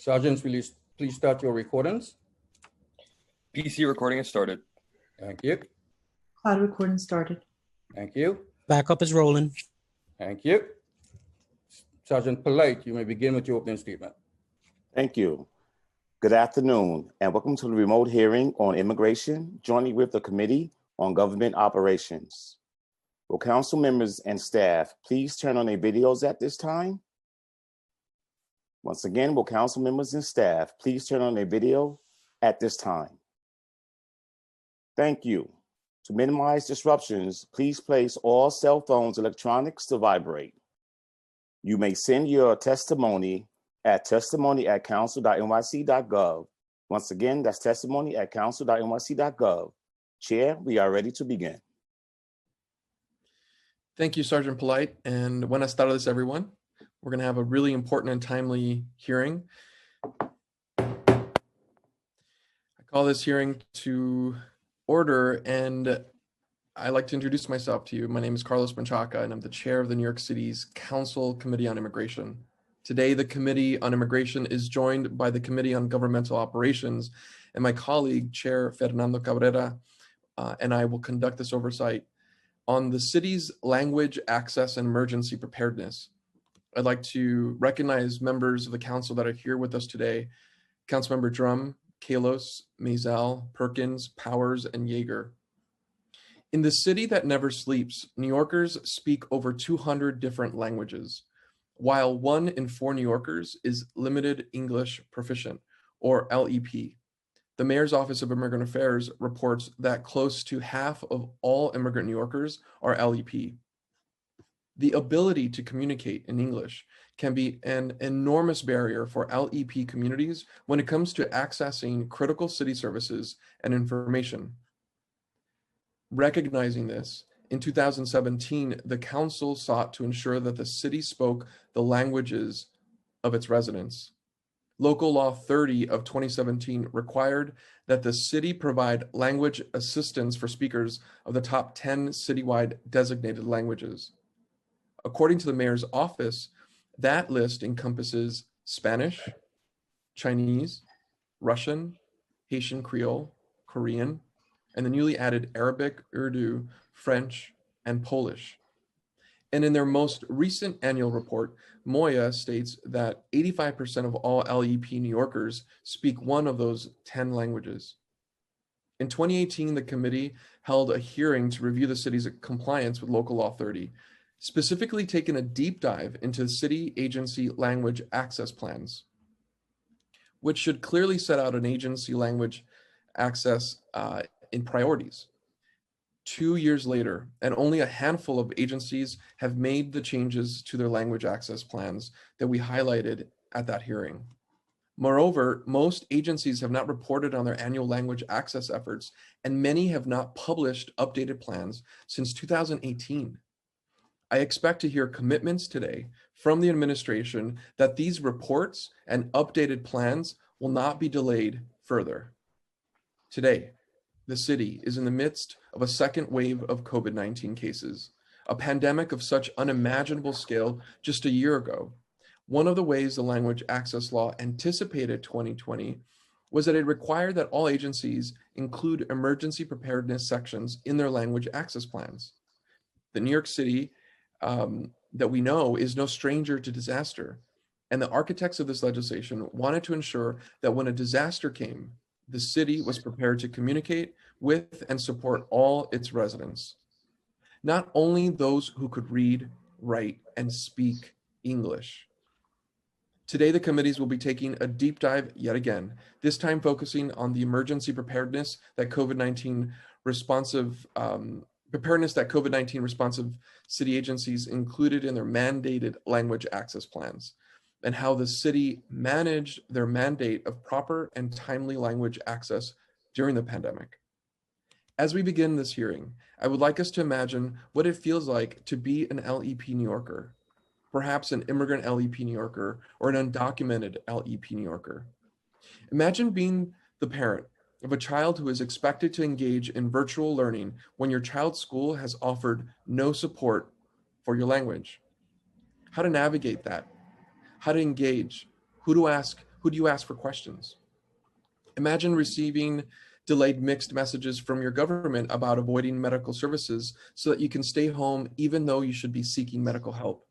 Sergeants, will you please start your recordings? PC recording has started. Thank you. Cloud recording started. Thank you. Backup is rolling. Thank you. Sergeant Polite, you may begin with your opening statement. Thank you. Good afternoon, and welcome to the remote hearing on immigration, jointly with the Committee on Government Operations. Will council members and staff please turn on their videos at this time? Once again, will council members and staff please turn on their video at this time? Thank you. To minimize disruptions, please place all cell phones electronics to vibrate. You may send your testimony at testimony@council.nyc.gov. Once again, that's testimony@council.nyc.gov. Chair, we are ready to begin. Thank you, Sergeant Polite, and buenas tardes, everyone. We're going to have a really important and timely hearing. I call this hearing to order, and I'd like to introduce myself to you. My name is Carlos Menchaca, and I'm the chair of the New York City's Council Committee on Immigration. Today, the Committee on Immigration is joined by the Committee on Governmental Operations, and my colleague, Chair Fernando Cabrera, and I will conduct this oversight on the city's language access and emergency preparedness. I'd like to recognize members of the council that are here with us today: Councilmember Drum, Kalos, Maisel, Perkins, Powers, and Yeager. In the city that never sleeps, New Yorkers speak over 200 different languages, while 1 in 4 New Yorkers is limited English proficient, or LEP. The Mayor's Office of Immigrant Affairs reports that close to half of all immigrant New Yorkers are LEP. The ability to communicate in English can be an enormous barrier for LEP communities when it comes to accessing critical city services and information. Recognizing this, in 2017, the council sought to ensure that the city spoke the languages of its residents. Local Law 30 of 2017 required that the city provide language assistance for speakers of the top 10 citywide designated languages. According to the mayor's office, that list encompasses Spanish, Chinese, Russian, Haitian Creole, Korean, and the newly added Arabic, Urdu, French, and Polish. And in their most recent annual report, Moya states that 85% of all LEP New Yorkers speak one of those 10 languages. In 2018, the committee held a hearing to review the city's compliance with Local Law 30, specifically taking a deep dive into city agency language access plans, which should clearly set out an agency language access in priorities. 2 years later, and only a handful of agencies have made the changes to their language access plans that we highlighted at that hearing. Moreover, most agencies have not reported on their annual language access efforts, and many have not published updated plans since 2018. I expect to hear commitments today from the administration that these reports and updated plans will not be delayed further. Today, the city is in the midst of a second wave of COVID-19 cases, a pandemic of such unimaginable scale just a year ago. One of the ways the language access law anticipated 2020 was that it required that all agencies include emergency preparedness sections in their language access plans. The New York City that we know is no stranger to disaster, and the architects of this legislation wanted to ensure that when a disaster came, the city was prepared to communicate with and support all its residents. Not only those who could read, write, and speak English. Today, the committees will be taking a deep dive yet again, this time focusing on the emergency preparedness that COVID-19 responsive city agencies included in their mandated language access plans, and how the city managed their mandate of proper and timely language access during the pandemic. As we begin this hearing, I would like us to imagine what it feels like to be an LEP New Yorker, perhaps an immigrant LEP New Yorker or an undocumented LEP New Yorker. Imagine being the parent of a child who is expected to engage in virtual learning when your child's school has offered no support for your language. How to navigate that, how to engage, who to ask Who do you ask for questions? Imagine receiving delayed mixed messages from your government about avoiding medical services so that you can stay home even though you should be seeking medical help.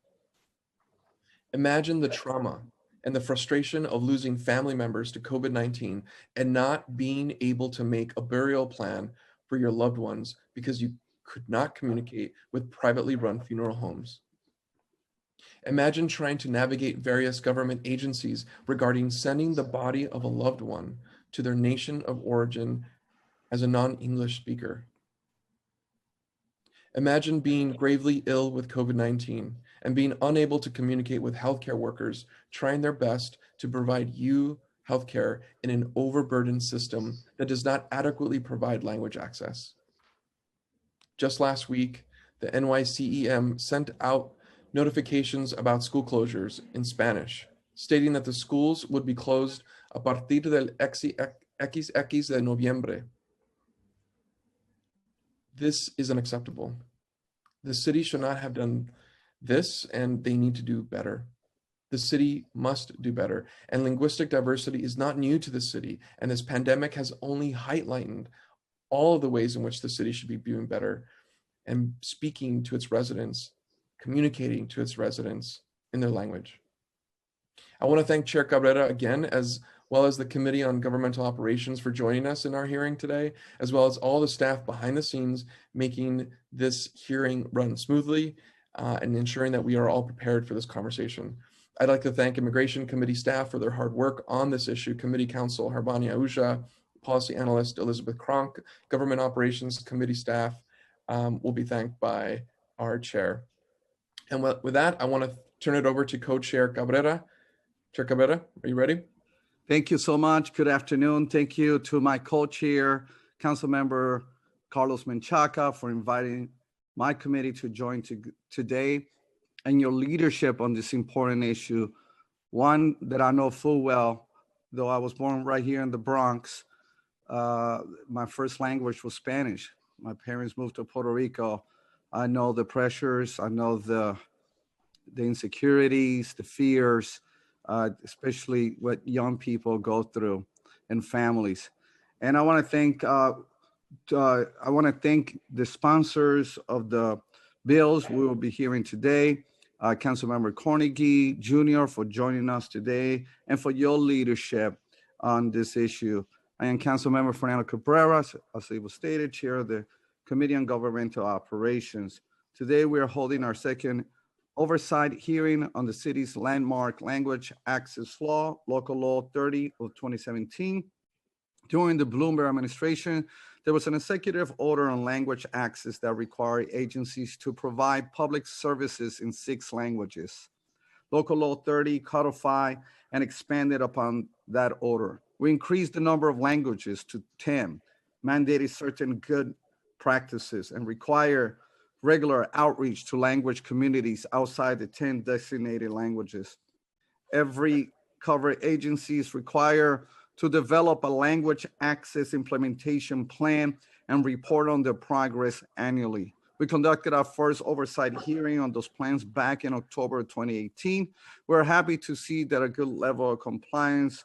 Imagine the trauma and the frustration of losing family members to COVID-19 and not being able to make a burial plan for your loved ones because you could not communicate with privately run funeral homes. Imagine trying to navigate various government agencies regarding sending the body of a loved one to their nation of origin as a non-English speaker. Imagine being gravely ill with COVID-19 and being unable to communicate with healthcare workers, trying their best to provide you healthcare in an overburdened system that does not adequately provide language access. Just last week, the NYCEM sent out notifications about school closures in Spanish, stating that the schools would be closed a partir del XX de noviembre. This is unacceptable. The city should not have done this, and they need to do better. The city must do better, and linguistic diversity is not new to the city, and this pandemic has only highlighted all of the ways in which the city should be doing better and speaking to its residents, communicating to its residents in their language. I want to thank Chair Cabrera again, as well as the Committee on Governmental Operations for joining us in our hearing today, as well as all the staff behind the scenes making this hearing run smoothly and ensuring that we are all prepared for this conversation. I'd like to thank Immigration Committee staff for their hard work on this issue, Committee Counsel Harbani Ausha, Policy Analyst Elizabeth Kronk, Government Operations Committee staff will be thanked by our chair. And with that, I want to turn it over to Co-Chair Cabrera. Chair Cabrera, are you ready? Thank you so much. Good afternoon. Thank you to my co-chair, Councilmember Carlos Menchaca, for inviting my committee to join today, and your leadership on this important issue, one that I know full well. Though I was born right here in the Bronx, my first language was Spanish. My parents moved to Puerto Rico. I know the pressures, I know the insecurities, the fears, especially what young people go through and families. And I want to thank the sponsors of the bills we will be hearing today, Councilmember Cornegie Jr. for joining us today and for your leadership on this issue. I am Councilmember Fernando Cabrera, as it was stated, Chair of the Committee on Governmental Operations. Today we are holding our second oversight hearing on the city's landmark language access law, Local Law 30 of 2017. During the Bloomberg administration, there was an executive order on language access that required agencies to provide public services in 6 languages. Local Law 30 codified and expanded upon that order. We increased the number of languages to 10, mandated certain good practices, and require regular outreach to language communities outside the 10 designated languages. Every covered agency is required to develop a language access implementation plan and report on their progress annually. We conducted our first oversight hearing on those plans back in October 2018. We're happy to see that a good level of compliance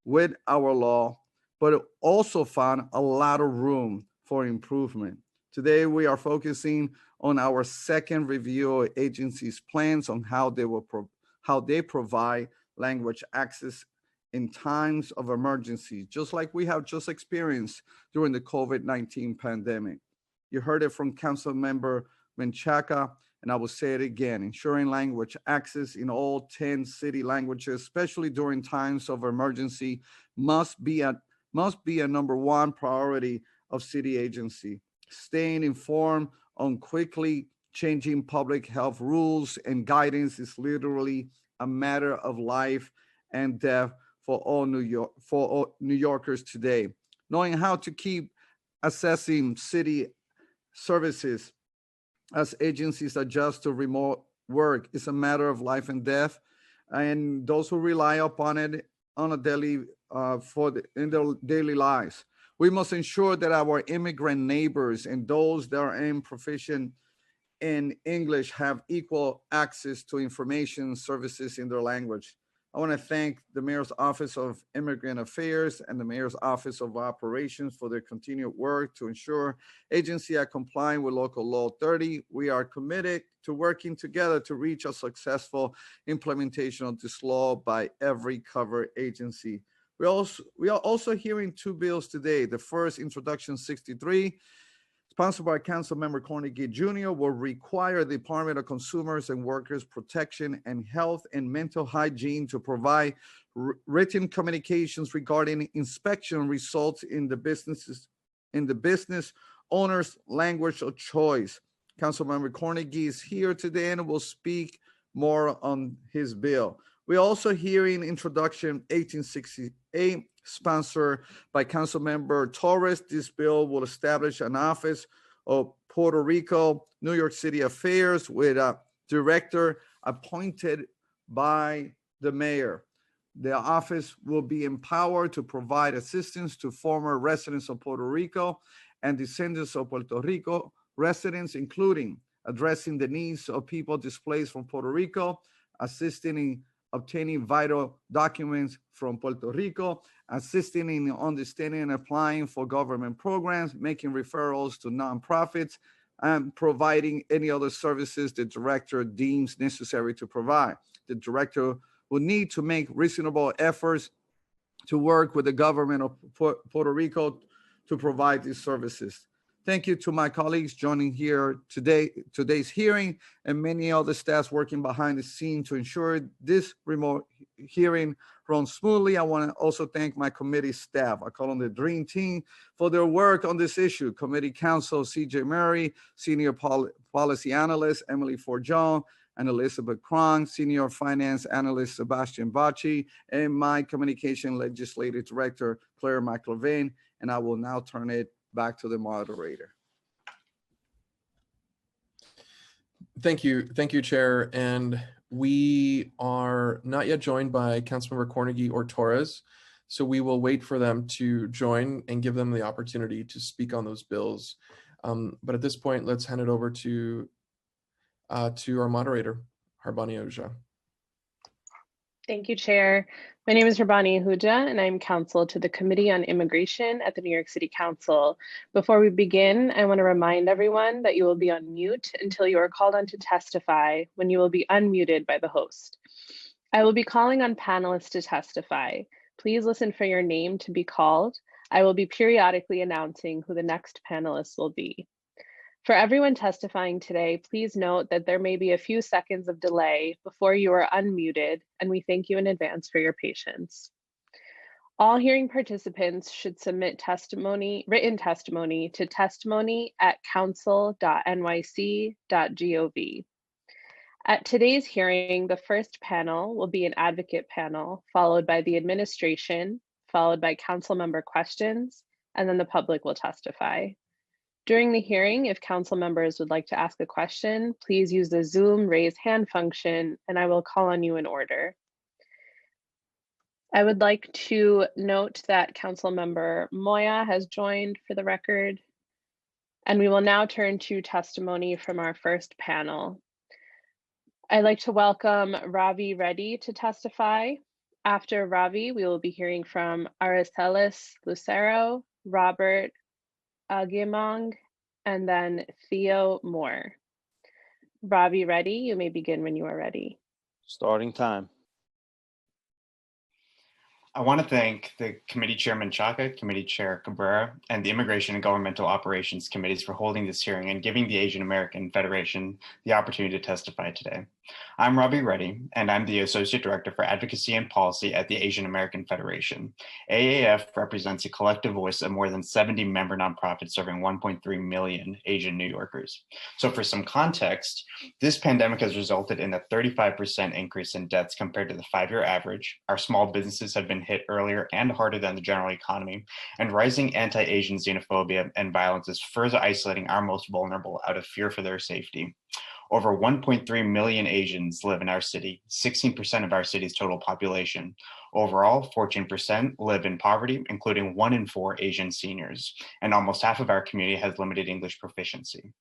with our law, but also found a lot of room for improvement. Today, we are focusing on our second review of agencies' plans on how they provide language access in times of emergency, just like we have just experienced during the COVID-19 pandemic. You heard it from Councilmember Menchaca, and I will say it again: ensuring language access in all 10 city languages, especially during times of emergency, must be a number one priority of city agency. Staying informed on quickly changing public health rules and guidance is literally a matter of life and death for all New Yorkers today. Knowing how to keep assessing city services as agencies adjust to remote work is a matter of life and death, and those who rely upon it on a daily in their daily lives. We must ensure that our immigrant neighbors and those that are proficient in English have equal access to information services in their language. I want to thank the Mayor's Office of Immigrant Affairs and the Mayor's Office of Operations for their continued work to ensure agency are complying with Local Law 30. We are committed to working together to reach a successful implementation of this law by every covered agency. We are also hearing two bills today. The first, Introduction 63, sponsored by Councilmember Cornegy Jr., will require the Department of Consumers and Workers Protection and Health and Mental Hygiene to provide written communications regarding inspection results in the business owner's language of choice. Councilmember Cornegy is here today and will speak more on his bill. We're also hearing Introduction 1868, sponsored by Councilmember Torres. This bill will establish an Office of Puerto Rico, New York City Affairs with a director appointed by the mayor. The office will be empowered to provide assistance to former residents of Puerto Rico and descendants of Puerto Rico residents, including addressing the needs of people displaced from Puerto Rico, assisting in obtaining vital documents from Puerto Rico, assisting in understanding and applying for government programs, making referrals to nonprofits, and providing any other services the director deems necessary to provide. The director will need to make reasonable efforts to work with the government of Puerto Rico to provide these services. Thank you to my colleagues joining here today's hearing, and many other staffs working behind the scene to ensure this remote hearing runs smoothly. I want to also thank my committee staff. I call them the Dream Team for their work on this issue. Committee Counsel CJ Murray, Senior Policy Analyst Emily Forjon, and Elizabeth Cron, Senior Finance Analyst Sebastian Bacci, and my Communication Legislative Director Claire McLevin. And I will now turn it back to the moderator. Thank you, Chair. And we are not yet joined by Councilmember Cornegy or Torres, so we will wait for them to join and give them the opportunity to speak on those bills. But at this point, let's hand it over to our moderator, Harbani Ahuja. Thank you, Chair. My name is Harbani Ahuja, and I'm counsel to the Committee on Immigration at the New York City Council. Before we begin, I want to remind everyone that you will be on mute until you are called on to testify, when you will be unmuted by the host. I will be calling on panelists to testify. Please listen for your name to be called. I will be periodically announcing who the next panelists will be. For everyone testifying today, please note that there may be a few seconds of delay before you are unmuted, and we thank you in advance for your patience. All hearing participants should submit written testimony to testimony@council.nyc.gov. At today's hearing, the first panel will be an advocate panel, followed by the administration, followed by council member questions, and then the public will testify. During the hearing, if council members would like to ask a question, please use the Zoom raise hand function, and I will call on you in order. I would like to note that Council Member Moya has joined for the record, and we will now turn to testimony from our first panel. I'd like to welcome Ravi Reddy to testify. After Ravi, we will be hearing from Aracelis Lucero, Robert Aguimong, and then Theo Moore. Ravi Reddy, you may begin when you are ready. Starting time. I want to thank the Committee Chairman Chaka, Committee Chair Cabrera, and the Immigration and Governmental Operations Committees for holding this hearing and giving the Asian American Federation the opportunity to testify today. I'm Ravi Reddy, and I'm the Associate Director for Advocacy and Policy at the Asian American Federation. AAF represents a collective voice of more than 70 member nonprofits serving 1.3 million Asian New Yorkers. So for some context, this pandemic has resulted in a 35% increase in deaths compared to the 5-year average. Our small businesses have been hit earlier and harder than the general economy, and rising anti-Asian xenophobia and violence is further isolating our most vulnerable out of fear for their safety. Over 1.3 million Asians live in our city, 16% of our city's total population. Overall, 14% live in poverty, including 1 in 4 Asian seniors, and almost half of our community has limited English proficiency.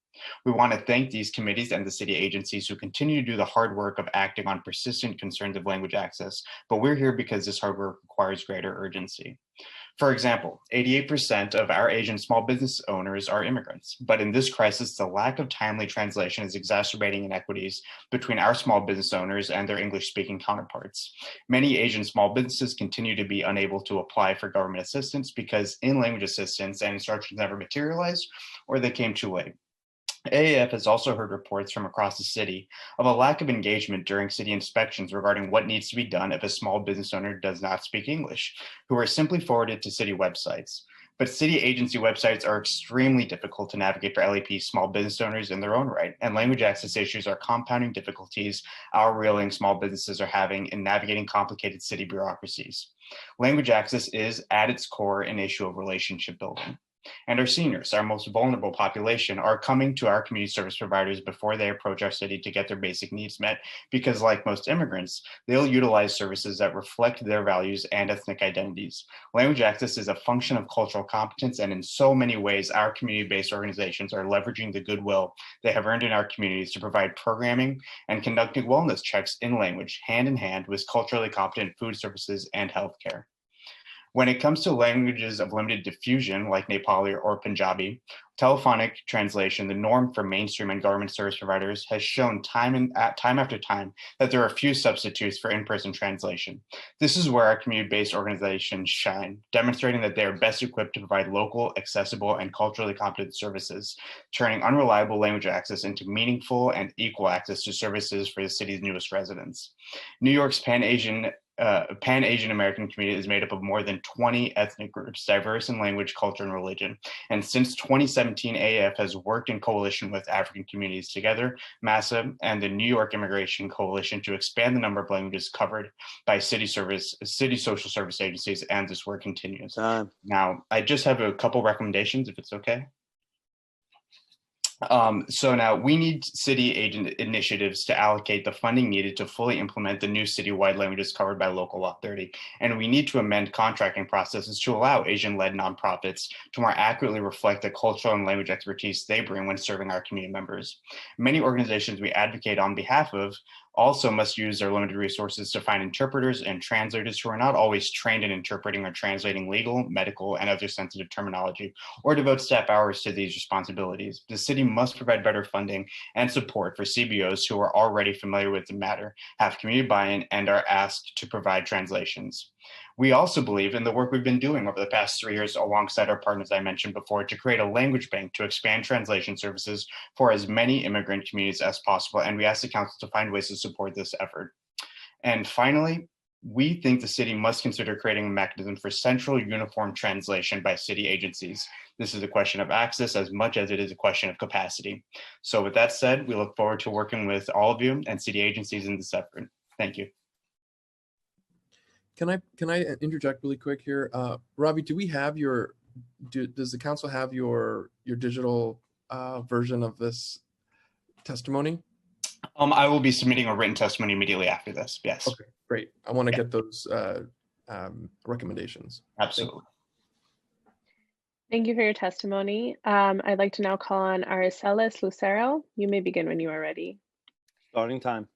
We want to thank these committees and the city agencies who continue to do the hard work of acting on persistent concerns of language access, but we're here because this hard work requires greater urgency. For example, 88% of our Asian small business owners are immigrants, but in this crisis, the lack of timely translation is exacerbating inequities between our small business owners and their English-speaking counterparts. Many Asian small businesses continue to be unable to apply for government assistance because in-language assistance and instructions never materialized or they came too late. AAF has also heard reports from across the city of a lack of engagement during city inspections regarding what needs to be done if a small business owner does not speak English, who are simply forwarded to city websites. But city agency websites are extremely difficult to navigate for LEP small business owners in their own right, and language access issues are compounding difficulties our reeling small businesses are having in navigating complicated city bureaucracies. Language access is, at its core, an issue of relationship building. And our seniors, our most vulnerable population, are coming to our community service providers before they approach our city to get their basic needs met, because like most immigrants, they'll utilize services that reflect their values and ethnic identities. Language access is a function of cultural competence, and in so many ways, our community-based organizations are leveraging the goodwill they have earned in our communities to provide programming and conducting wellness checks in language, hand in hand with culturally competent food services and healthcare. When it comes to languages of limited diffusion, like Nepali or Punjabi, telephonic translation, the norm for mainstream and government service providers, has shown time after time that there are few substitutes for in-person translation. This is where our community-based organizations shine, demonstrating that they are best equipped to provide local, accessible, and culturally competent services, turning unreliable language access into meaningful and equal access to services for the city's newest residents. New York's Pan-Asian American community is made up of more than 20 ethnic groups, diverse in language, culture, and religion. And since 2017, AAF has worked in coalition with African communities together, MASA, and the New York Immigration Coalition to expand the number of languages covered by city social service agencies, and this work continues. Now, I just have a couple recommendations, if it's okay. So now we need city agent initiatives to allocate the funding needed to fully implement the new citywide languages covered by Local Law 30. And we need to amend contracting processes to allow Asian-led nonprofits to more accurately reflect the cultural and language expertise they bring when serving our community members. Many organizations we advocate on behalf of also must use their limited resources to find interpreters and translators who are not always trained in interpreting or translating legal, medical, and other sensitive terminology, or devote staff hours to these responsibilities. The city must provide better funding and support for CBOs who are already familiar with the matter, have community buy-in, and are asked to provide translations. We also believe in the work we've been doing over the past 3 years alongside our partners I mentioned before to create a language bank to expand translation services for as many immigrant communities as possible, and we ask the council to find ways to support this effort. And finally, we think the city must consider creating a mechanism for central uniform translation by city agencies. This is a question of access as much as it is a question of capacity. So with that said, we look forward to working with all of you and city agencies in this effort. Thank you. Can I interject really quick here? Ravi, do we have does the council have your digital version of this testimony? I will be submitting a written testimony immediately after this. Yes. Okay, great. I want to get those recommendations. Absolutely. Thank you for your testimony. I'd like to now call on Aracelis Lucero. You may begin when you are ready. Starting time.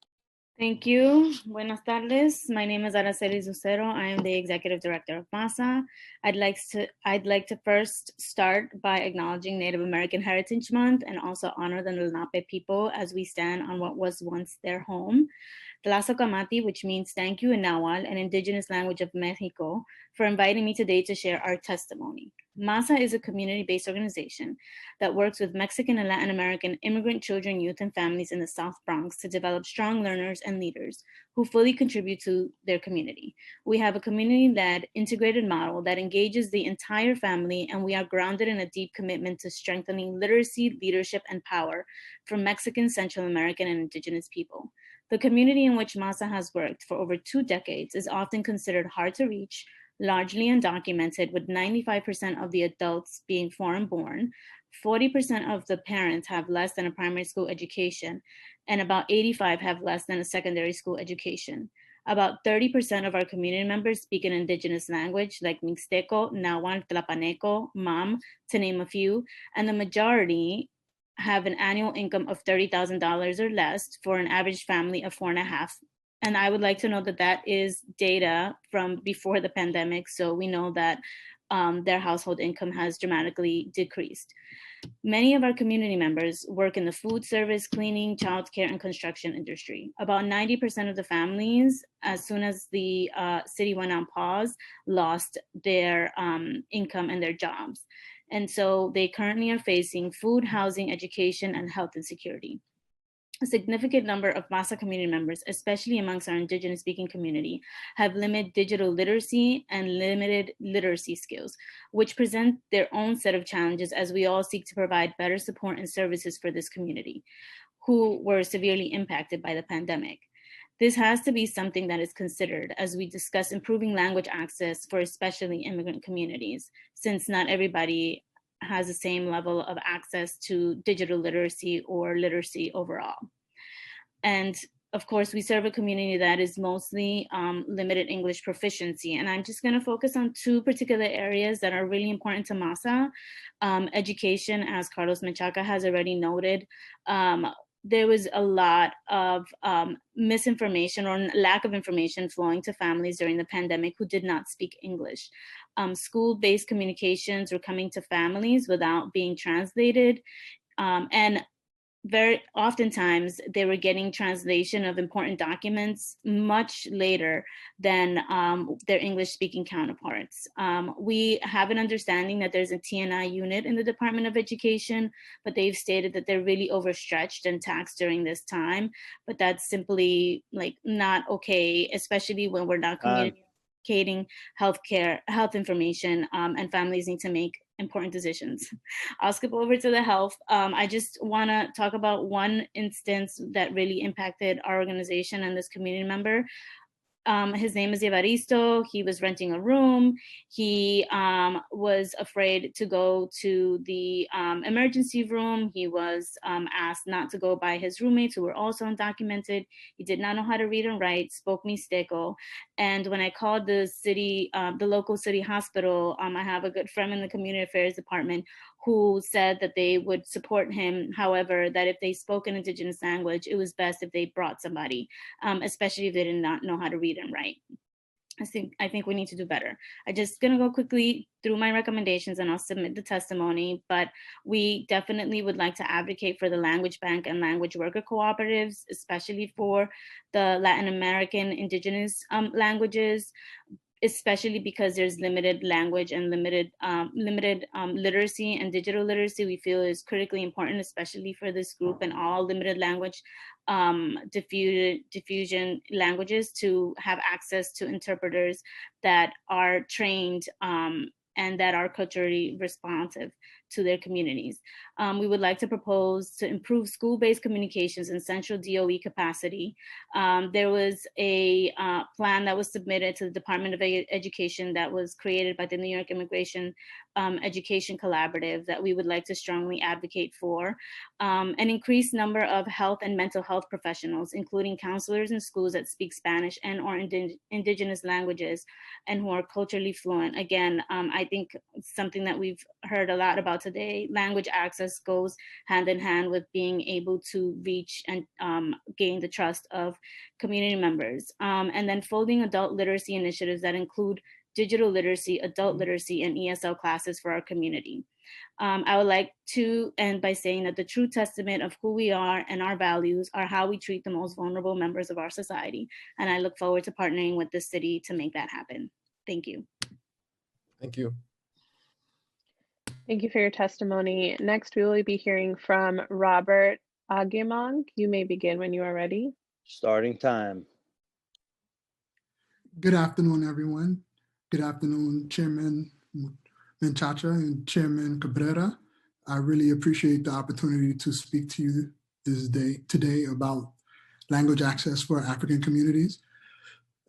Thank you. Buenas tardes. My name is Aracelis Lucero. I am the Executive Director of MASA. I'd like to first start by acknowledging Native American Heritage Month and also honor the Lenape people as we stand on what was once their home. Tlazohcamati, which means thank you in Nahuatl, an indigenous language of Mexico, for inviting me today to share our testimony. MASA is a community-based organization that works with Mexican and Latin American immigrant children, youth, and families in the South Bronx to develop strong learners and leaders who fully contribute to their community. We have a community-led, integrated model that engages the entire family, and we are grounded in a deep commitment to strengthening literacy, leadership, and power for Mexican, Central American, and indigenous people. The community in which MASA has worked for over 2 decades is often considered hard to reach, largely undocumented, with 95% of the adults being foreign-born, 40% of the parents have less than a primary school education, and about 85% have less than a secondary school education. About 30% of our community members speak an indigenous language like Mixteco, Nahuatl, Tlapaneco, Mam, to name a few, and the majority have an annual income of $30,000 or less for an average family of 4.5. And I would like to note that that is data from before the pandemic. So we know that their household income has dramatically decreased. Many of our community members work in the food service, cleaning, childcare, and construction industry. About 90% of the families, as soon as the city went on pause, lost their income and their jobs. And so they currently are facing food, housing, education, and health insecurity. A significant number of MASA community members, especially amongst our indigenous speaking community, have limited digital literacy and limited literacy skills, which present their own set of challenges as we all seek to provide better support and services for this community, who were severely impacted by the pandemic. This has to be something that is considered as we discuss improving language access for especially immigrant communities, since not everybody has the same level of access to digital literacy or literacy overall. And of course, we serve a community that is mostly limited English proficiency. And I'm just gonna focus on two particular areas that are really important to MASA. Education, as Carlos Menchaca has already noted, there was a lot of misinformation or lack of information flowing to families during the pandemic who did not speak English. School-based communications were coming to families without being translated. And very oftentimes they were getting translation of important documents much later than their English speaking counterparts. We have an understanding that there's a TNI unit in the Department of Education, but they've stated that they're really overstretched and taxed during this time. But that's simply like not okay, especially when we're not communicating health information, and families need to make important decisions. I'll skip over to the health. I just want to talk about one instance that really impacted our organization and this community member. His name is Evaristo. He was renting a room. He was afraid to go to the emergency room. He was asked not to go by his roommates who were also undocumented. He did not know how to read and write, spoke Mixteco. And when I called the city, the local city hospital, I have a good friend in the community affairs department who said that they would support him. However, that if they spoke an indigenous language, it was best if they brought somebody, especially if they did not know how to read and write. I think we need to do better. I'm just gonna go quickly through my recommendations and I'll submit the testimony, but we definitely would like to advocate for the language bank and language worker cooperatives, especially for the Latin American indigenous languages, especially because there's limited language and limited literacy, and digital literacy we feel is critically important, especially for this group and all limited language diffusion languages, to have access to interpreters that are trained and that are culturally responsive to their communities. We would like to propose to improve school-based communications in central DOE capacity. There was a plan that was submitted to the Department of Education that was created by the New York Immigration Education Collaborative that we would like to strongly advocate for. An increased number of health and mental health professionals, including counselors in schools that speak Spanish and or indigenous languages and who are culturally fluent. Again, I think something that we've heard a lot about today, language access goes hand in hand with being able to reach and gain the trust of community members. And then folding adult literacy initiatives that include digital literacy, adult literacy, and ESL classes for our community. I would like to end by saying that the true testament of who we are and our values are how we treat the most vulnerable members of our society. And I look forward to partnering with the city to make that happen. Thank you. Thank you. Thank you for your testimony. Next, we will be hearing from Robert Aguimong. You may begin when you are ready. Starting time. Good afternoon, everyone. Good afternoon, Chairman Menchaca and Chairman Cabrera. I really appreciate the opportunity to speak to you today about language access for African communities.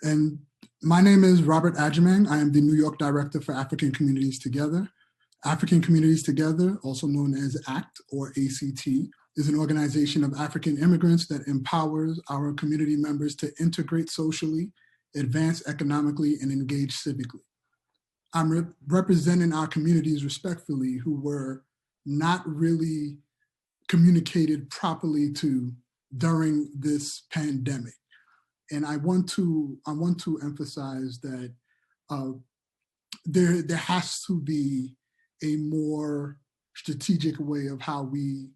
And my name is Robert Aguimong. I am the New York Director for African Communities Together. African Communities Together, also known as ACT or ACT, is an organization of African immigrants that empowers our community members to integrate socially advance economically, and engage civically. I'm representing our communities respectfully who were not really communicated properly to during this pandemic. And I want to emphasize that there has to be a more strategic way of how we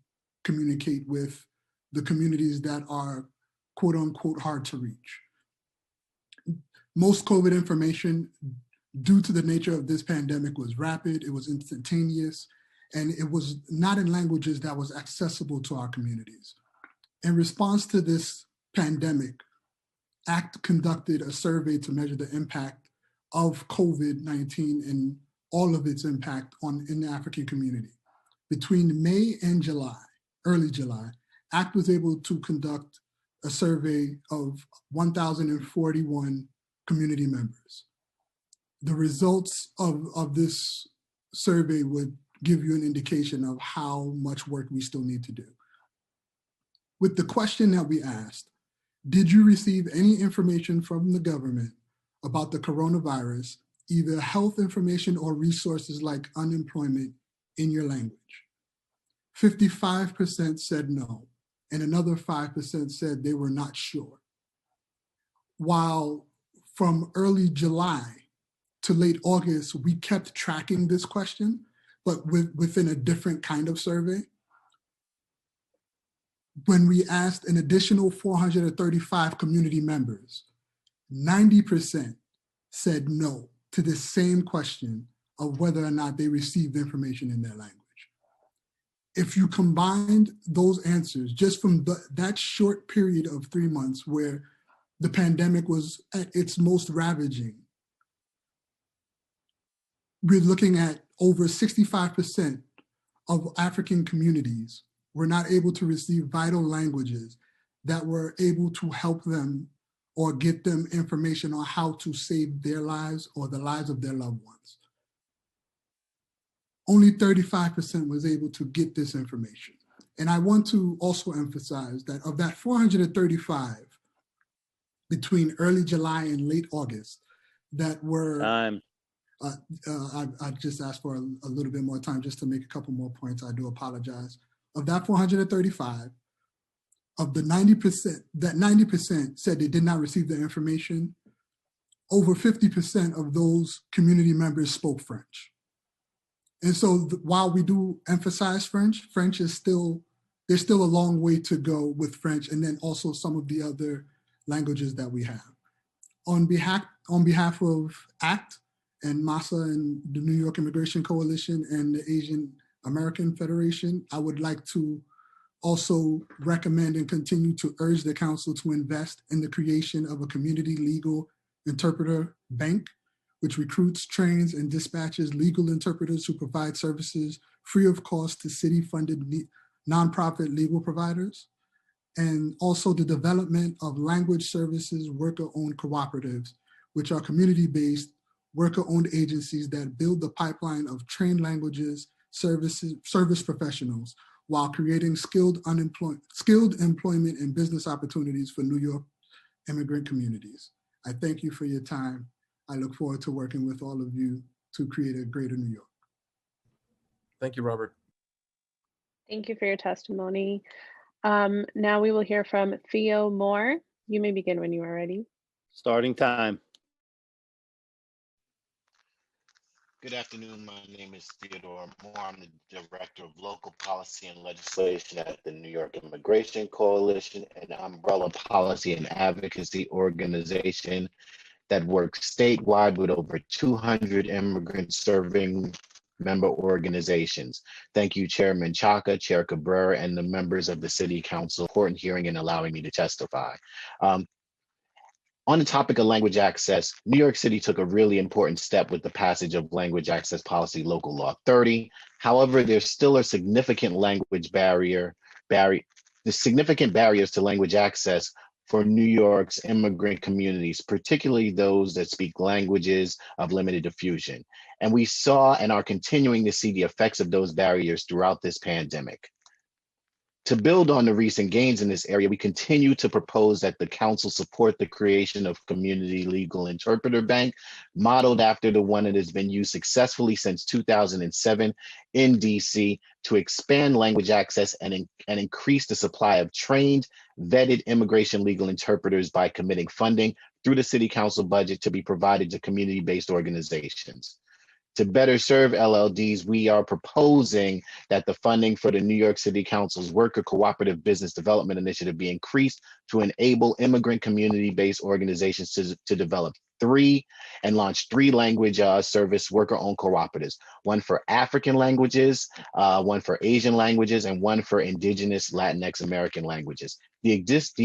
communicate with the communities that are quote unquote hard to reach. Most COVID information, due to the nature of this pandemic, was rapid, it was instantaneous, and it was not in languages that was accessible to our communities. In response to this pandemic, ACT conducted a survey to measure the impact of COVID-19 and all of its impact in the African community. Between May and July, early July, ACT was able to conduct a survey of 1,041 community members. The results of this survey would give you an indication of how much work we still need to do. With the question that we asked, did you receive any information from the government about the coronavirus, either health information or resources like unemployment in your language? 55% said no, and another 5% said they were not sure. While from early July to late August, we kept tracking this question, but within a different kind of survey. When we asked an additional 435 community members, 90% said no to the same question of whether or not they received information in their language. If you combined those answers just from that short period of 3 months where the pandemic was at its most ravaging, we're looking at over 65% of African communities were not able to receive vital languages that were able to help them or get them information on how to save their lives or the lives of their loved ones. Only 35% was able to get this information. And I want to also emphasize that of that 435 between early July and late August that were, I just asked for a little bit more time just to make a couple more points. I do apologize. Of that 435, of the 90%, that 90% said they did not receive the information, over 50% of those community members spoke French. And so while we do emphasize French, there's still a long way to go with French, and then also some of the other languages that we have. On behalf of ACT and MASA and the New York Immigration Coalition and the Asian American Federation, I would like to also recommend and continue to urge the council to invest in the creation of a community legal interpreter bank, which recruits, trains, and dispatches legal interpreters who provide services free of cost to city-funded nonprofit legal providers, and also the development of language services worker-owned cooperatives, which are community-based, worker-owned agencies that build the pipeline of trained languages, service professionals, while creating skilled employment and business opportunities for New York immigrant communities. I thank you for your time. I look forward to working with all of you to create a greater New York. Thank you, Robert. Thank you for your testimony. Now we will hear from Theo Moore. You may begin when you are ready. Starting time. Good afternoon. My name is Theodore Moore. I'm the Director of Local Policy and Legislation at the New York Immigration Coalition, an umbrella policy and advocacy organization that works statewide with over 200 immigrant serving member organizations. Thank you, Chairman Chaka, Chair Cabrera, and the members of the City Council for important hearing and allowing me to testify. On the topic of language access, New York City took a really important step with the passage of Language Access Policy Local Law 30. However, there's still a significant the significant barriers to language access for New York's immigrant communities, particularly those that speak languages of limited diffusion. And we saw and are continuing to see the effects of those barriers throughout this pandemic. To build on the recent gains in this area, we continue to propose that the council support the creation of Community Legal Interpreter Bank, modeled after the one that has been used successfully since 2007 in DC, to expand language access and increase the supply of trained, vetted immigration legal interpreters by committing funding through the city council budget to be provided to community-based organizations. To better serve LLDs, we are proposing that the funding for the New York City Council's Worker Cooperative Business Development Initiative be increased to enable immigrant community-based organizations to develop and launch three language service worker-owned cooperatives, one for African languages, one for Asian languages, and one for Indigenous Latinx American languages. The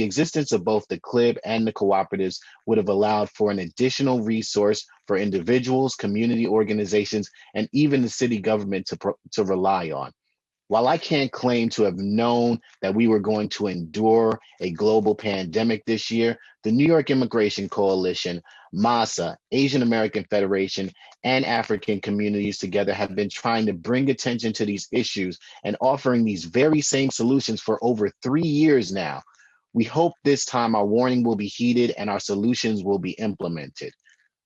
existence of both the CLIB and the cooperatives would have allowed for an additional resource for individuals, community organizations, and even the city government to rely on. While I can't claim to have known that we were going to endure a global pandemic this year, the New York Immigration Coalition, MASA, Asian American Federation, and African communities together have been trying to bring attention to these issues and offering these very same solutions for over 3 years now. We hope this time our warning will be heeded and our solutions will be implemented.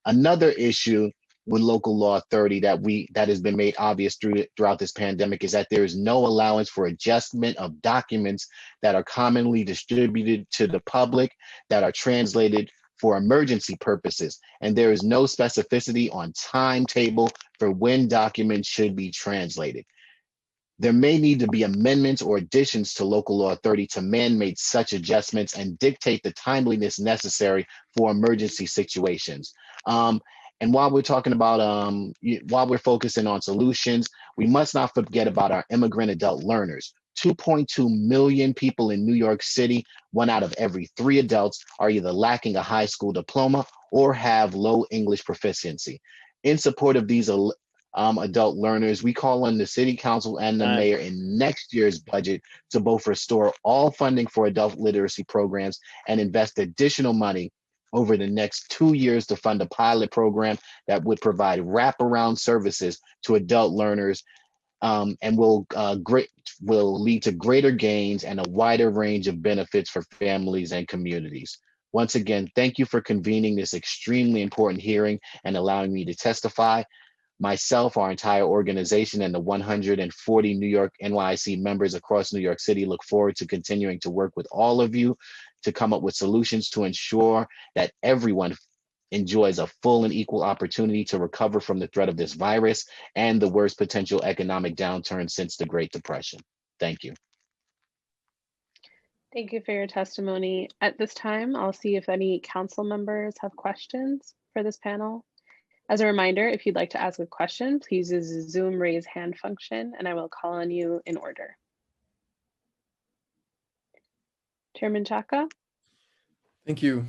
Another issue with Local Law 30 that has been made obvious throughout this pandemic is that there is no allowance for adjustment of documents that are commonly distributed to the public that are translated for emergency purposes, and there is no specificity on timetable for when documents should be translated. There may need to be amendments or additions to Local Law 30 to mandate such adjustments and dictate the timeliness necessary for emergency situations. And while we're talking about, while we're focusing on solutions, we must not forget about our immigrant adult learners. 2.2 million people in New York City, 1 out of every 3 adults, are either lacking a high school diploma or have low English proficiency. In support of these adult learners, we call on the city council and the mayor in next year's budget to both restore all funding for adult literacy programs and invest additional money over the next 2 years to fund a pilot program that would provide wraparound services to adult learners and will lead to greater gains and a wider range of benefits for families and communities. Once again, thank you for convening this extremely important hearing and allowing me to testify. Myself, our entire organization, and the 140 New York NYC members across New York City look forward to continuing to work with all of you to come up with solutions to ensure that everyone enjoys a full and equal opportunity to recover from the threat of this virus and the worst potential economic downturn since the Great Depression. Thank you. Thank you for your testimony. At this time, I'll see if any council members have questions for this panel. As a reminder, if you'd like to ask a question, please use the Zoom raise hand function and I will call on you in order. Chairman Chaka. Thank you.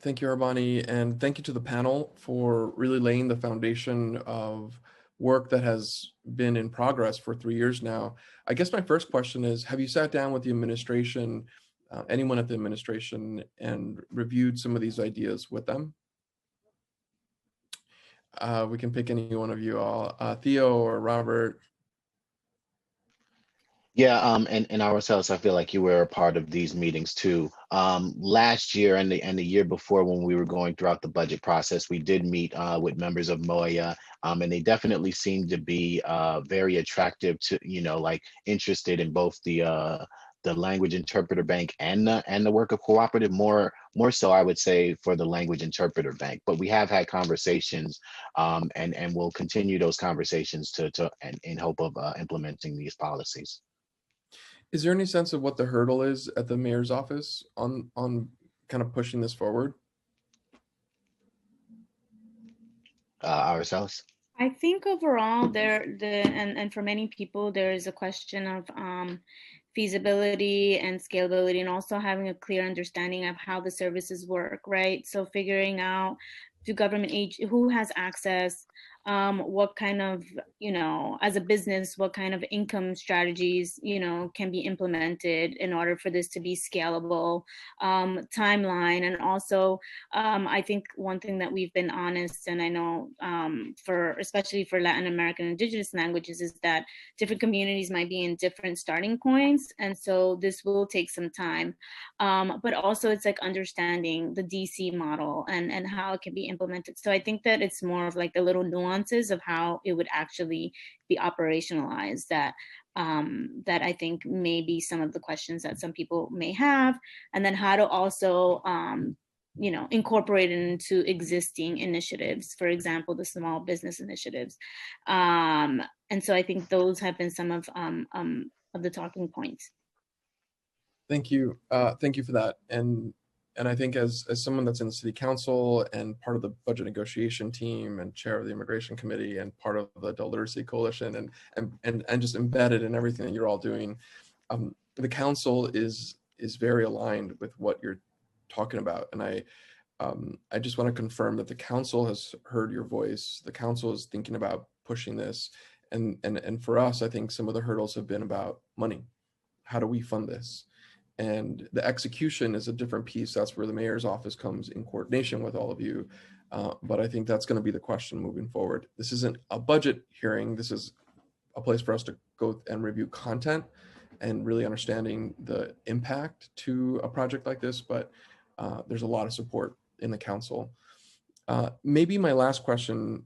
Thank you, Arbani, and thank you to the panel for really laying the foundation of work that has been in progress for 3 years now. I guess my first question is, have you sat down with the administration, anyone at the administration, and reviewed some of these ideas with them? We can pick any one of you all, Theo or Robert. Yeah, and ourselves, I feel like you were a part of these meetings too. Last year and the year before, when we were going throughout the budget process, we did meet with members of MOIA, and they definitely seemed to be very attractive to, like interested in both the language interpreter bank and the worker cooperative, more so I would say for the language interpreter bank. But we have had conversations, and we'll continue those conversations in hope of implementing these policies. Is there any sense of what the hurdle is at the mayor's office on kind of pushing this forward? Ourselves? I think overall and for many people, there is a question of feasibility and scalability, and also having a clear understanding of how the services work, right? So figuring out who has access, what kind of, as a business, what kind of income strategies, can be implemented in order for this to be scalable, timeline. And also, I think one thing that we've been honest, and I know especially for Latin American indigenous languages, is that different communities might be in different starting points. And so this will take some time. But also it's like understanding the DC model and how it can be implemented. So I think that it's more of like the little nuances of how it would actually be operationalized that I think may be some of the questions that some people may have, and then how to also incorporate it into existing initiatives, for example, the small business initiatives. And so I think those have been some of the talking points. Thank you. Thank you for that. And I think as someone that's in the city council and part of the budget negotiation team and chair of the immigration committee and part of the Adult Literacy Coalition and just embedded in everything that you're all doing, the council is very aligned with what you're talking about. And I just want to confirm that the council has heard your voice. The council is thinking about pushing this. And for us, I think some of the hurdles have been about money. How do we fund this? And the execution is a different piece. That's where the mayor's office comes in coordination with all of you. But I think that's going to be the question moving forward. This isn't a budget hearing. This is a place for us to go and review content and really understanding the impact to a project like this. But there's a lot of support in the council. Maybe my last question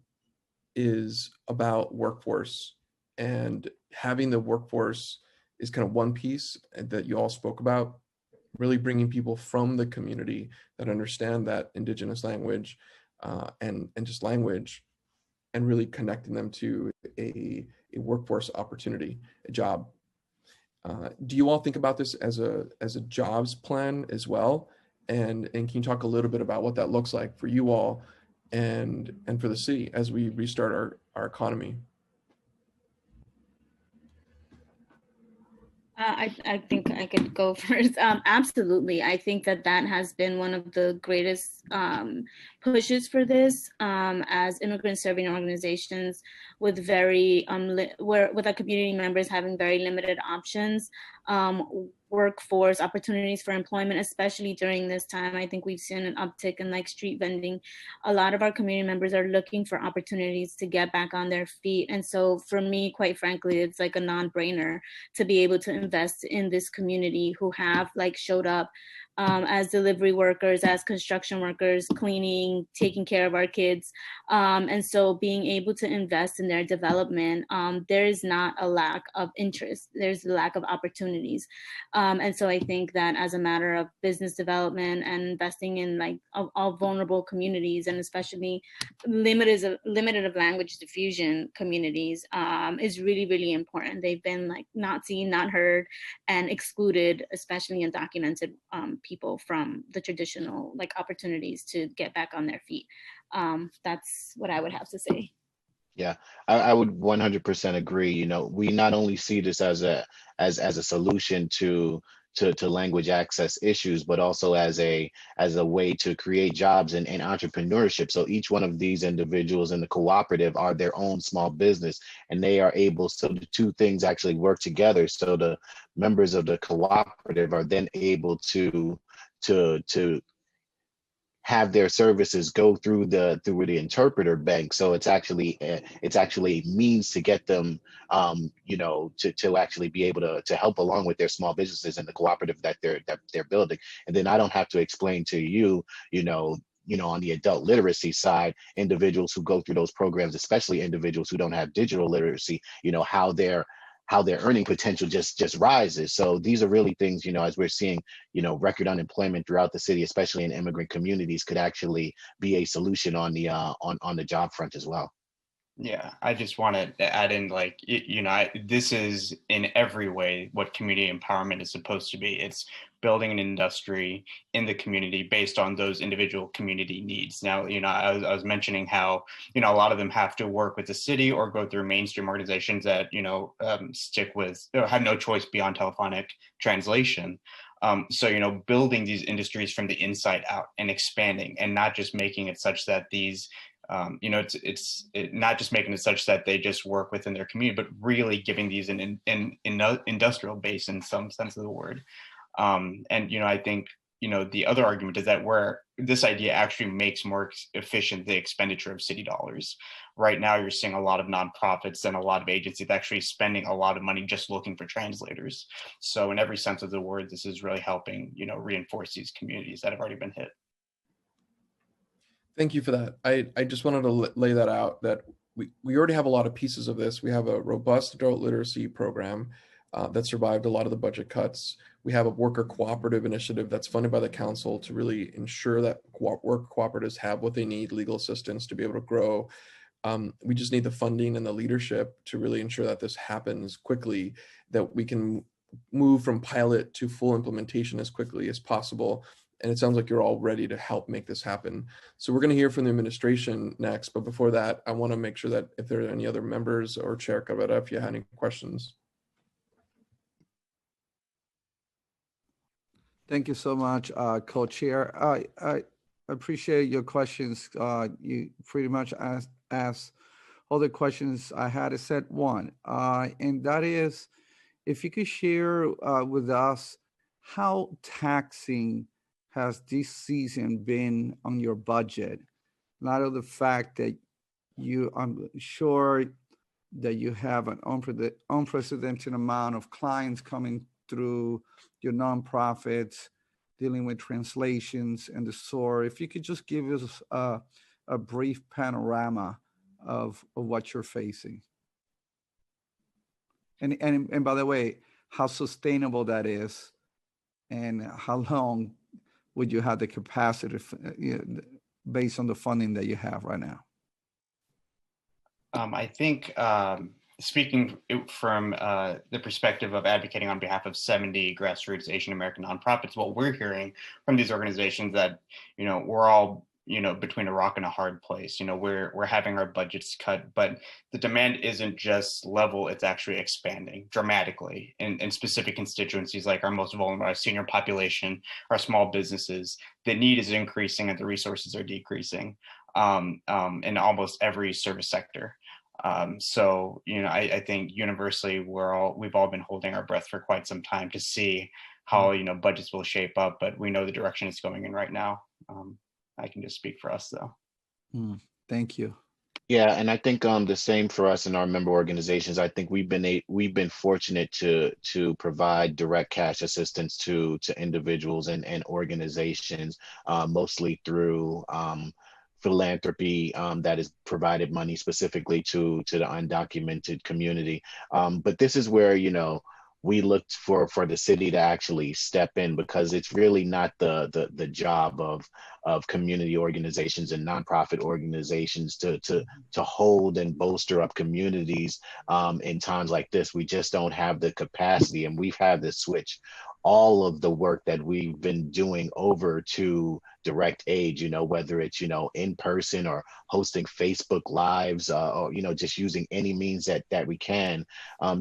is about workforce, and having the workforce is kind of one piece that you all spoke about, really bringing people from the community that understand that indigenous language and just language, and really connecting them to a workforce opportunity, a job. Do you all think about this as a jobs plan as well? And can you talk a little bit about what that looks like for you all and for the city as we restart our economy? I think I could go first. Absolutely. I think that has been one of the greatest pushes for this, as immigrant serving organizations with with our community members having very limited options, workforce opportunities for employment, especially during this time. I think we've seen an uptick in like street vending. A lot of our community members are looking for opportunities to get back on their feet. And so for me, quite frankly, it's like a non-brainer to be able to invest in this community who have like showed up as delivery workers, as construction workers, cleaning, taking care of our kids. And so being able to invest in their development, there is not a lack of interest, there's a lack of opportunities. And so I think that as a matter of business development and investing in like all vulnerable communities, and especially limited of language diffusion communities, is really, really important. They've been like not seen, not heard, and excluded, especially undocumented people from the traditional like opportunities to get back on their feet. That's what I would have to say. Yeah, I would 100% agree. You know, we not only see this as a solution to language access issues, but also as a way to create jobs and entrepreneurship. So each one of these individuals in the cooperative are their own small business, and they are able, so the two things actually work together. So the members of the cooperative are then able to have their services go through the interpreter bank. So it's actually a means to get them, to actually be able to help along with their small businesses and the cooperative that they're building. And then I don't have to explain to you, on the adult literacy side, individuals who go through those programs, especially individuals who don't have digital literacy, how their earning potential just rises. So these are really things, as we're seeing, record unemployment throughout the city, especially in immigrant communities, could actually be a solution on the job front as well. Yeah, I just want to add in, like, this is in every way what community empowerment is supposed to be. It's building an industry in the community based on those individual community needs. Now, I was mentioning how, a lot of them have to work with the city or go through mainstream organizations that, stick with, or have no choice beyond telephonic translation. So, building these industries from the inside out and expanding, and not just making it such that these it's not just making it such that they just work within their community, but really giving these an industrial base in some sense of the word. And I think the other argument is that where this idea actually makes more efficient the expenditure of city dollars. Right now, you're seeing a lot of nonprofits and a lot of agencies actually spending a lot of money just looking for translators. So in every sense of the word, this is really helping, reinforce these communities that have already been hit. Thank you for that. I just wanted to lay that out, that we already have a lot of pieces of this. We have a robust adult literacy program that survived a lot of the budget cuts. We have a worker cooperative initiative that's funded by the council to really ensure that work cooperatives have what they need, legal assistance to be able to grow. We just need the funding and the leadership to really ensure that this happens quickly, that we can move from pilot to full implementation as quickly as possible. And it sounds like you're all ready to help make this happen. So we're going to hear from the administration next. But before that, I want to make sure that if there are any other members or Chair Cabrera, if you have any questions. Thank you so much, Co-Chair. I appreciate your questions. You pretty much asked all the questions I had except one, and that is, if you could share with us how taxing has this season been on your budget? Not of the fact that I'm sure that you have an unprecedented amount of clients coming through your nonprofits, dealing with translations and the sort. If you could just give us a brief panorama of what you're facing. And by the way, how sustainable that is, and how long would you have the capacity based on the funding that you have right now? I think speaking from the perspective of advocating on behalf of 70 grassroots Asian American nonprofits, what we're hearing from these organizations that, we're all, between a rock and a hard place. We're having our budgets cut, but the demand isn't just level, it's actually expanding dramatically in specific constituencies like our most vulnerable, our senior population, our small businesses. The need is increasing and the resources are decreasing in almost every service sector. So, I think universally we've all been holding our breath for quite some time to see how, budgets will shape up, but we know the direction it's going in right now. I can just speak for us though. Thank you. Yeah, and I think the same for us and our member organizations. I think we've been fortunate to provide direct cash assistance to individuals and organizations, mostly through philanthropy that has provided money specifically to the undocumented community. But this is where, we looked for the city to actually step in, because it's really not the job of community organizations and nonprofit organizations to hold and bolster up communities in times like this. We just don't have the capacity, and we've had to switch all of the work that we've been doing over to direct aid, whether it's, in person or hosting Facebook Lives, or, just using any means that we can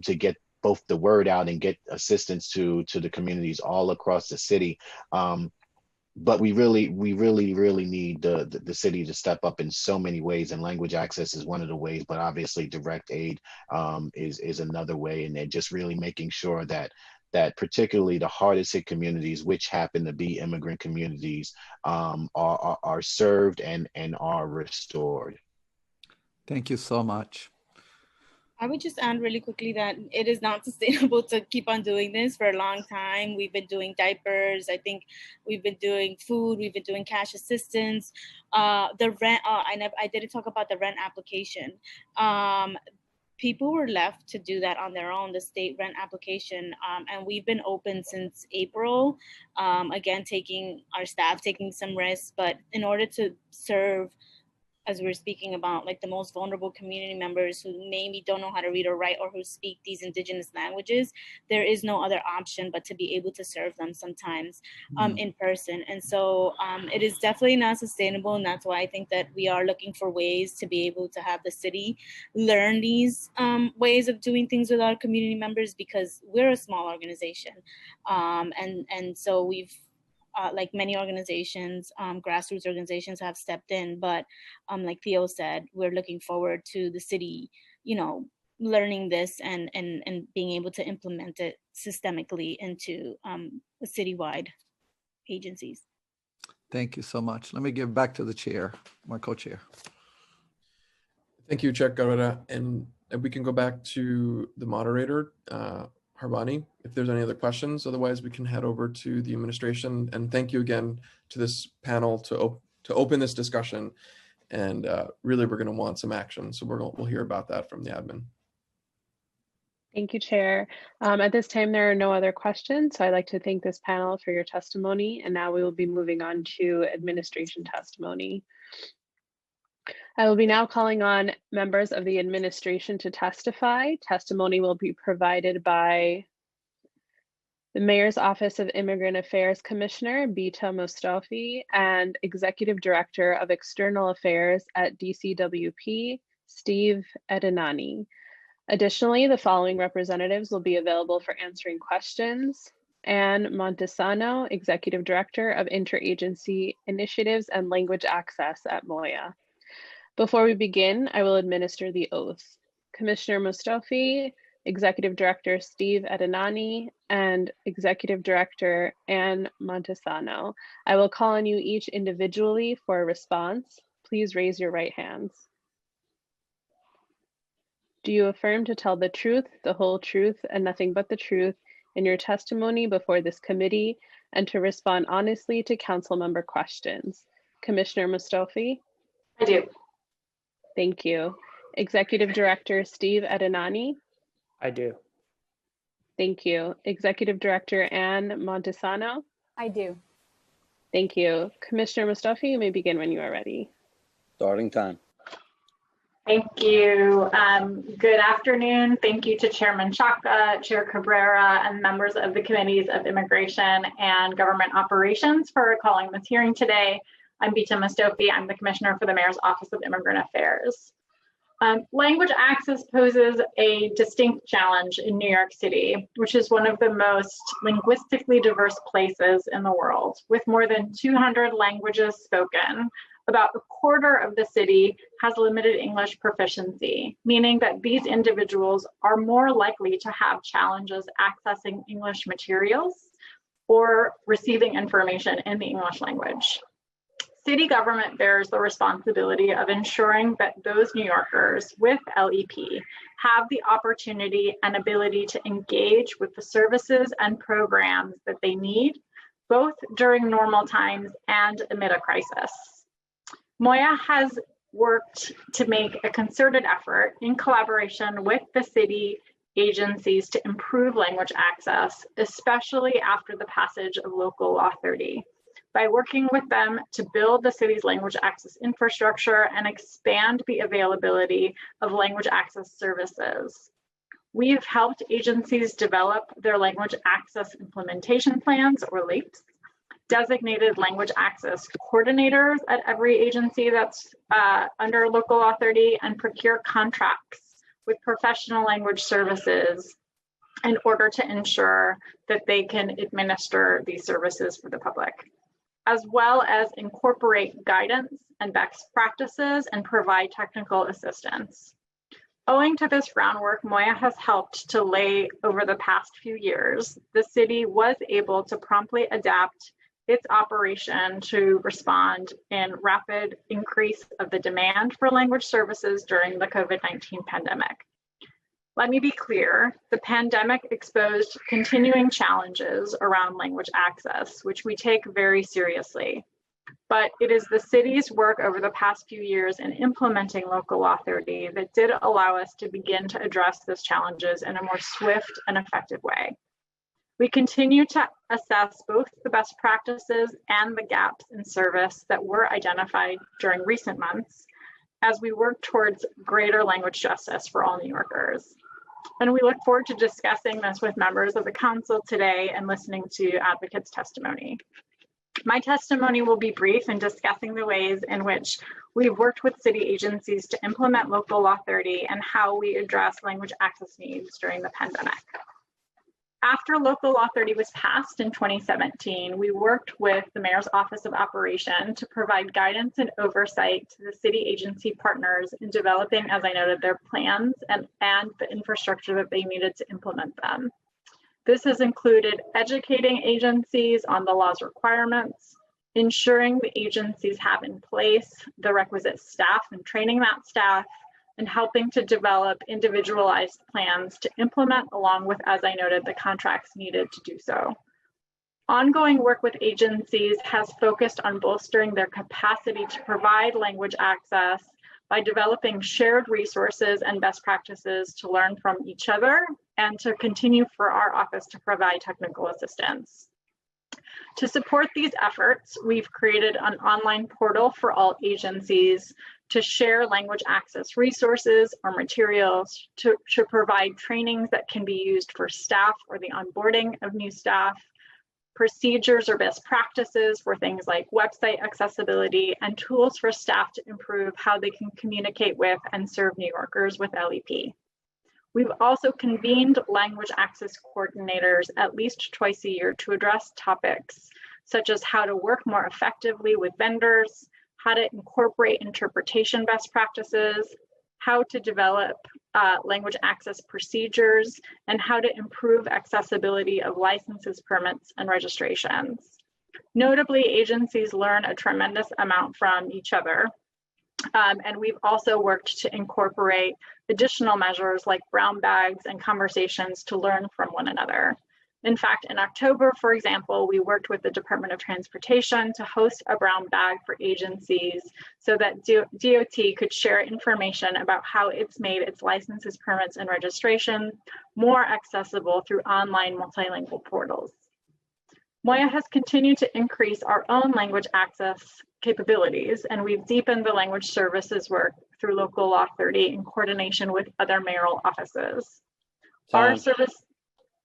to get both the word out and get assistance to the communities all across the city. But we really need the city to step up in so many ways, and language access is one of the ways, but obviously direct aid is another way. And then just really making sure that particularly the hardest hit communities, which happen to be immigrant communities, are served and are restored. Thank you so much. I would just add really quickly that it is not sustainable to keep on doing this for a long time. We've been doing diapers. I think we've been doing food. We've been doing cash assistance. The rent, I didn't talk about the rent application. People were left to do that on their own, the state rent application. And we've been open since April. Again, our staff taking some risks, but in order to serve, as we're speaking about, like the most vulnerable community members who maybe don't know how to read or write, or who speak these indigenous languages, there is no other option but to be able to serve them sometimes in person. And so it is definitely not sustainable. And that's why I think that we are looking for ways to be able to have the city learn these ways of doing things with our community members, because we're a small organization. And so we've like many organizations, grassroots organizations have stepped in, but like Theo said, we're looking forward to the city, learning this and being able to implement it systemically into citywide agencies. Thank you so much. Let me give back to the chair, my co-chair. Thank you, Chair Cabrera. And we can go back to the moderator, Harbani, if there's any other questions. Otherwise, we can head over to the administration. And thank you again to this panel to open this discussion. And really, we're going to want some action. So we'll hear about that from the admin. Thank you, Chair. At this time, there are no other questions. So I'd like to thank this panel for your testimony. And now we will be moving on to administration testimony. I will be now calling on members of the administration to testify. Testimony will be provided by the Mayor's Office of Immigrant Affairs Commissioner, Bita Mostofi, and Executive Director of External Affairs at DCWP, Steve Edinani. Additionally, the following representatives will be available for answering questions: Anne Montesano, Executive Director of Interagency Initiatives and Language Access at MOIA. Before we begin, I will administer the oath. Commissioner Mostofi, Executive Director Steve Edinani, and Executive Director Anne Montesano. I will call on you each individually for a response. Please raise your right hands. Do you affirm to tell the truth, the whole truth, and nothing but the truth in your testimony before this committee, and to respond honestly to council member questions? Commissioner Mostofi? I do. Thank you. Executive Director Steve Edinani? I do. Thank you. Executive Director Anne Montesano? I do. Thank you. Commissioner Mostofi, you may begin when you are ready. Starting time. Thank you. Good afternoon. Thank you to Chairman Chaka, Chair Cabrera, and members of the Committees of Immigration and Government Operations for calling this hearing today. I'm Bita Mostofi. I'm the Commissioner for the Mayor's Office of Immigrant Affairs. Language access poses a distinct challenge in New York City, which is one of the most linguistically diverse places in the world. With more than 200 languages spoken, about a quarter of the city has limited English proficiency, meaning that these individuals are more likely to have challenges accessing English materials or receiving information in the English language. City government bears the responsibility of ensuring that those New Yorkers with LEP have the opportunity and ability to engage with the services and programs that they need, both during normal times and amid a crisis. MOIA has worked to make a concerted effort in collaboration with the city agencies to improve language access, especially after the passage of Local Law 30, by working with them to build the city's language access infrastructure and expand the availability of language access services. We've helped agencies develop their language access implementation plans, or LAIPs, designated language access coordinators at every agency that's under Local Law 30, and procure contracts with professional language services in order to ensure that they can administer these services for the public, as well as incorporate guidance and best practices and provide technical assistance. Owing to this groundwork MOIA has helped to lay over the past few years, the city was able to promptly adapt its operation to respond in rapid increase of the demand for language services during the COVID-19 pandemic. Let me be clear, the pandemic exposed continuing challenges around language access, which we take very seriously. But it is the city's work over the past few years in implementing Local Law 30 that did allow us to begin to address those challenges in a more swift and effective way. We continue to assess both the best practices and the gaps in service that were identified during recent months as we work towards greater language justice for all New Yorkers. And we look forward to discussing this with members of the council today and listening to advocates' testimony. My testimony will be brief in discussing the ways in which we've worked with city agencies to implement Local Law 30 and how we address language access needs during the pandemic. After Local Law 30 was passed in 2017, we worked with the Mayor's Office of Operation to provide guidance and oversight to the city agency partners in developing, as I noted, their plans and the infrastructure that they needed to implement them. This has included educating agencies on the law's requirements, ensuring the agencies have in place the requisite staff and training that staff, and helping to develop individualized plans to implement along with, as I noted, the contracts needed to do so. Ongoing work with agencies has focused on bolstering their capacity to provide language access by developing shared resources and best practices to learn from each other and to continue for our office to provide technical assistance. To support these efforts, we've created an online portal for all agencies to share language access resources or materials, to provide trainings that can be used for staff or the onboarding of new staff, procedures or best practices for things like website accessibility, and tools for staff to improve how they can communicate with and serve New Yorkers with LEP. We've also convened language access coordinators at least twice a year to address topics such as how to work more effectively with vendors, how to incorporate interpretation best practices, how to develop language access procedures, and how to improve accessibility of licenses, permits, and registrations. Notably, agencies learn a tremendous amount from each other. And we've also worked to incorporate additional measures like brown bags and conversations to learn from one another. In fact, in October, for example, we worked with the Department of Transportation to host a brown bag for agencies so that DOT could share information about how it's made its licenses, permits, and registration more accessible through online multilingual portals. MOIA has continued to increase our own language access capabilities, and we've deepened the language services work through Local Law 30 in coordination with other mayoral offices.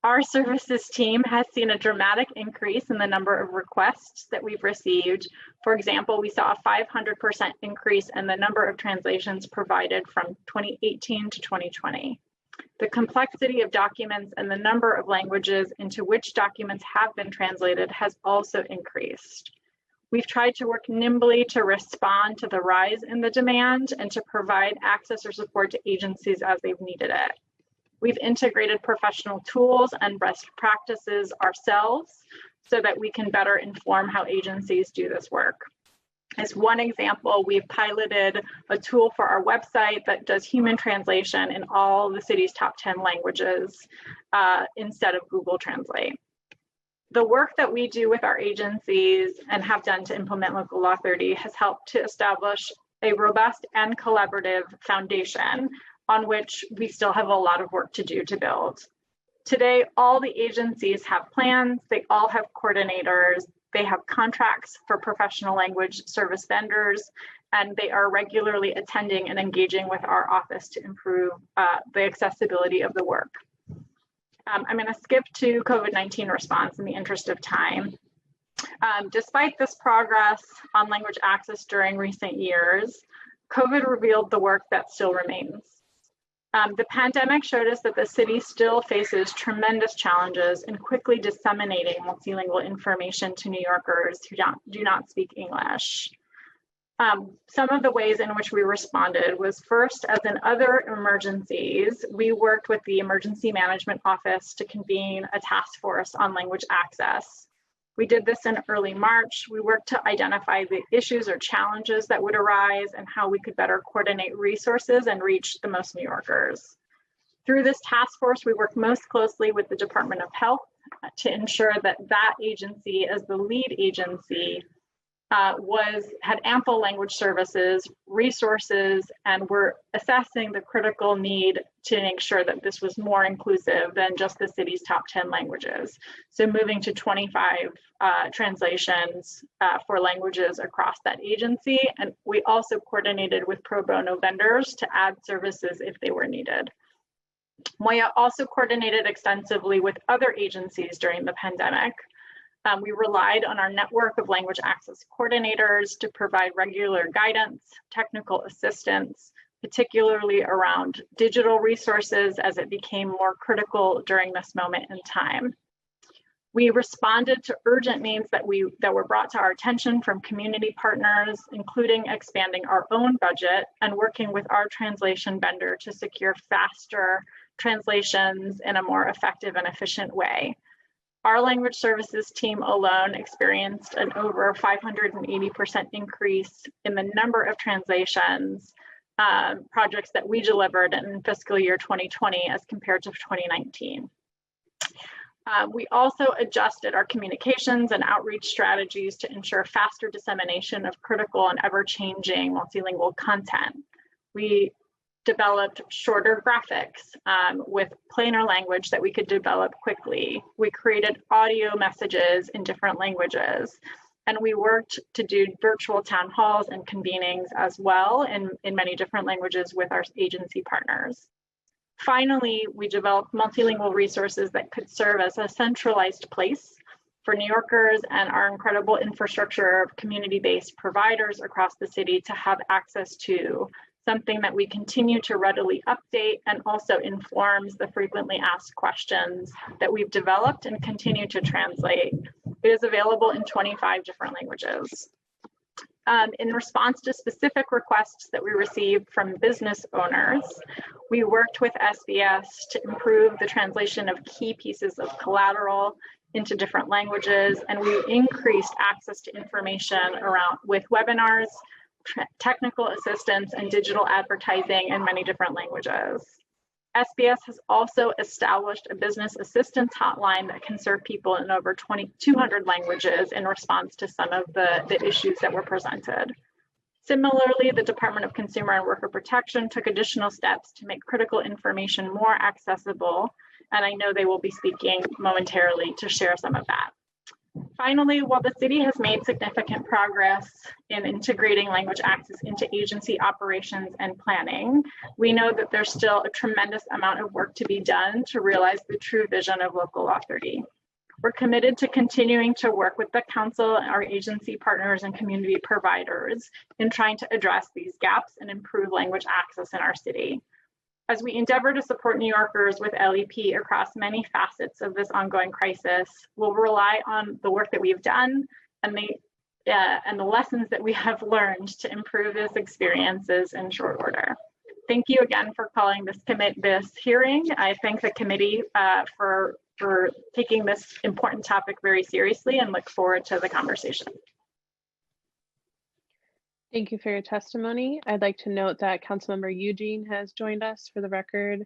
Our services team has seen a dramatic increase in the number of requests that we've received. For example, we saw a 500% increase in the number of translations provided from 2018 to 2020. The complexity of documents and the number of languages into which documents have been translated has also increased. We've tried to work nimbly to respond to the rise in the demand and to provide access or support to agencies as they've needed it. We've integrated professional tools and best practices ourselves so that we can better inform how agencies do this work. As one example, we've piloted a tool for our website that does human translation in all the city's top 10 languages instead of Google Translate. The work that we do with our agencies and have done to implement Local Law 30 has helped to establish a robust and collaborative foundation on which we still have a lot of work to do to build. Today, all the agencies have plans, they all have coordinators, they have contracts for professional language service vendors, and they are regularly attending and engaging with our office to improve the accessibility of the work. I'm going to skip to COVID-19 response in the interest of time. Despite this progress on language access during recent years, COVID revealed the work that still remains. The pandemic showed us that the city still faces tremendous challenges in quickly disseminating multilingual information to New Yorkers who do not speak English. Some of the ways in which we responded was first, as in other emergencies, we worked with the Emergency Management Office to convene a task force on language access. We did this in early March. We worked to identify the issues or challenges that would arise and how we could better coordinate resources and reach the most New Yorkers. Through this task force, we worked most closely with the Department of Health to ensure that that agency, as the lead agency, had ample language services, resources, and were assessing the critical need to make sure that this was more inclusive than just the city's top 10 languages. So moving to 25 translations for languages across that agency. And we also coordinated with pro bono vendors to add services if they were needed. MOIA also coordinated extensively with other agencies during the pandemic. We relied on our network of language access coordinators to provide regular guidance, technical assistance, particularly around digital resources as it became more critical during this moment in time. We responded to urgent needs that were brought to our attention from community partners, including expanding our own budget and working with our translation vendor to secure faster translations in a more effective and efficient way. Our language services team alone experienced an over 580% increase in the number of translations projects that we delivered in fiscal year 2020 as compared to 2019. We also adjusted our communications and outreach strategies to ensure faster dissemination of critical and ever-changing multilingual content. We developed shorter graphics with plainer language that we could develop quickly. We created audio messages in different languages, and we worked to do virtual town halls and convenings as well in many different languages with our agency partners. Finally, we developed multilingual resources that could serve as a centralized place for New Yorkers and our incredible infrastructure of community-based providers across the city to have access to, something that we continue to readily update and also informs the frequently asked questions that we've developed and continue to translate. It is available in 25 different languages. In response to specific requests that we received from business owners, we worked with SBS to improve the translation of key pieces of collateral into different languages, and we increased access to information with webinars, technical assistance, and digital advertising in many different languages. SBS has also established a business assistance hotline that can serve people in over 200 languages in response to some of the issues that were presented. Similarly, the Department of Consumer and Worker Protection took additional steps to make critical information more accessible, and I know they will be speaking momentarily to share some of that. Finally, while the city has made significant progress in integrating language access into agency operations and planning, we know that there's still a tremendous amount of work to be done to realize the true vision of Local Law 30. We're committed to continuing to work with the council, our agency partners, and community providers in trying to address these gaps and improve language access in our city. As we endeavor to support New Yorkers with LEP across many facets of this ongoing crisis, we'll rely on the work that we've done and the lessons that we have learned to improve these experiences in short order. Thank you again for calling this hearing. I thank the committee for taking this important topic very seriously and look forward to the conversation. Thank you for your testimony. I'd like to note that Councilmember Eugene has joined us for the record.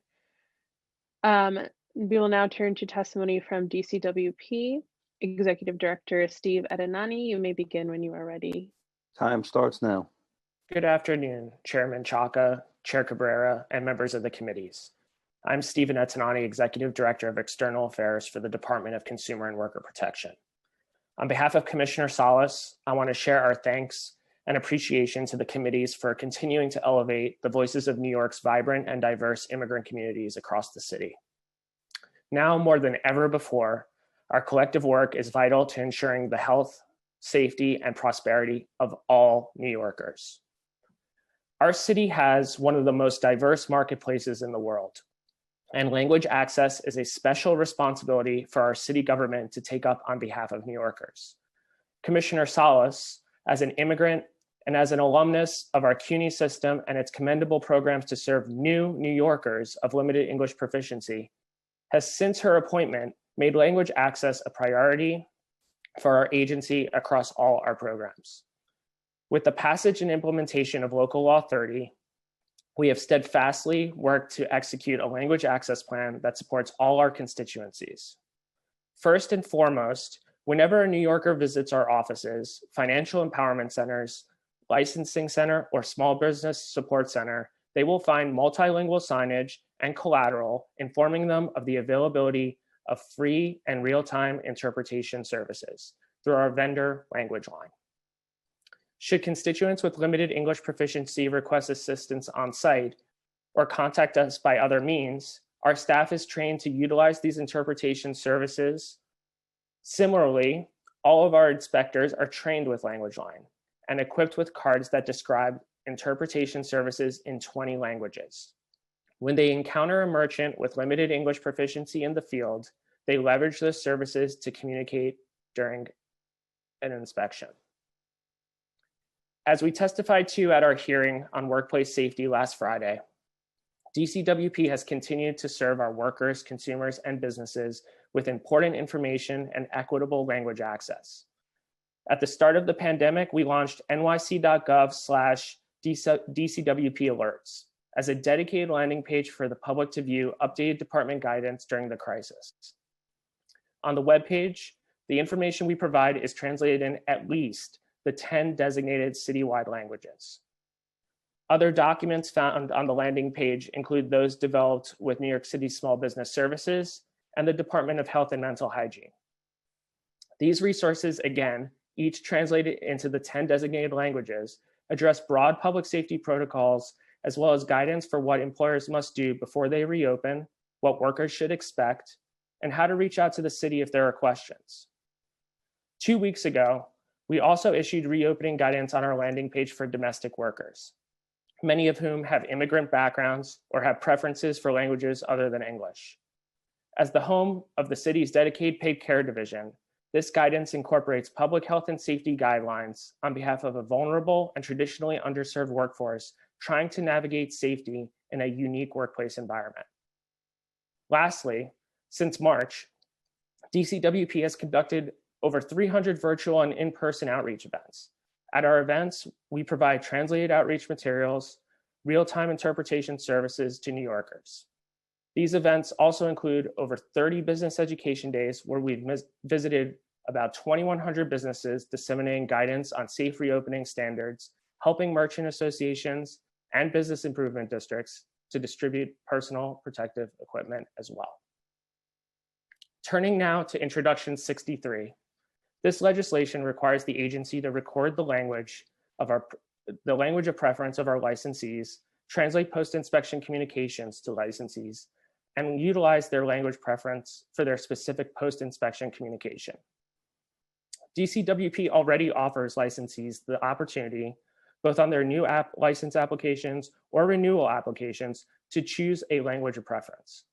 We will now turn to testimony from DCWP. Executive Director Steve Adenani, you may begin when you are ready. Time starts now. Good afternoon, Chairman Chaka, Chair Cabrera, and members of the committees. I'm Stephen Adenani, Executive Director of External Affairs for the Department of Consumer and Worker Protection. On behalf of Commissioner Salas, I want to share our thanks and appreciation to the committees for continuing to elevate the voices of New York's vibrant and diverse immigrant communities across the city. Now more than ever before, our collective work is vital to ensuring the health, safety, and prosperity of all New Yorkers. Our city has one of the most diverse marketplaces in the world, and language access is a special responsibility for our city government to take up on behalf of New Yorkers. Commissioner Salas, as an immigrant and as an alumnus of our CUNY system and its commendable programs to serve new New Yorkers of limited English proficiency, has since her appointment made language access a priority for our agency across all our programs. With the passage and implementation of Local Law 30, we have steadfastly worked to execute a language access plan that supports all our constituencies. First and foremost, whenever a New Yorker visits our offices, financial empowerment centers, licensing center, or small business support center, they will find multilingual signage and collateral informing them of the availability of free and real-time interpretation services through our vendor language line. Should constituents with limited English proficiency request assistance on site or contact us by other means, our staff is trained to utilize these interpretation services. Similarly, all of our inspectors are trained with Language Line and equipped with cards that describe interpretation services in 20 languages. When they encounter a merchant with limited English proficiency in the field, they leverage those services to communicate during an inspection. As we testified to at our hearing on workplace safety last Friday, DCWP has continued to serve our workers, consumers, and businesses with important information and equitable language access. At the start of the pandemic, we launched nyc.gov/DCWP alerts as a dedicated landing page for the public to view updated department guidance during the crisis. On the webpage, the information we provide is translated in at least the 10 designated citywide languages. Other documents found on the landing page include those developed with New York City Small Business Services and the Department of Health and Mental Hygiene. These resources, again, each translated into the 10 designated languages, address broad public safety protocols, as well as guidance for what employers must do before they reopen, what workers should expect, and how to reach out to the city if there are questions. 2 weeks ago, we also issued reopening guidance on our landing page for domestic workers, many of whom have immigrant backgrounds or have preferences for languages other than English. As the home of the city's dedicated paid care division, this guidance incorporates public health and safety guidelines on behalf of a vulnerable and traditionally underserved workforce trying to navigate safety in a unique workplace environment. Lastly, since March, DCWP has conducted over 300 virtual and in-person outreach events. At our events, we provide translated outreach materials, real-time interpretation services to New Yorkers. These events also include over 30 business education days where we've visited about 2,100 businesses disseminating guidance on safe reopening standards, helping merchant associations and business improvement districts to distribute personal protective equipment as well. Turning now to Introduction 63. This legislation requires the agency to record the language of preference of our licensees, translate post-inspection communications to licensees, and utilize their language preference for their specific post-inspection communication. DCWP already offers licensees the opportunity, both on their new license applications or renewal applications, to choose a language of preference.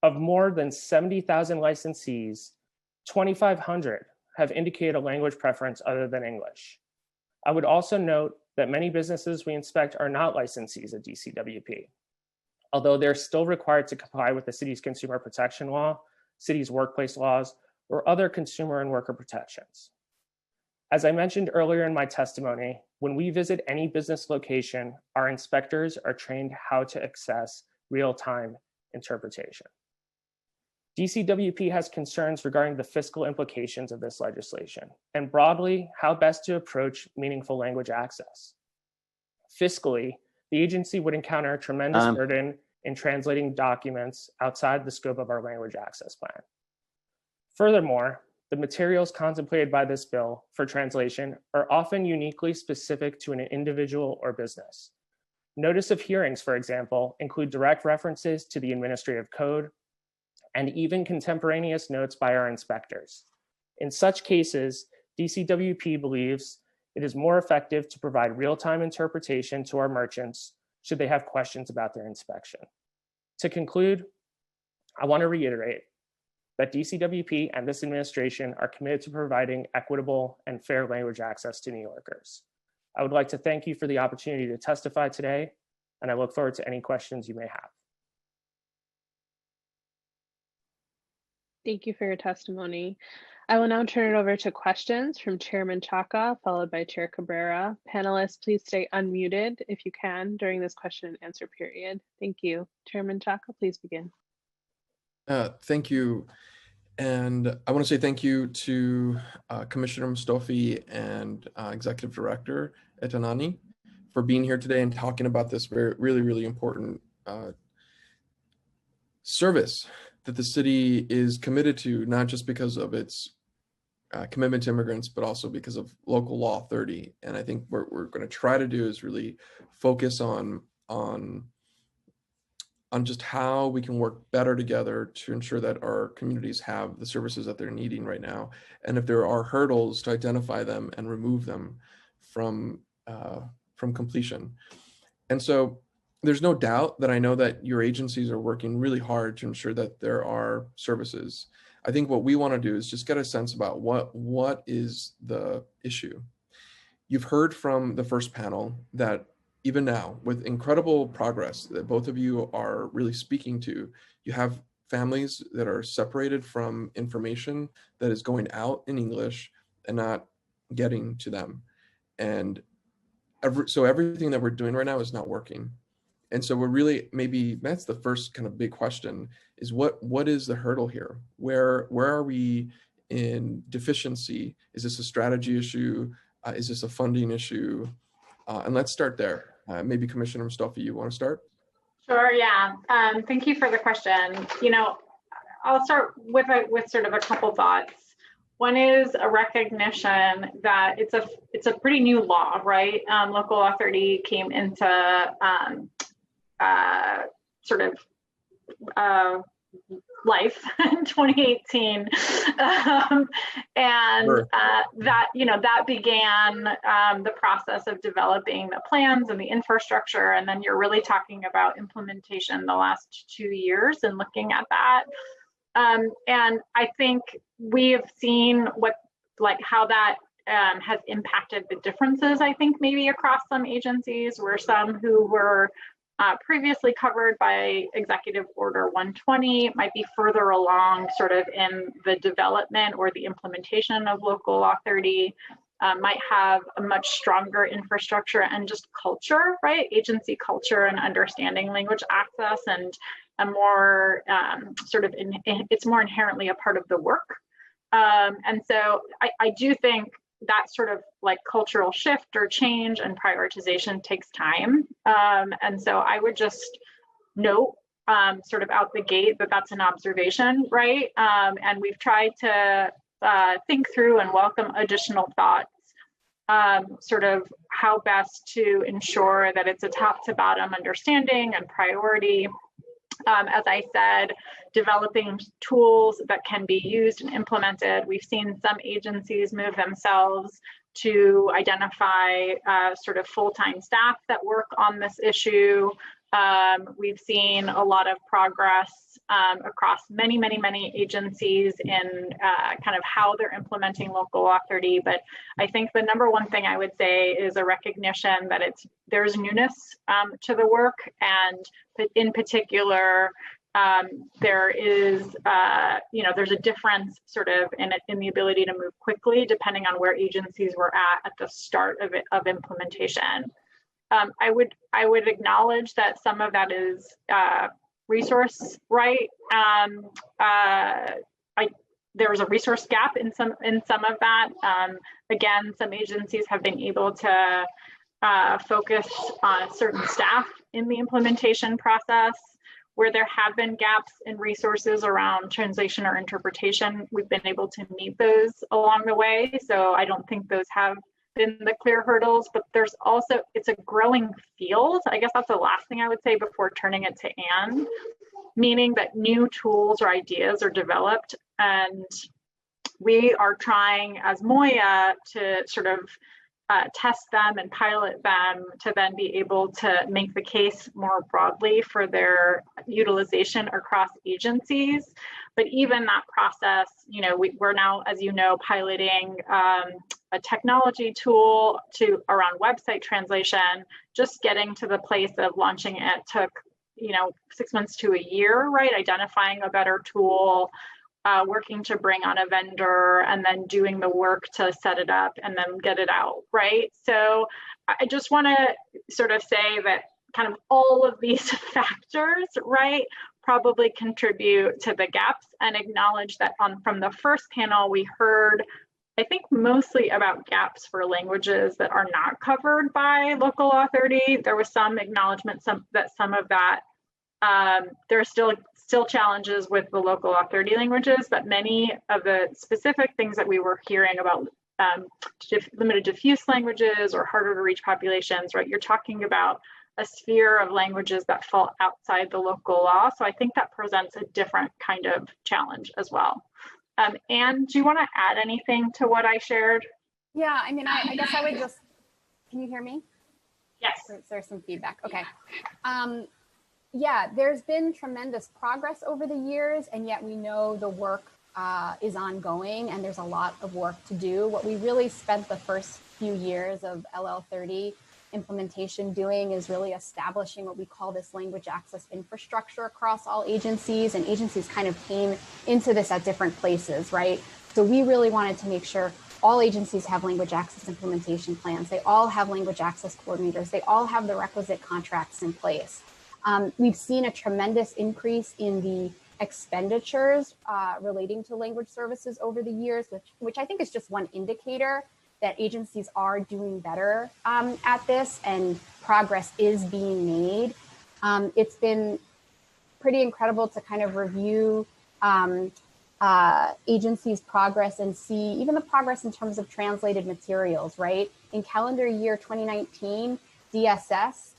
Of more than 70,000 licensees, 2,500 have indicated a language preference other than English. I would also note that many businesses we inspect are not licensees at DCWP, although they're still required to comply with the city's consumer protection law, city's workplace laws, or other consumer and worker protections. As I mentioned earlier in my testimony, when we visit any business location, our inspectors are trained how to access real-time interpretation. DCWP has concerns regarding the fiscal implications of this legislation and broadly how best to approach meaningful language access. Fiscally, the agency would encounter a tremendous burden in translating documents outside the scope of our language access plan. Furthermore, the materials contemplated by this bill for translation are often uniquely specific to an individual or business. Notice of hearings, for example, include direct references to the administrative code, and even contemporaneous notes by our inspectors. In such cases, DCWP believes it is more effective to provide real-time interpretation to our merchants should they have questions about their inspection. To conclude, I want to reiterate that DCWP and this administration are committed to providing equitable and fair language access to New Yorkers. I would like to thank you for the opportunity to testify today, and I look forward to any questions you may have. Thank you for your testimony. I will now turn it over to questions from Chairman Chaka, followed by Chair Cabrera. Panelists, please stay unmuted if you can during this question and answer period. Thank you. Chairman Chaka, please begin. Thank you. And I want to say thank you to Commissioner Mustofi and Executive Director Etanani for being here today and talking about this really important service that the city is committed to, not just because of its commitment to immigrants, but also because of local law 30. And I think what we're going to try to do is really focus on just how we can work better together to ensure that our communities have the services that they're needing right now. And if there are hurdles, to identify them and remove them from from completion. And so there's no doubt that I know that your agencies are working really hard to ensure that there are services. I think what we want to do is just get a sense about what is the issue. You've heard from the first panel that even now, with incredible progress that both of you are really speaking to, you have families that are separated from information that is going out in English and not getting to them. And so everything that we're doing right now is not working. And so we're really, maybe that's the first kind of big question, is what is the hurdle here? Where are we in deficiency? Is this a strategy issue? Is this a funding issue? And let's start there. Maybe Commissioner Mustafa, you want to start? Sure, yeah. Thank you for the question. I'll start with sort of a couple thoughts. One is a recognition that it's a pretty new law, right? Local Law 30 came into sort of life in 2018, and Sure. that began the process of developing the plans and the infrastructure, and then you're really talking about implementation the last 2 years and looking at that. And I think we have seen how that has impacted the differences, I think, maybe across some agencies, where some who were previously covered by Executive Order 120 might be further along sort of in the development or the implementation of Local Law 30, might have a much stronger infrastructure and just culture, right? Agency culture and understanding language access, and a more it's more inherently a part of the work. And so I do think that sort of cultural shift or change and prioritization takes time. And so I would just note sort of out the gate that that's an observation, right? And we've tried to think through and welcome additional thoughts, sort of how best to ensure that it's a top to bottom understanding and priority. As I said, developing tools that can be used and implemented. We've seen some agencies move themselves to identify sort of full-time staff that work on this issue. We've seen a lot of progress across many agencies in kind of how they're implementing Local Law 30. But I think the number one thing I would say is a recognition that there's newness to the work, and in particular, there is there's a difference sort of in the ability to move quickly depending on where agencies were at the start of implementation. I would acknowledge that some of that is resource, right? There was a resource gap in some of that. Again, some agencies have been able to focus on certain staff in the implementation process. Where there have been gaps in resources around translation or interpretation, we've been able to meet those along the way. So I don't think those have been the clear hurdles, but there's also, it's a growing field. I guess that's the last thing I would say before turning it to Anne, meaning that new tools or ideas are developed, and we are trying as MOIA to sort of test them and pilot them to then be able to make the case more broadly for their utilization across agencies. But even that process, we're now, as you know, piloting a technology tool around website translation. Just getting to the place of launching it took 6 months to a year, right? Identifying a better tool, working to bring on a vendor, and then doing the work to set it up and then get it out, right? So I just want to sort of say that kind of all of these factors, right, probably contribute to the gaps, and acknowledge that from the first panel, we heard, I think, mostly about gaps for languages that are not covered by Local Law 30. There was some acknowledgement that some of that, there are still challenges with the Local Law 30 languages, but many of the specific things that we were hearing about limited diffuse languages or harder to reach populations, right? You're talking about a sphere of languages that fall outside the local law. So I think that presents a different kind of challenge as well. Anne, do you want to add anything to what I shared? Yeah, I mean, I guess I would just, can you hear me? Yes. There's some feedback. Okay. Yeah, there's been tremendous progress over the years, and yet we know the work is ongoing and there's a lot of work to do. What we really spent the first few years of LL30 implementation doing is really establishing what we call this language access infrastructure across all agencies, and agencies kind of came into this at different places, right? So we really wanted to make sure all agencies have language access implementation plans. They all have language access coordinators. They all have the requisite contracts in place. We've seen a tremendous increase in the expenditures relating to language services over the years, which I think is just one indicator that agencies are doing better at this and progress is being made. It's been pretty incredible to kind of review agencies' progress and see even the progress in terms of translated materials, right? In calendar year 2019, DSS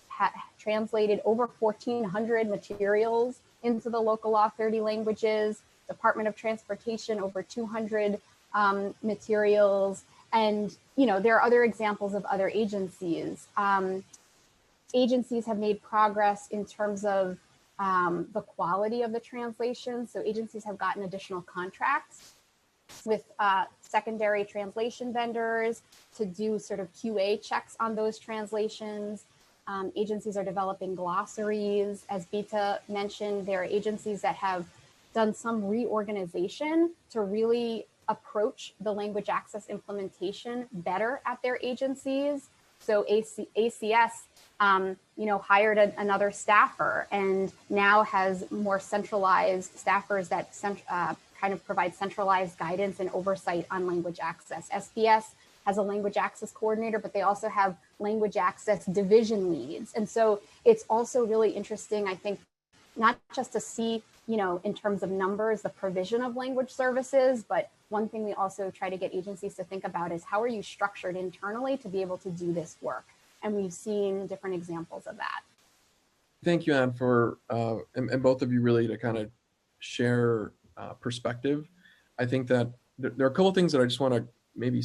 translated over 1,400 materials into the local law 30 languages, Department of Transportation over 200 materials. And, you know, there are other examples of other agencies. Agencies have made progress in terms of the quality of the translation. So agencies have gotten additional contracts with secondary translation vendors to do sort of QA checks on those translations. Agencies are developing glossaries. As Bita mentioned, there are agencies that have done some reorganization to really approach the language access implementation better at their agencies. So ACS, you know, hired another staffer and now has more centralized staffers that kind of provide centralized guidance and oversight on language access. SPS has a language access coordinator, but they also have language access division leads. And so it's also really interesting, I think, not just to see, you know, in terms of numbers, the provision of language services, but one thing we also try to get agencies to think about is how are you structured internally to be able to do this work? And we've seen different examples of that. Thank you, Anne, for, and both of you really to kind of share perspective. I think that there are a couple of things that I just want to maybe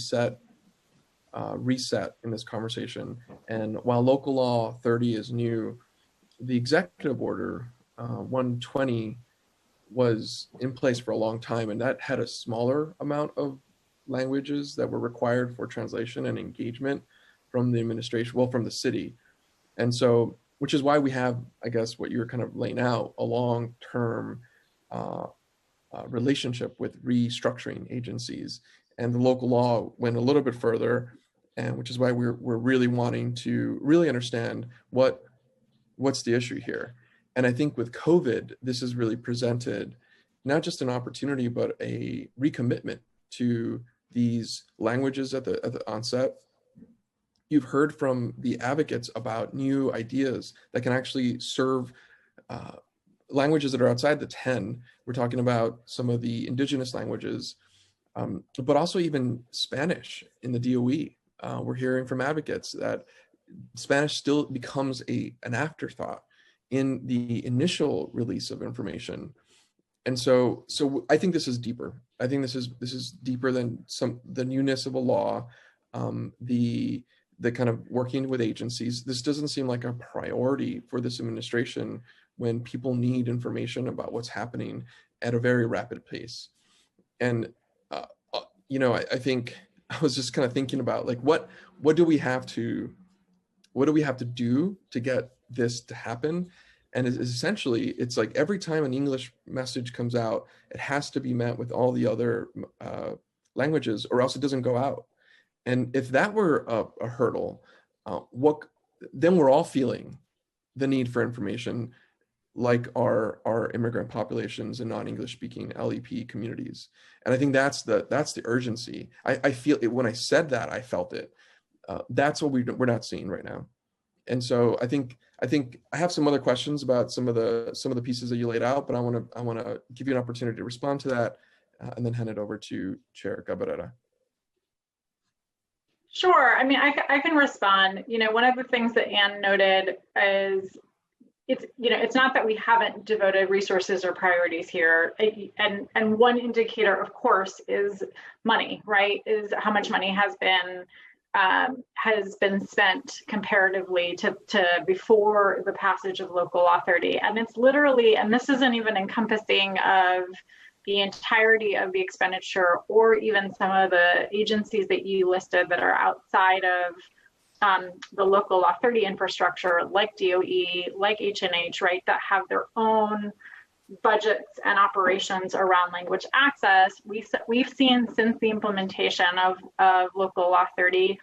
reset in this conversation. And while local law 30 is new, the executive order 120 was in place for a long time, and that had a smaller amount of languages that were required for translation and engagement from the administration, well, from the city. And so, which is why we have, I guess, what you're kind of laying out, a long-term relationship with restructuring agencies. And the local law went a little bit further, and which is why we're really wanting to really understand what's the issue here. And I think with COVID, this has really presented not just an opportunity, but a recommitment to these languages at the onset. You've heard from the advocates about new ideas that can actually serve languages that are outside the 10. We're talking about some of the indigenous languages, but also even Spanish in the DOE. We're hearing from advocates that Spanish still becomes an afterthought in the initial release of information. And so I think this is deeper. I think this is deeper than the newness of a law, the kind of working with agencies. This doesn't seem like a priority for this administration when people need information about what's happening at a very rapid pace. And, you know, I think I was just kind of thinking about like, what do we have to do to get this to happen? And essentially, it's like every time an English message comes out, it has to be met with all the other languages, or else it doesn't go out. And if that were a hurdle, then we're all feeling the need for information, like our immigrant populations and non-English speaking LEP communities. And I think that's the urgency. I feel it when I said that, I felt it. That's what we're not seeing right now. And so I think I have some other questions about some of the pieces that you laid out, but I want to give you an opportunity to respond to that and then hand it over to Chair Cabrera. Sure. I mean, I can respond. You know, one of the things that Anne noted is it's not that we haven't devoted resources or priorities here. And one indicator, of course, is money, right? Is how much money has been has been spent comparatively to before the passage of Local Law 30. And it's literally, and this isn't even encompassing of the entirety of the expenditure or even some of the agencies that you listed that are outside of the Local Law 30 infrastructure, like DOE, like H&H, right, that have their own budgets and operations around language access. We've seen since the implementation of Local Law 30,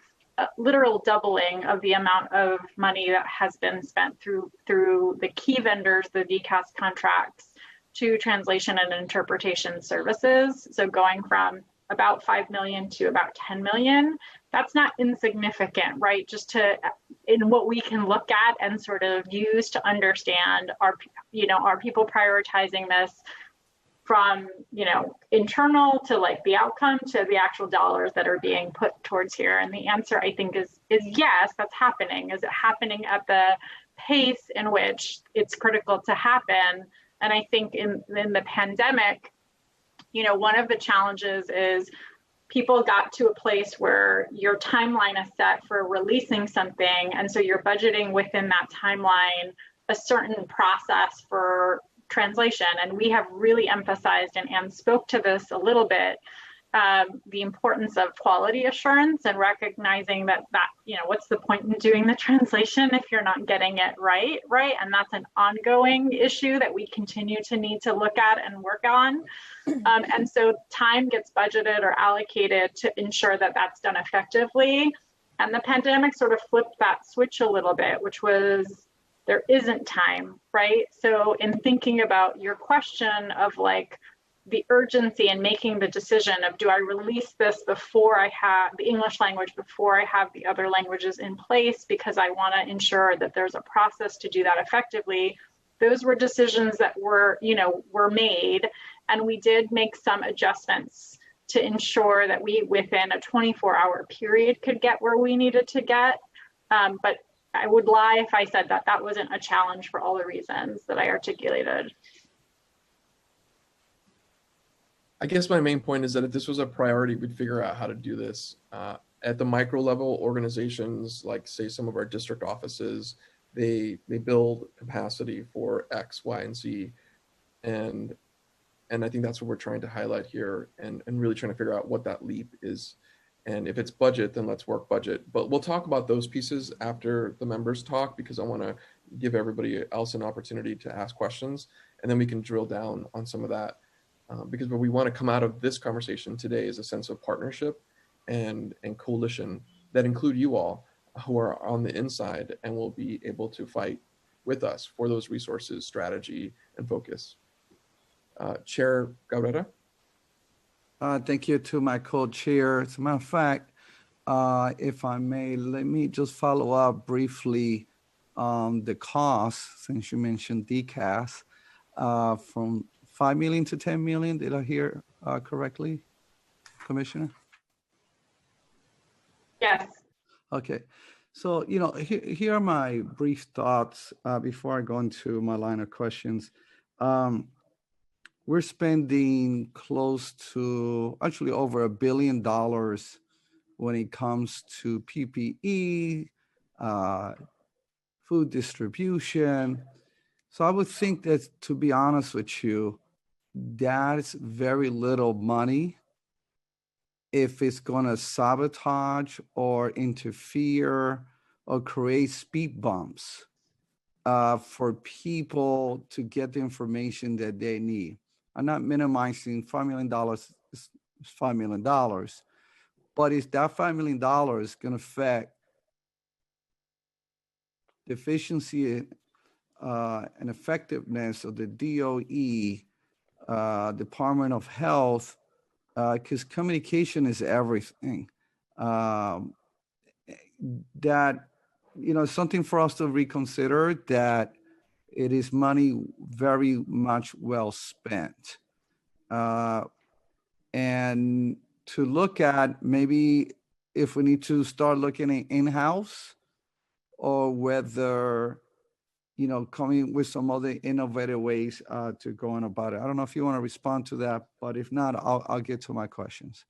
literal doubling of the amount of money that has been spent through the key vendors, the DCAS contracts, to translation and interpretation services. So going from about 5 million to about 10 million, that's not insignificant, right? Just in what we can look at and sort of use to understand are people prioritizing this from, internal to like the outcome to the actual dollars that are being put towards here. And the answer I think is yes, that's happening. Is it happening at the pace in which it's critical to happen? And I think in the pandemic, one of the challenges is people got to a place where your timeline is set for releasing something. And so you're budgeting within that timeline a certain process for translation. And we have really emphasized, and Anne spoke to this a little bit, the importance of quality assurance and recognizing that what's the point in doing the translation if you're not getting it right? And that's an ongoing issue that we continue to need to look at and work on. And so time gets budgeted or allocated to ensure that that's done effectively. And the pandemic sort of flipped that switch a little bit, which was there isn't time, right? So in thinking about your question of like, the urgency in making the decision of, do I release this before I have the English language, before I have the other languages in place, because I want to ensure that there's a process to do that effectively. Those were decisions that were made, and we did make some adjustments to ensure that we, within a 24-hour period, could get where we needed to get. But I would lie if I said that that wasn't a challenge for all the reasons that I articulated. I guess my main point is that if this was a priority, we'd figure out how to do this. At the micro level, organizations like, say, some of our district offices, they build capacity for X, Y, and Z. And I think that's what we're trying to highlight here and really trying to figure out what that leap is. And if it's budget, then let's work budget. But we'll talk about those pieces after the members talk, because I want to give everybody else an opportunity to ask questions. And then we can drill down on some of that. Because what we want to come out of this conversation today is a sense of partnership and coalition that include you all who are on the inside and will be able to fight with us for those resources, strategy, and focus. Chair Cabrera. Thank you to my co-chair. As a matter of fact, if I may, let me just follow up briefly on the cost, since you mentioned DCAS, from 5 million to 10 million. Did I hear correctly, Commissioner? Yes. Okay. So, here are my brief thoughts before I go into my line of questions. We're spending close to, actually over $1 billion when it comes to PPE, food distribution. So I would think that, to be honest with you, that's very little money if it's going to sabotage or interfere or create speed bumps for people to get the information that they need. I'm not minimizing $5 million is $5 million, but is that $5 million going to affect the efficiency and effectiveness of the DOE, Department of Health, because communication is everything. That, something for us to reconsider, that it is money very much well spent. And to look at maybe if we need to start looking at in-house, or whether, coming with some other innovative ways to go on about it. I don't know if you want to respond to that, but if not, I'll get to my questions.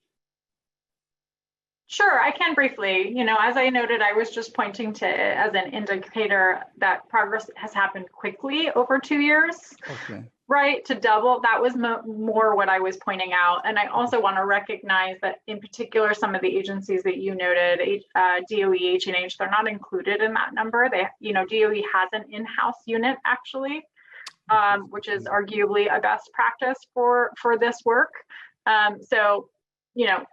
Sure, I can briefly. As I noted, I was just pointing to it as an indicator that progress has happened quickly over 2 years. Okay. Right, to double, that was more what I was pointing out. And I also want to recognize that in particular, some of the agencies that you noted, DOE, H&H, they're not included in that number. DOE has an in-house unit actually, which is arguably a best practice for this work. So,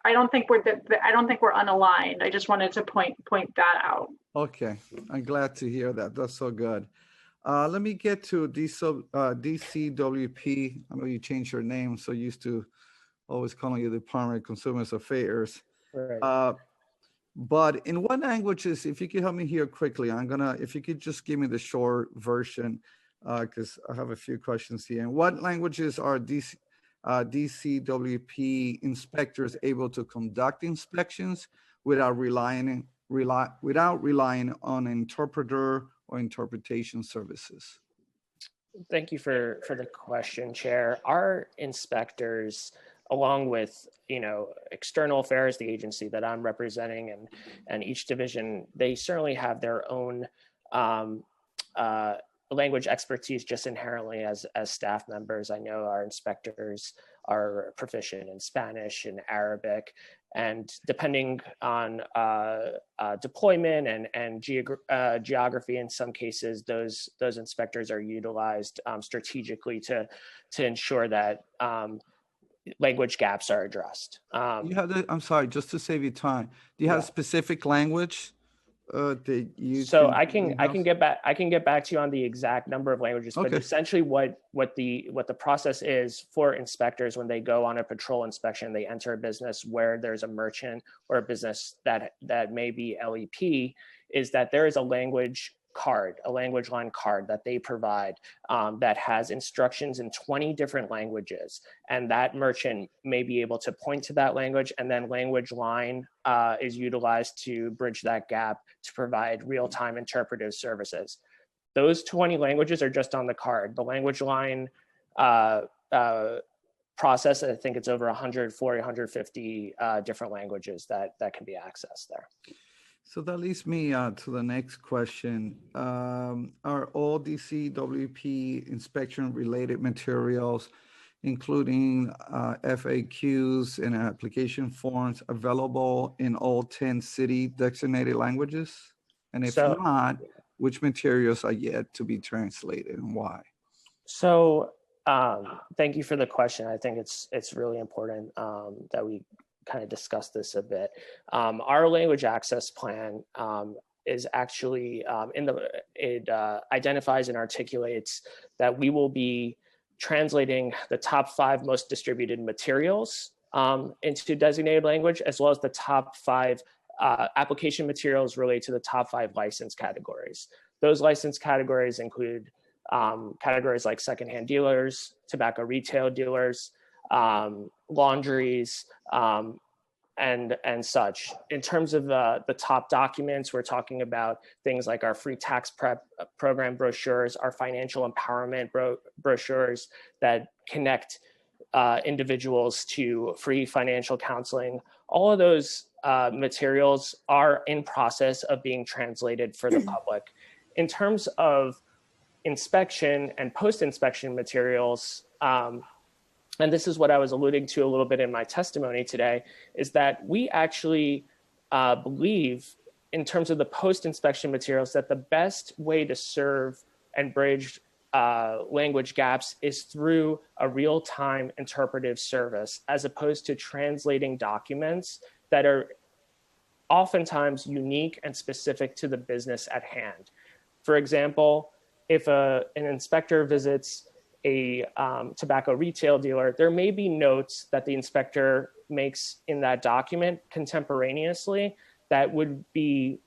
I don't think we're unaligned. I just wanted to point that out. Okay, I'm glad to hear that. That's so good. Let me get to DCWP. I know you changed your name, so used to always calling you the Department of Consumer Affairs. Right. But in what languages, if you could help me here quickly, if you could just give me the short version, because I have a few questions here. In what languages are DCWP inspectors able to conduct inspections without relying on an interpreter or interpretation services? Thank you for the question, Chair. Our inspectors, along with external affairs, the agency that I'm representing, and each division, they certainly have their own language expertise just inherently as staff members. I know our inspectors are proficient in Spanish and Arabic, and depending on deployment and geography, in some cases, those inspectors are utilized strategically to ensure that language gaps are addressed. I'm sorry, just to save you time, do you have a specific language that you? So I can get back to you on the exact number of languages, but essentially what the process is for inspectors when they go on a patrol inspection, they enter a business where there's a merchant or a business that may be LEP, is that there is a language line card that they provide that has instructions in 20 different languages, and that merchant may be able to point to that language, and then language line is utilized to bridge that gap to provide real-time interpretive services. Those 20 languages are just on the card. The language line process, I think it's over 140, 150 different languages that can be accessed there. So that leads me to the next question. Are all DCWP inspection-related materials, including FAQs and application forms, available in all 10 city designated languages? And if not, which materials are yet to be translated and why? So thank you for the question. I think it's really important that we kind of discuss this a bit. Our language access plan is actually it identifies and articulates that we will be translating the top 5 most distributed materials into designated language, as well as the top 5 application materials related to the top 5 license categories. Those license categories include categories like secondhand dealers, tobacco retail dealers, laundries, and such. In terms of the top documents, we're talking about things like our free tax prep program brochures, our financial empowerment brochures that connect individuals to free financial counseling. All of those materials are in process of being translated for the public. In terms of inspection and post-inspection materials, and this is what I was alluding to a little bit in my testimony today, is that we actually believe, in terms of the post-inspection materials, that the best way to serve and bridge language gaps is through a real-time interpretive service, as opposed to translating documents that are oftentimes unique and specific to the business at hand. For example, if an inspector visits a tobacco retail dealer, there may be notes that the inspector makes in that document contemporaneously that would be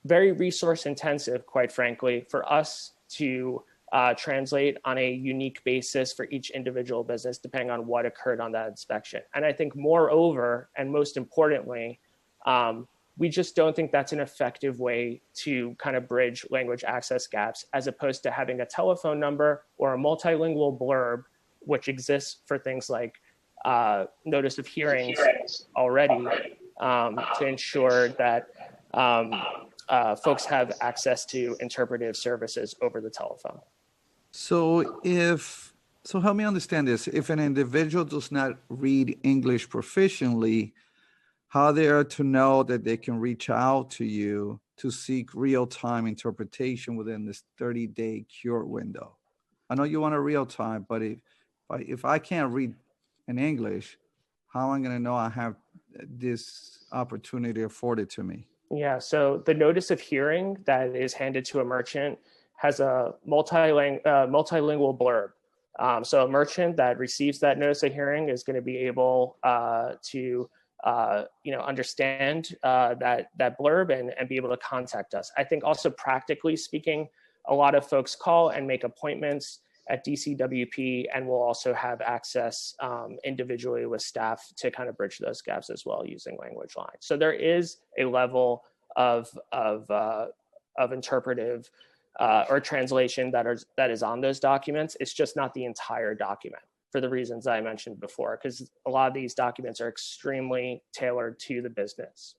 very resource intensive, quite frankly, for us to translate on a unique basis for each individual business, depending on what occurred on that inspection. And I think moreover, and most importantly, we just don't think that's an effective way to kind of bridge language access gaps, as opposed to having a telephone number or a multilingual blurb, which exists for things like notice of hearings already, to ensure that folks have access to interpretive services over the telephone. So help me understand this. If an individual does not read English proficiently, how they are to know that they can reach out to you to seek real-time interpretation within this 30-day cure window? I know you want a real-time, but if I can't read in English, how am I going to know I have this opportunity afforded to me? Yeah, so the notice of hearing that is handed to a merchant has a multilingual blurb. So a merchant that receives that notice of hearing is going to be able to understand that blurb and be able to contact us. I think also practically speaking, a lot of folks call and make appointments at DCWP, and we'll also have access individually with staff to kind of bridge those gaps as well using language lines. So there is a level of interpretive or translation that is on those documents. It's just not the entire document for the reasons I mentioned before, because a lot of these documents are extremely tailored to the business.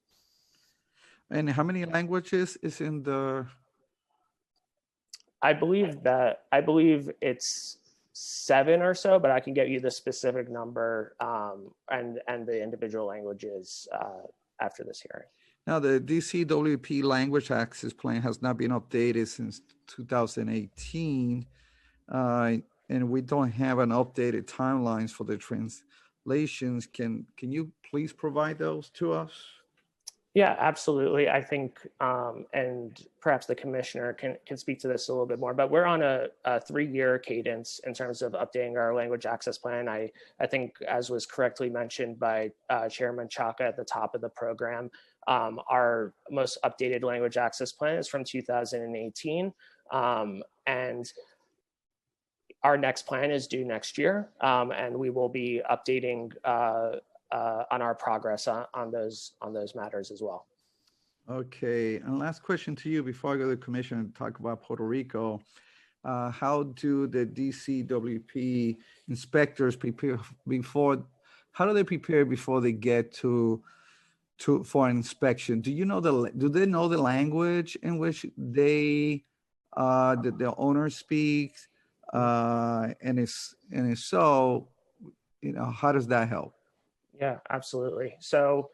And how many languages is in the? I believe it's 7 or so, but I can get you the specific number and the individual languages after this hearing. Now, the DCWP Language Access Plan has not been updated since 2018, and we don't have an updated timelines for the translations. Can you please provide those to us? Yeah, absolutely. I think, and perhaps the commissioner can speak to this a little bit more, but we're on a 3-year cadence in terms of updating our language access plan. I think, as was correctly mentioned by Chairman Chaka at the top of the program, our most updated language access plan is from 2018. And our next plan is due next year, and we will be updating on our progress on those matters as well. Okay, and last question to you before I go to the commission and talk about Puerto Rico. How do the DCWP inspectors prepare how do they prepare before they get for an inspection? Do they know the language in which the owner speaks? And if so, how does that help? Yeah, absolutely. So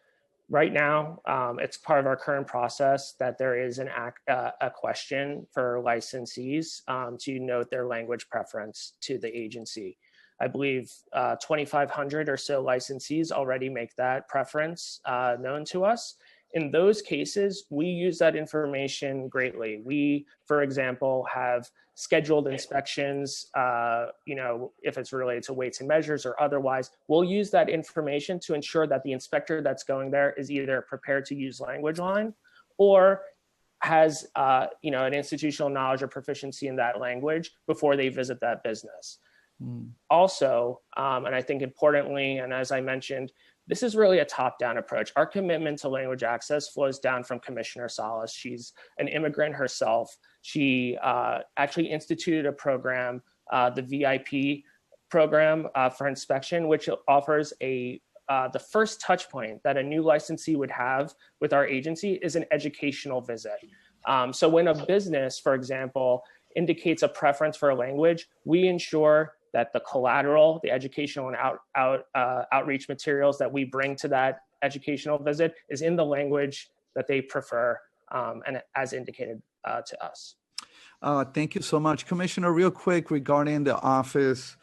right now, it's part of our current process that there is a question for licensees to note their language preference to the agency. I believe 2,500 or so licensees already make that preference known to us. In those cases, we use that information greatly. We, for example, have scheduled inspections, if it's related to weights and measures or otherwise. We'll use that information to ensure that the inspector that's going there is either prepared to use language line or has an institutional knowledge or proficiency in that language before they visit that business. Also, and I think importantly, and as I mentioned, this is really a top-down approach. Our commitment to language access flows down from Commissioner Salas. She's an immigrant herself. She actually instituted a program, the VIP program for inspection, which offers the first touch point that a new licensee would have with our agency is an educational visit. So when a business, for example, indicates a preference for a language, we ensure that the collateral, the educational and outreach materials that we bring to that educational visit is in the language that they prefer and as indicated to us. Thank you so much. Commissioner, real quick regarding the Office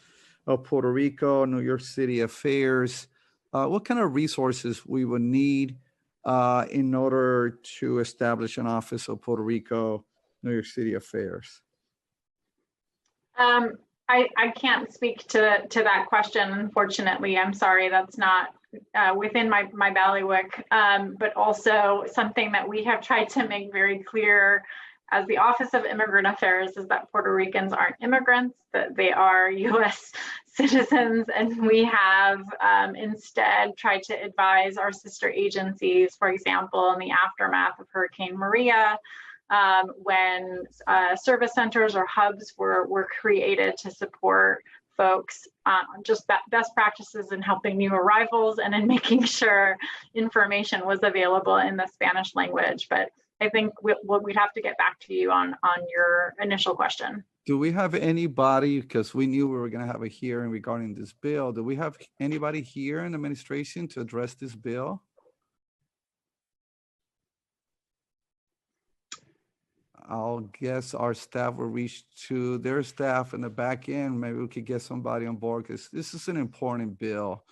of Puerto Rico, New York City Affairs, what kind of resources we would need in order to establish an Office of Puerto Rico, New York City Affairs? I can't speak to that question, unfortunately. I'm sorry, that's not within my bailiwick, but also something that we have tried to make very clear as the Office of Immigrant Affairs is that Puerto Ricans aren't immigrants, that they are US citizens, and we have instead tried to advise our sister agencies, for example, in the aftermath of Hurricane Maria, when service centers or hubs were created to support folks, just best practices in helping new arrivals and in making sure information was available in the Spanish language. But I think we'd have to get back to you on your initial question. Do we have anybody, because we knew we were going to have a hearing regarding this bill, do we have anybody here in administration to address this bill? I'll guess our staff will reach to their staff in the back end. Maybe we could get somebody on board, because this is an important bill.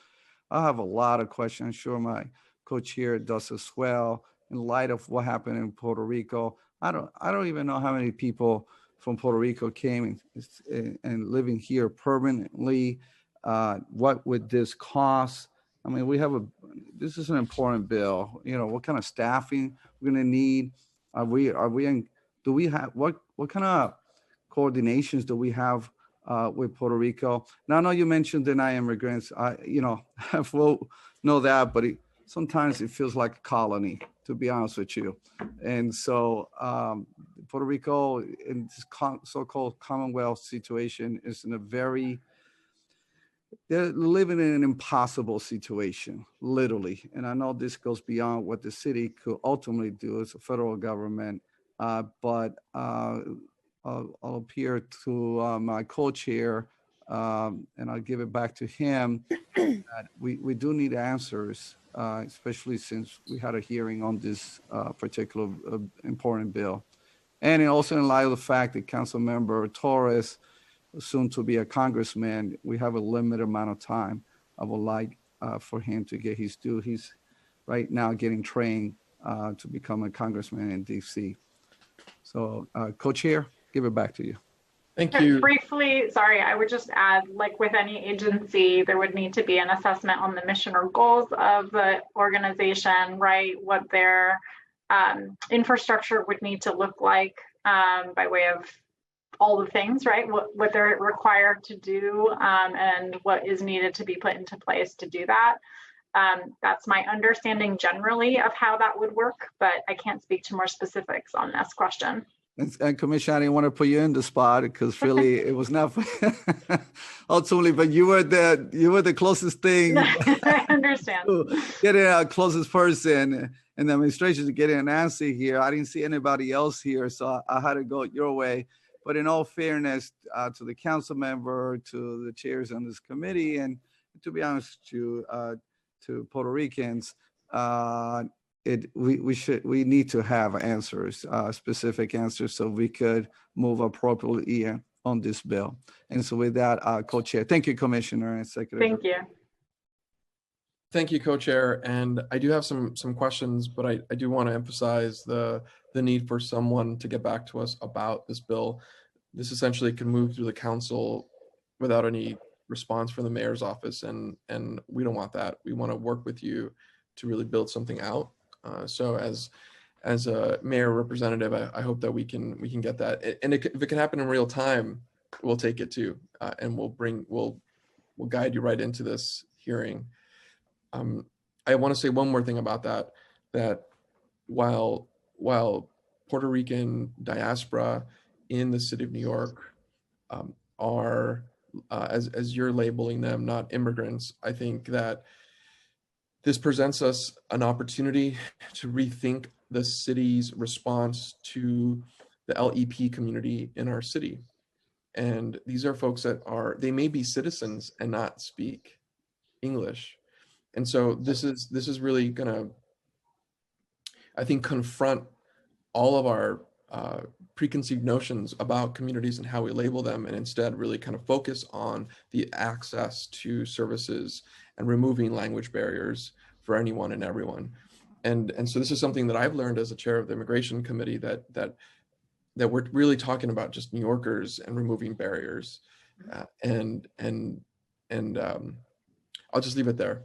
I have a lot of questions. I'm sure my co-chair does as well. In light of what happened in Puerto Rico, I don't even know how many people from Puerto Rico came and living here permanently. What would this cost? I mean, this is an important bill. You know, what kind of staffing we're going to need? Do we have, what kind of coordinations do we have with Puerto Rico? Now, I know you mentioned deny immigrants. I will know that, but sometimes it feels like a colony, to be honest with you. And so Puerto Rico in this so-called Commonwealth situation is in they're living in an impossible situation, literally. And I know this goes beyond what the city could ultimately do as a federal government. But I'll appear to my co-chair and I'll give it back to him. That we do need answers, especially since we had a hearing on this particular important bill. And also in light of the fact that Council Member Torres, soon to be a congressman, we have a limited amount of time. I would like for him to get his due. He's right now getting trained to become a congressman in DC. So co-chair, give it back to you. Thank you. Briefly, sorry, I would just add, like with any agency, there would need to be an assessment on the mission or goals of the organization, right? What their infrastructure would need to look like by way of all the things, right? What they're required to do and what is needed to be put into place to do that. That's my understanding generally of how that would work, but I can't speak to more specifics on this question. And Commissioner, I didn't want to put you in the spot because really it was not ultimately, but you were the closest thing. I understand. Getting a closest person in the administration to getting an answer here. I didn't see anybody else here, so I had to go your way. But in all fairness to the council member, to the chairs on this committee, and to be honest with you, to Puerto Ricans, we need to have answers, specific answers, so we could move appropriately on this bill. And so with that, co-chair, thank you, Commissioner and Secretary. Thank you. Thank you, co-chair. And I do have some questions, but I do want to emphasize the need for someone to get back to us about this bill. This essentially can move through the council without any response from the mayor's office, and we don't want that. We want to work with you to really build something out. So as a mayor representative, I hope that we can get that. And if it can happen in real time, we'll take it too, and we'll guide you right into this hearing. I want to say one more thing about that while Puerto Rican diaspora in the city of New York are, as you're labeling them, not immigrants, I think that this presents us an opportunity to rethink the city's response to the LEP community in our city. And these are folks that they may be citizens and not speak English. And so this is really gonna, I think, confront all of our preconceived notions about communities and how we label them, and instead really kind of focus on the access to services and removing language barriers for anyone and everyone. And so this is something that I've learned as a chair of the Immigration Committee, that we're really talking about just New Yorkers and removing barriers. And I'll just leave it there.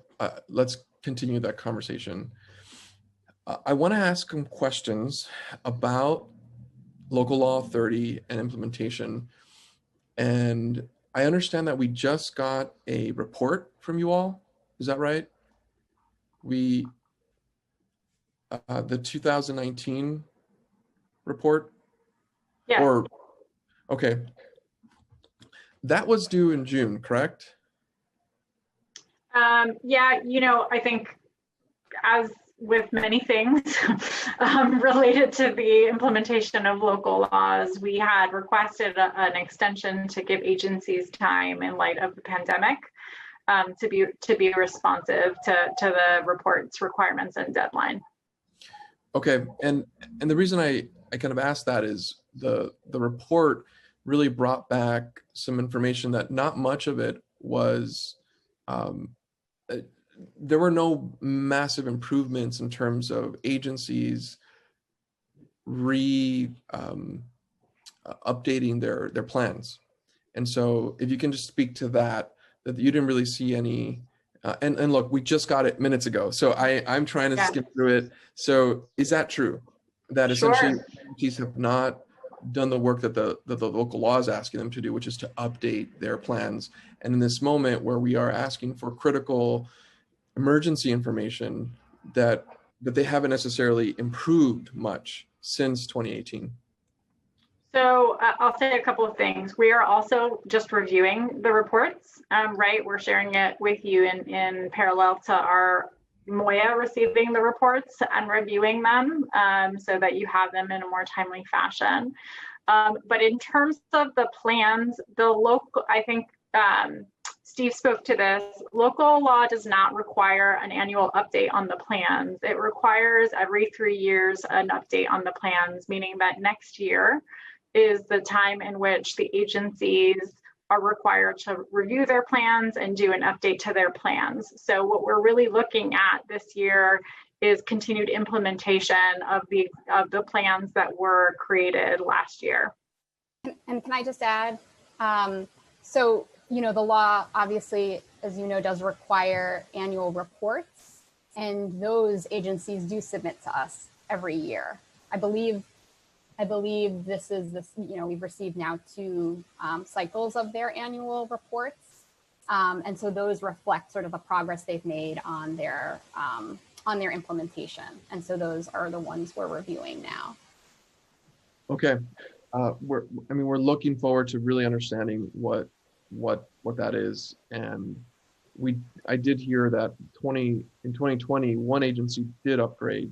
Let's continue that conversation. I want to ask some questions about Local Law 30 and implementation. And I understand that we just got a report from you all. Is that right? The 2019 report? Yeah. Okay. That was due in June, correct? Yeah, I think as with many things related to the implementation of local laws, we had requested an extension to give agencies time in light of the pandemic to be responsive to the report's requirements and deadline. Okay, and the reason I kind of asked that is the report really brought back some information that not much of it was, there were no massive improvements in terms of agencies updating their plans. And so if you can just speak to that you didn't really see any, and look, we just got it minutes ago, so I'm trying to skip through it. So is that true? That essentially agencies have not done the work that the local law is asking them to do, which is to update their plans. And in this moment where we are asking for critical emergency information, that they haven't necessarily improved much since 2018. So I'll say a couple of things. We are also just reviewing the reports, right? We're sharing it with you in parallel to our MOIA receiving the reports and reviewing them so that you have them in a more timely fashion. But in terms of the plans, I think Steve spoke to this, local law does not require an annual update on the plans. It requires every 3 years an update on the plans, meaning that next year is the time in which the agencies are required to review their plans and do an update to their plans. So what we're really looking at this year is continued implementation of the plans that were created last year. And can I just add, so, the law obviously, as you know, does require annual reports, and those agencies do submit to us every year. I believe we've received now 2 cycles of their annual reports. And so those reflect sort of the progress they've made on their implementation. And so those are the ones we're reviewing now. Okay. We're looking forward to really understanding what that is. And I did hear that in 2020, one agency did upgrade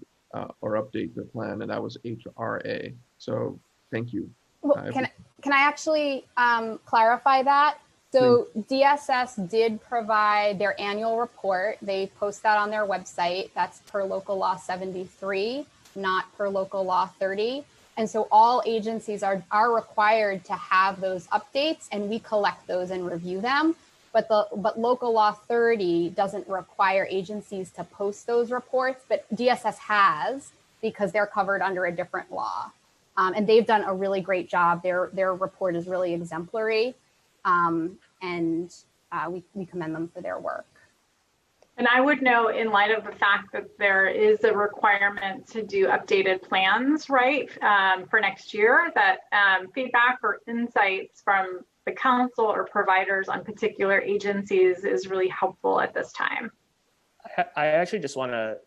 or update their plan, and that was HRA. So thank you. Well, can I actually clarify that? So DSS did provide their annual report. They post that on their website. That's per local law 73, not per local law 30. And so all agencies are required to have those updates, and we collect those and review them. But local law 30 doesn't require agencies to post those reports, but DSS has, because they're covered under a different law. And they've done a really great job. Their report is really exemplary, and we commend them for their work. And I would note, in light of the fact that there is a requirement to do updated plans, right, for next year, that feedback or insights from the council or providers on particular agencies is really helpful at this time. I actually just want to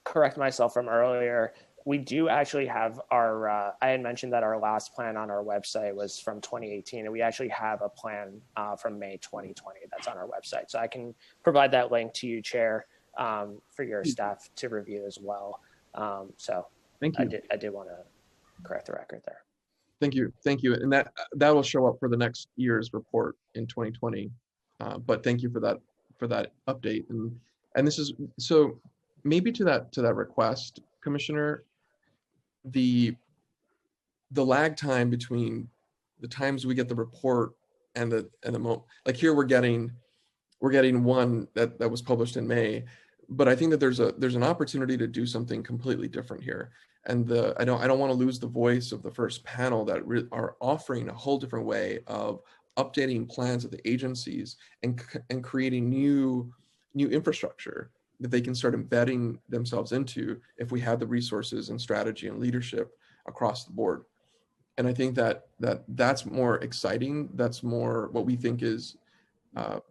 correct myself from earlier. We do actually have I had mentioned that our last plan on our website was from 2018, and we actually have a plan from May 2020 that's on our website. So I can provide that link to you, Chair, for your staff to review as well. So thank you. I did want to correct the record there. Thank you. And that will show up for the next year's report in 2020. But thank you for that update. And this is, so maybe to that request, Commissioner, the lag time between the times we get the report and the moment, like here we're getting one that was published in May, but I think that there's an opportunity to do something completely different here. And I don't want to lose the voice of the first panel that are offering a whole different way of updating plans of the agencies and creating new infrastructure that they can start embedding themselves into if we have the resources and strategy and leadership across the board. And I think that's more exciting. That's more what we think is not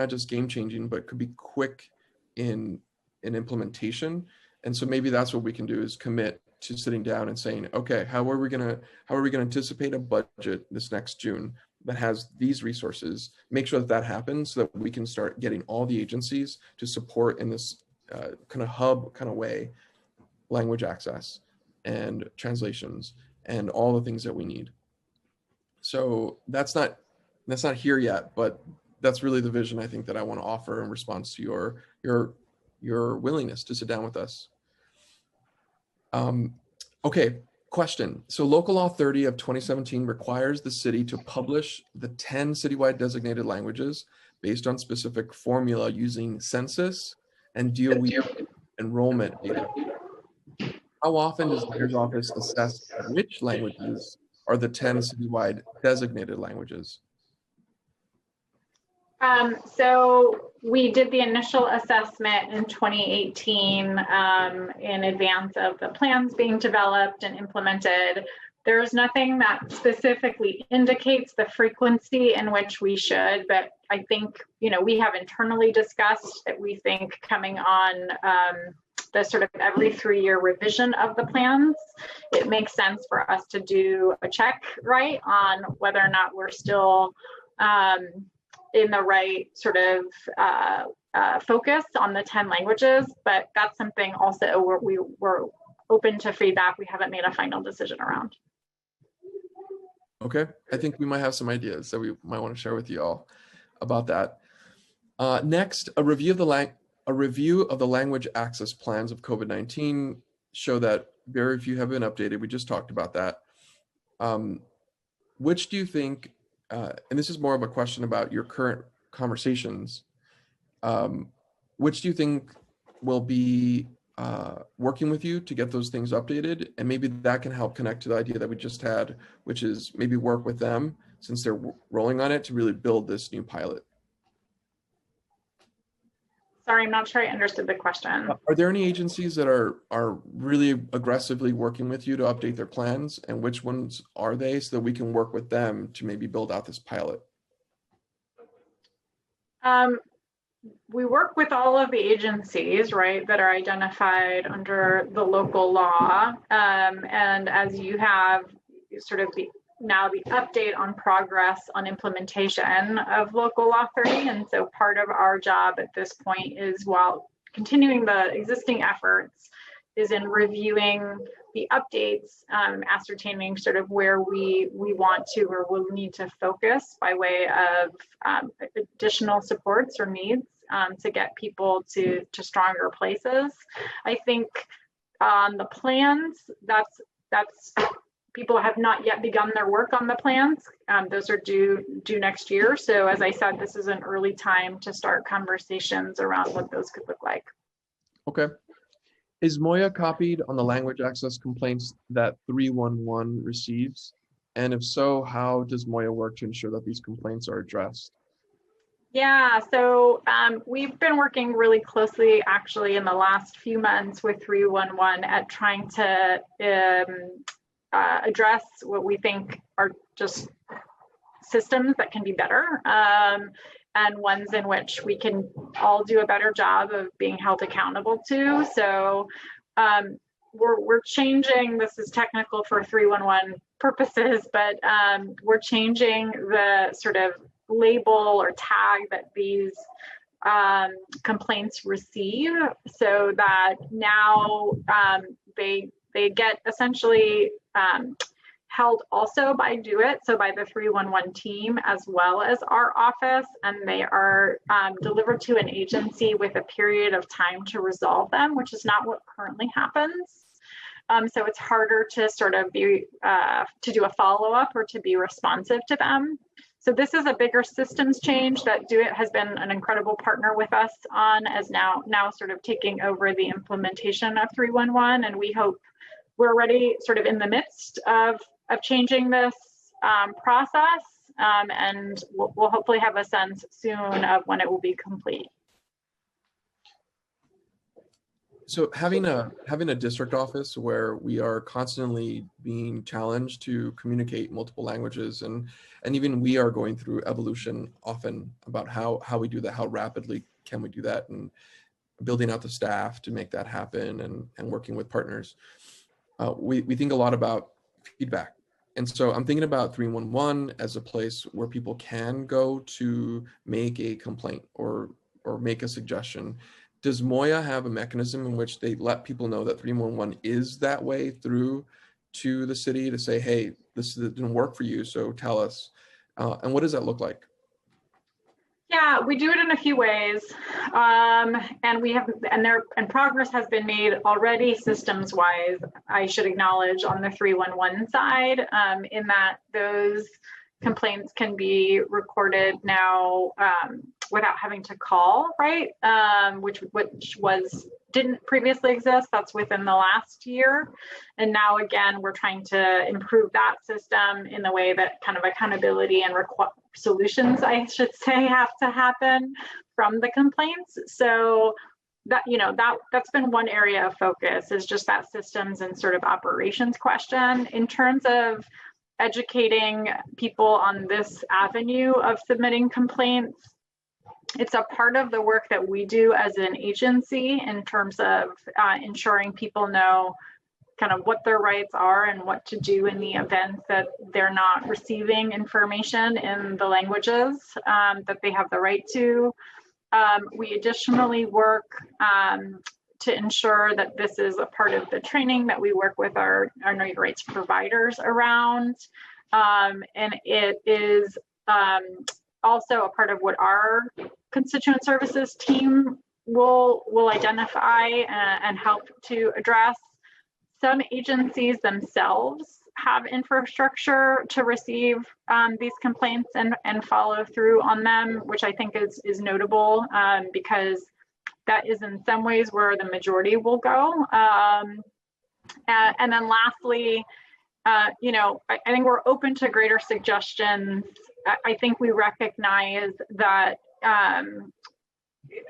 just game changing, but could be quick in implementation. And so maybe that's what we can do, is commit to sitting down and saying, okay, how are we going to anticipate a budget this next June? that has these resources, make sure that that happens so that we can start getting all the agencies to support in this kind of hub kind of way, language access and translations and all the things that we need. So that's not here yet, but that's really the vision I think that I want to offer in response to your willingness to sit down with us. Okay, question. So Local Law 30 of 2017 requires the city to publish the 10 citywide designated languages based on specific formula using census and DOE enrollment data. How often does the mayor's office assess which languages are the 10 citywide designated languages? So we did the initial assessment in 2018 in advance of the plans being developed and implemented. There's nothing that specifically indicates the frequency in which we should, but I think, we have internally discussed that we think coming on the sort of every 3-year revision of the plans, it makes sense for us to do a check, right, on whether or not we're still in the right sort of focus on the 10 languages, but that's something also where we're open to feedback. We haven't made a final decision around. Okay, I think we might have some ideas that we might want to share with you all about that. Next, a review of the language access plans of COVID-19 show that very few have been updated. We just talked about that. Which do you think, and this is more of a question about your current conversations, which do you think will be working with you to get those things updated? And maybe that can help connect to the idea that we just had, which is maybe work with them since they're rolling on it to really build this new pilot. Sorry, I'm not sure I understood the question. Are there any agencies that are really aggressively working with you to update their plans, and which ones are they, so that we can work with them to maybe build out this pilot? We work with all of the agencies, right, that are identified under the local law. And as you have sort of the update on progress on implementation of Local Law 30. And so part of our job at this point is, while continuing the existing efforts, is in reviewing the updates, ascertaining sort of where we want to or will need to focus by way of additional supports or needs to get people to stronger places. I think on the plans, that's people have not yet begun their work on the plans. Those are due next year. So as I said, this is an early time to start conversations around what those could look like. Okay. Is Moya copied on the language access complaints that 311 receives? And if so, how does Moya work to ensure that these complaints are addressed? Yeah, so we've been working really closely actually in the last few months with 311 at trying to address what we think are just systems that can be better, and ones in which we can all do a better job of being held accountable to. So we're changing, this is technical for 311 purposes, but we're changing the sort of label or tag that these complaints receive, so that now they get essentially held also by DoIT, so by the 311 team as well as our office, and they are delivered to an agency with a period of time to resolve them, which is not what currently happens. So it's harder to sort of be to do a follow-up or to be responsive to them. So this is a bigger systems change that DoIT has been an incredible partner with us on, as now sort of taking over the implementation of 311, and we hope we're already sort of in the midst of changing this process, and we'll hopefully have a sense soon of when it will be complete. So having a district office where we are constantly being challenged to communicate multiple languages, and even we are going through evolution often about how we do that, how rapidly can we do that, and building out the staff to make that happen, and working with partners. We think a lot about feedback And so I'm thinking about 311 as a place where people can go to make a complaint or make a suggestion. Does Moya have a mechanism in which they let people know that 311 is that way through to the city to say, hey, this didn't work for you, so tell us. And what does that look like? Yeah, we do it in a few ways, and progress has been made already systems-wise. I should acknowledge on the 311 side, in that those complaints can be recorded now without having to call, right? Which didn't previously exist. That's within the last year, and now again we're trying to improve that system in the way that kind of accountability and solutions, I should say, have to happen from the complaints. So that, you know, that's been one area of focus, is just that systems and sort of operations question. In terms of educating people on this avenue of submitting complaints, it's a part of the work that we do as an agency in terms of ensuring people know kind of what their rights are and what to do in the event that they're not receiving information in the languages that they have the right to. We additionally work to ensure that this is a part of the training that we work with our Know Your Rights providers around. And it is also a part of what our constituent services team will identify and help to address. Some agencies themselves have infrastructure to receive these complaints and follow through on them, which I think is notable, because that is in some ways where the majority will go. And then lastly, you know, I think we're open to greater suggestions. I think we recognize that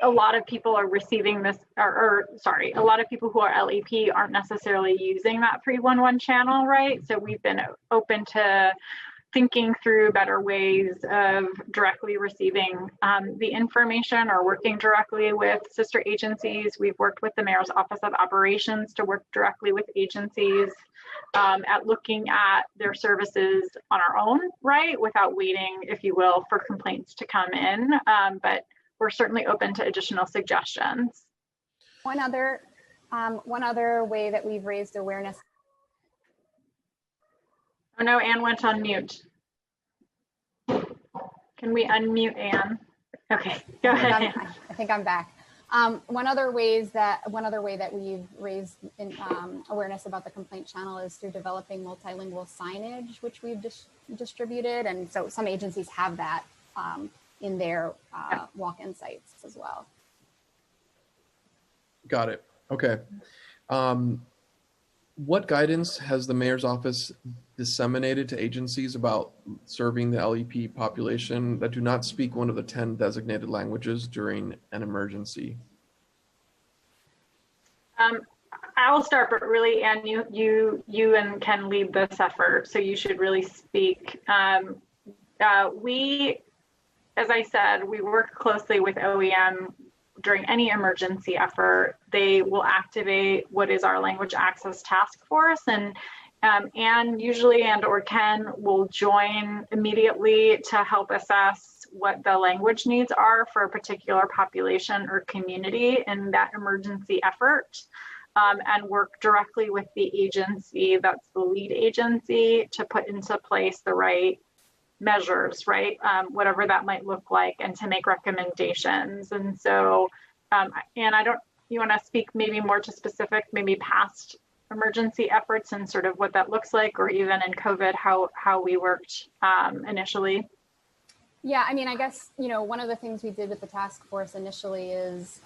a lot of people are receiving this, a lot of people who are LEP aren't necessarily using that 311 channel, right? So we've been open to thinking through better ways of directly receiving the information or working directly with sister agencies. We've worked with the Mayor's Office of Operations to work directly with agencies at looking at their services on our own, right? Without waiting, if you will, for complaints to come in. But we're certainly open to additional suggestions. One other way that we've raised awareness. Oh no, Anne went on mute. Can we unmute Anne? Okay, go ahead. I think I'm back. One other way that we've raised awareness about the complaint channel is through developing multilingual signage, which we've distributed, and so some agencies have that in their walk-in sites as well. Got it. Okay. What guidance has the mayor's office disseminated to agencies about serving the LEP population that do not speak one of the 10 designated languages during an emergency? I will start, but really, Anne, you and Ken lead this effort, so you should really speak. We, as I said, we work closely with OEM during any emergency effort. They will activate what is our language access task force, and Anne usually or Ken will join immediately to help assess what the language needs are for a particular population or community in that emergency effort, and work directly with the agency that's the lead agency to put into place the right measures, right? Whatever that might look like, and to make recommendations. And so, Anne, you want to speak maybe more to specific, maybe past emergency efforts and sort of what that looks like, or even in COVID, how we worked initially? Yeah, I mean, I guess, you know, one of the things we did with the task force initially is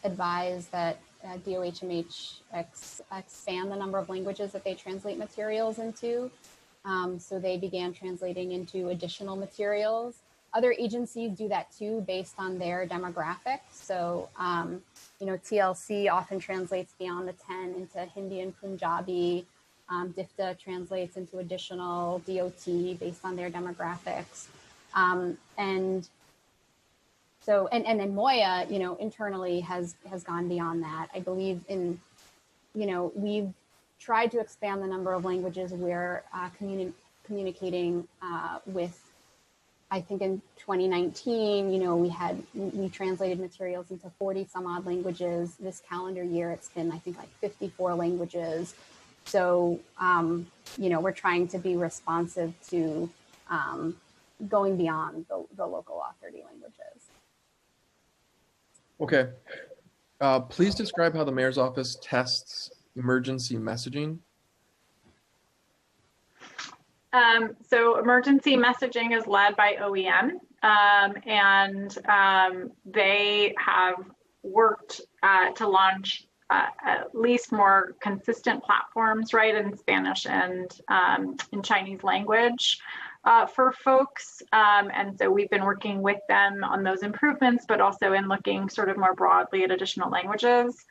advise that DOHMH expand the number of languages that they translate materials into. So they began translating into additional materials. Other agencies do that too, based on their demographics. So, you know, TLC often translates beyond the 10 into Hindi and Punjabi. DIFTA translates into additional DOT based on their demographics. And then Moya, you know, internally has gone beyond that. I believe we've tried to expand the number of languages where communicating with, I think in 2019, we translated materials into 40 some odd languages. This calendar year, it's been, I think, like 54 languages. So, we're trying to be responsive to going beyond the local law 30 languages. Okay. Please describe how the mayor's office tests emergency messaging. So emergency messaging is led by OEM, and they have worked to launch at least more consistent platforms, right, in Spanish and in Chinese language for folks. And so we've been working with them on those improvements, but also in looking sort of more broadly at additional languages.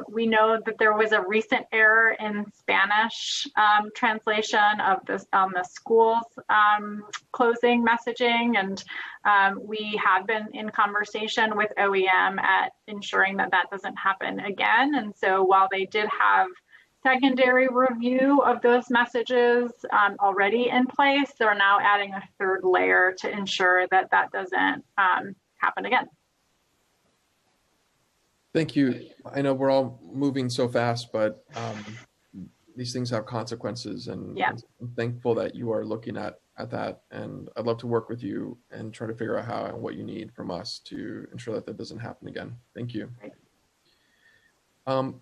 We know that there was a recent error in Spanish translation of this on the schools closing messaging, and we have been in conversation with OEM at ensuring that that doesn't happen again. And so while they did have secondary review of those messages already in place, they're now adding a third layer to ensure that that doesn't happen again. Thank you. I know we're all moving so fast, but these things have consequences, and yeah. I'm thankful that you are looking at that. And I'd love to work with you and try to figure out how and what you need from us to ensure that that doesn't happen again. Thank you.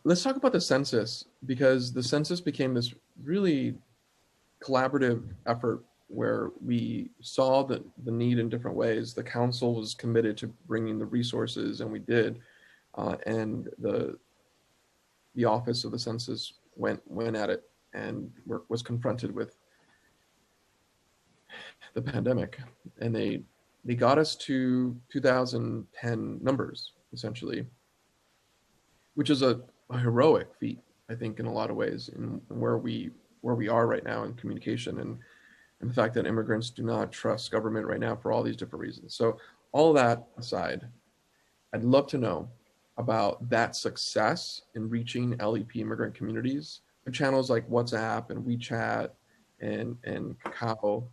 Let's talk about the census, because the census became this really collaborative effort where we saw the need in different ways. The council was committed to bringing the resources, and we did. And the office of the census went at it and was confronted with the pandemic, and they got us to 2010 numbers essentially, which is a heroic feat, I think, in a lot of ways, in where we are right now in communication, and the fact that immigrants do not trust government right now for all these different reasons. So all that aside, I'd love to know about that success in reaching LEP immigrant communities through channels like WhatsApp and WeChat and Kakao.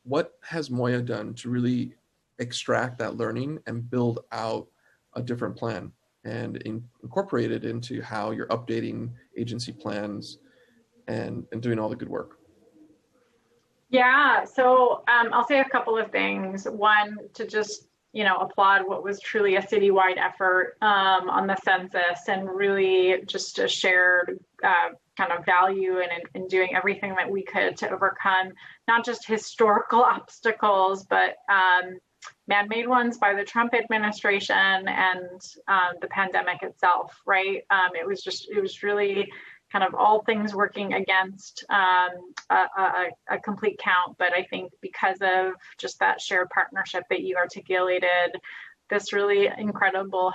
What has Moya done to really extract that learning and build out a different plan and incorporate it into how you're updating agency plans and doing all the good work? Yeah, so I'll say a couple of things. One, to just applaud what was truly a citywide effort on the census, and really just a shared kind of value in doing everything that we could to overcome not just historical obstacles, but man-made ones by the Trump administration and the pandemic itself, right? It was really kind of all things working against a complete count. But I think because of just that shared partnership that you articulated, this really incredible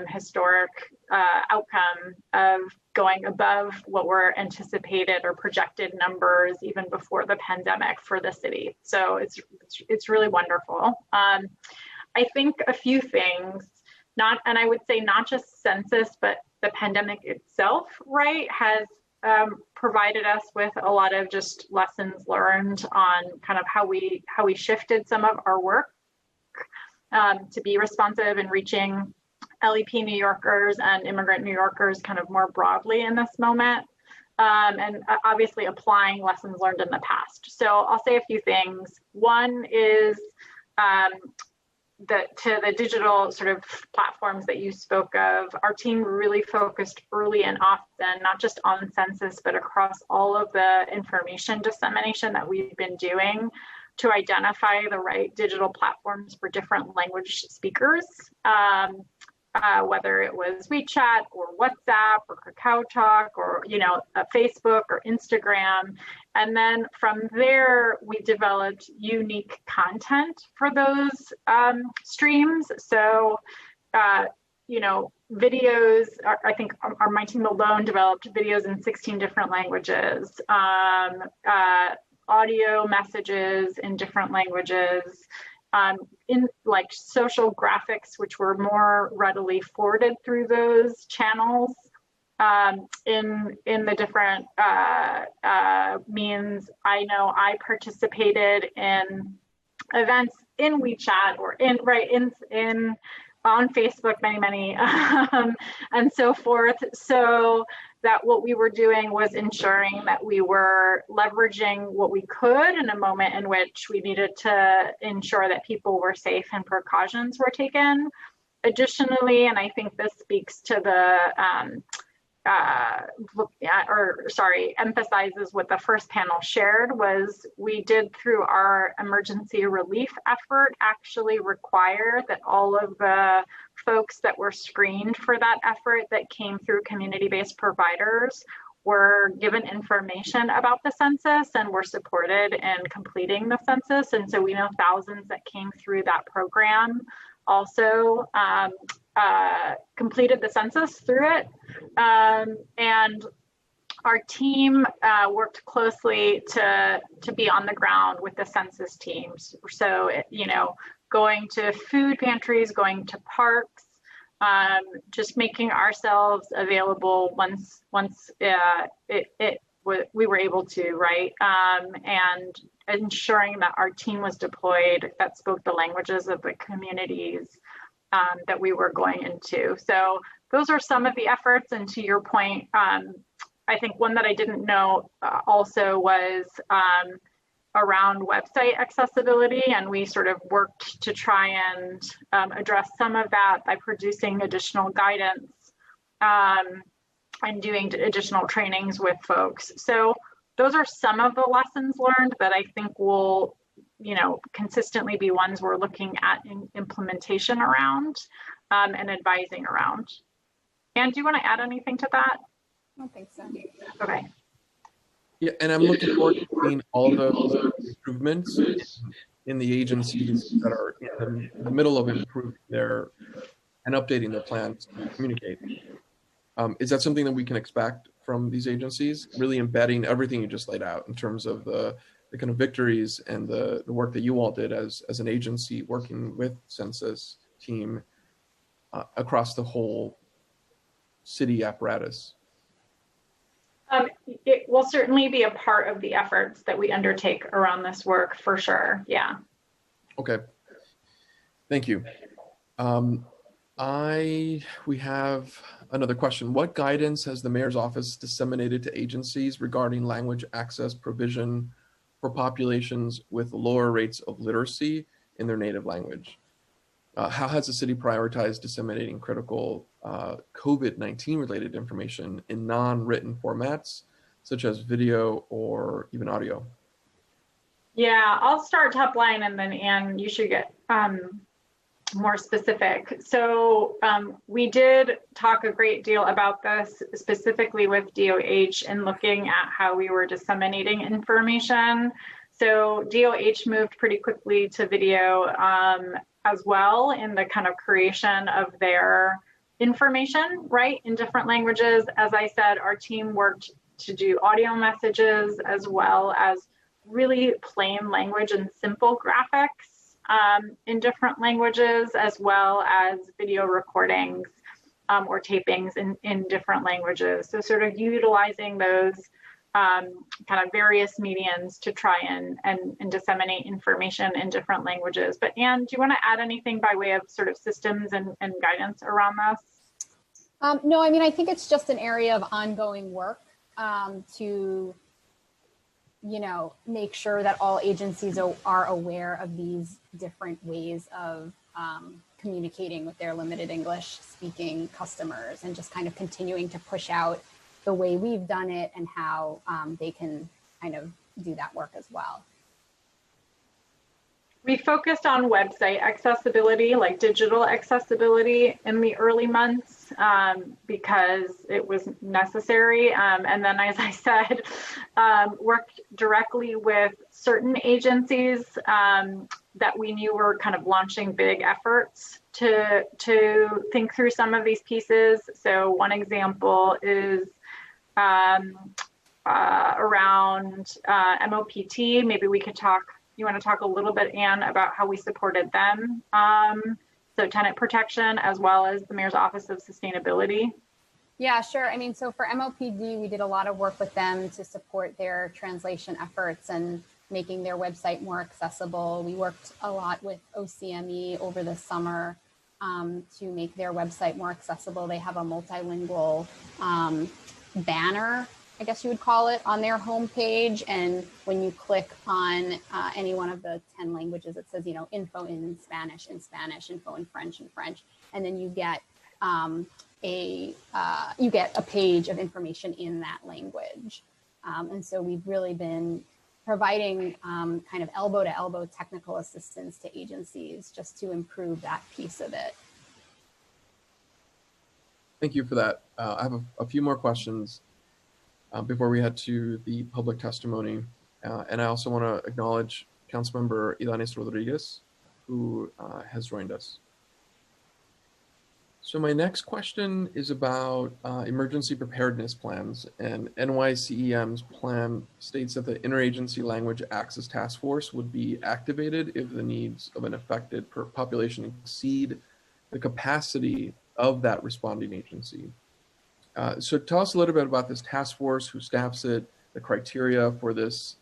historic outcome of going above what were anticipated or projected numbers even before the pandemic for the city. So it's really wonderful. I think a few things, and I would say not just census, but the pandemic itself, right, has provided us with a lot of just lessons learned on kind of how we shifted some of our work to be responsive in reaching LEP New Yorkers and immigrant New Yorkers kind of more broadly in this moment, and obviously applying lessons learned in the past. So I'll say a few things. One is to the digital sort of platforms that you spoke of, our team really focused early and often, not just on census, but across all of the information dissemination that we've been doing to identify the right digital platforms for different language speakers, whether it was WeChat or WhatsApp or Kakao Talk or Facebook or Instagram. And then from there, we developed unique content for those streams. So, videos, I think my team alone developed videos in 16 different languages, audio messages in different languages, in like social graphics, which were more readily forwarded through those channels, in the different means. I know I participated in events in WeChat or in on Facebook, many, and so forth. So that what we were doing was ensuring that we were leveraging what we could in a moment in which we needed to ensure that people were safe and precautions were taken. Additionally, and I think this speaks to the emphasizes what the first panel shared, was we did, through our emergency relief effort, actually require that all of the folks that were screened for that effort that came through community-based providers were given information about the census and were supported in completing the census. And so we know thousands that came through that program also completed the census through it. And our team worked closely to be on the ground with the census teams. So, going to food pantries, going to parks, just making ourselves available once we were able to, right? And ensuring that our team was deployed that spoke the languages of the communities that we were going into. So those are some of the efforts. And to your point, I think one that I didn't know also was around website accessibility. And we sort of worked to try and address some of that by producing additional guidance and doing additional trainings with folks. So those are some of the lessons learned that I think will, consistently be ones we're looking at in implementation around and advising around. Anne, do you want to add anything to that? I don't think so. Okay. Yeah, and I'm looking forward to seeing all those improvements in the agencies that are in the middle of improving their and updating their plans to communicate. Is that something that we can expect from these agencies, really embedding everything you just laid out in terms of the kind of victories and the work that you all did as an agency working with census team across the whole city apparatus? It will certainly be a part of the efforts that we undertake around this work, for sure. Yeah. Okay. Thank you. We have another question. What guidance has the mayor's office disseminated to agencies regarding language access provision for populations with lower rates of literacy in their native language? How has the city prioritized disseminating critical COVID-19 related information in non-written formats, such as video or even audio? Yeah, I'll start top line, and then Anne, you should get more specific. So we did talk a great deal about this, specifically with DOH and looking at how we were disseminating information. So DOH moved pretty quickly to video as well in the kind of creation of their information, right, in different languages. As I said, our team worked to do audio messages as well as really plain language and simple graphics in different languages, as well as video recordings or tapings in different languages. So sort of utilizing those kind of various mediums to try and disseminate information in different languages. But Anne, do you want to add anything by way of sort of systems and guidance around this? No, I mean, I think it's just an area of ongoing work to make sure that all agencies are aware of these different ways of communicating with their limited English speaking customers, and just kind of continuing to push out the way we've done it and how they can kind of do that work as well. We focused on website accessibility, like digital accessibility in the early months because it was necessary. And then, as I said, worked directly with certain agencies that we knew were kind of launching big efforts to think through some of these pieces. So one example is around MOPT. Maybe we could talk. You want to talk a little bit, Anne, about how we supported them? So tenant protection, as well as the Mayor's Office of Sustainability. Yeah, sure. I mean, so for MOPD, we did a lot of work with them to support their translation efforts and making their website more accessible. We worked a lot with OCME over the summer to make their website more accessible. They have a multilingual banner, I guess you would call it, on their homepage. And when you click on any one of the 10 languages, it says, you know, info in Spanish, info in French, and then you get a page of information in that language. And so we've really been providing kind of elbow to elbow technical assistance to agencies just to improve that piece of it. Thank you for that. I have a few more questions before we head to the public testimony. And I also want to acknowledge Councilmember Ilanis Rodriguez, who has joined us. So my next question is about emergency preparedness plans, and NYCEM's plan states that the Interagency Language Access Task Force would be activated if the needs of an affected population exceed the capacity of that responding agency. So tell us a little bit about this task force, who staffs it, the criteria for this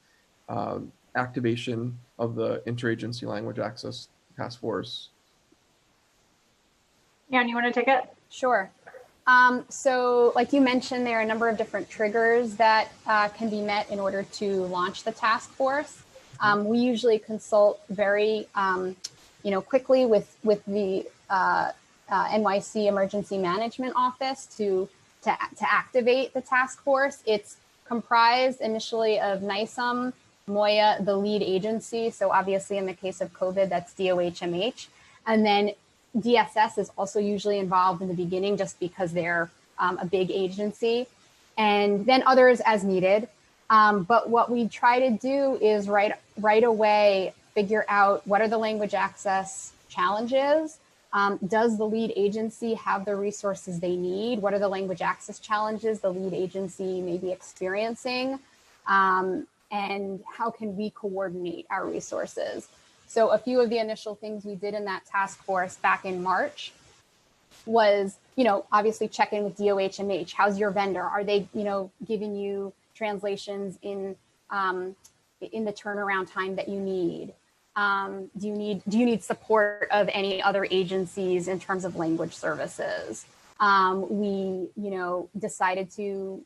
activation of the Interagency Language Access Task Force. Jan, you want to take it? Sure. So like you mentioned, there are a number of different triggers that can be met in order to launch the task force. We usually consult very quickly with the NYC Emergency Management Office to activate the task force. It's comprised initially of NYSEM, MOIA, the lead agency. So obviously in the case of COVID, that's DOHMH. And then DSS is also usually involved in the beginning just because they're a big agency, and then others as needed. But what we try to do is right away figure out what are the language access challenges. Does the lead agency have the resources they need? What are the language access challenges the lead agency may be experiencing? And how can we coordinate our resources? So a few of the initial things we did in that task force back in March was, obviously check in with DOHMH. How's your vendor? Are they, giving you translations in the turnaround time that you need? Do you need support of any other agencies in terms of language services? We, decided to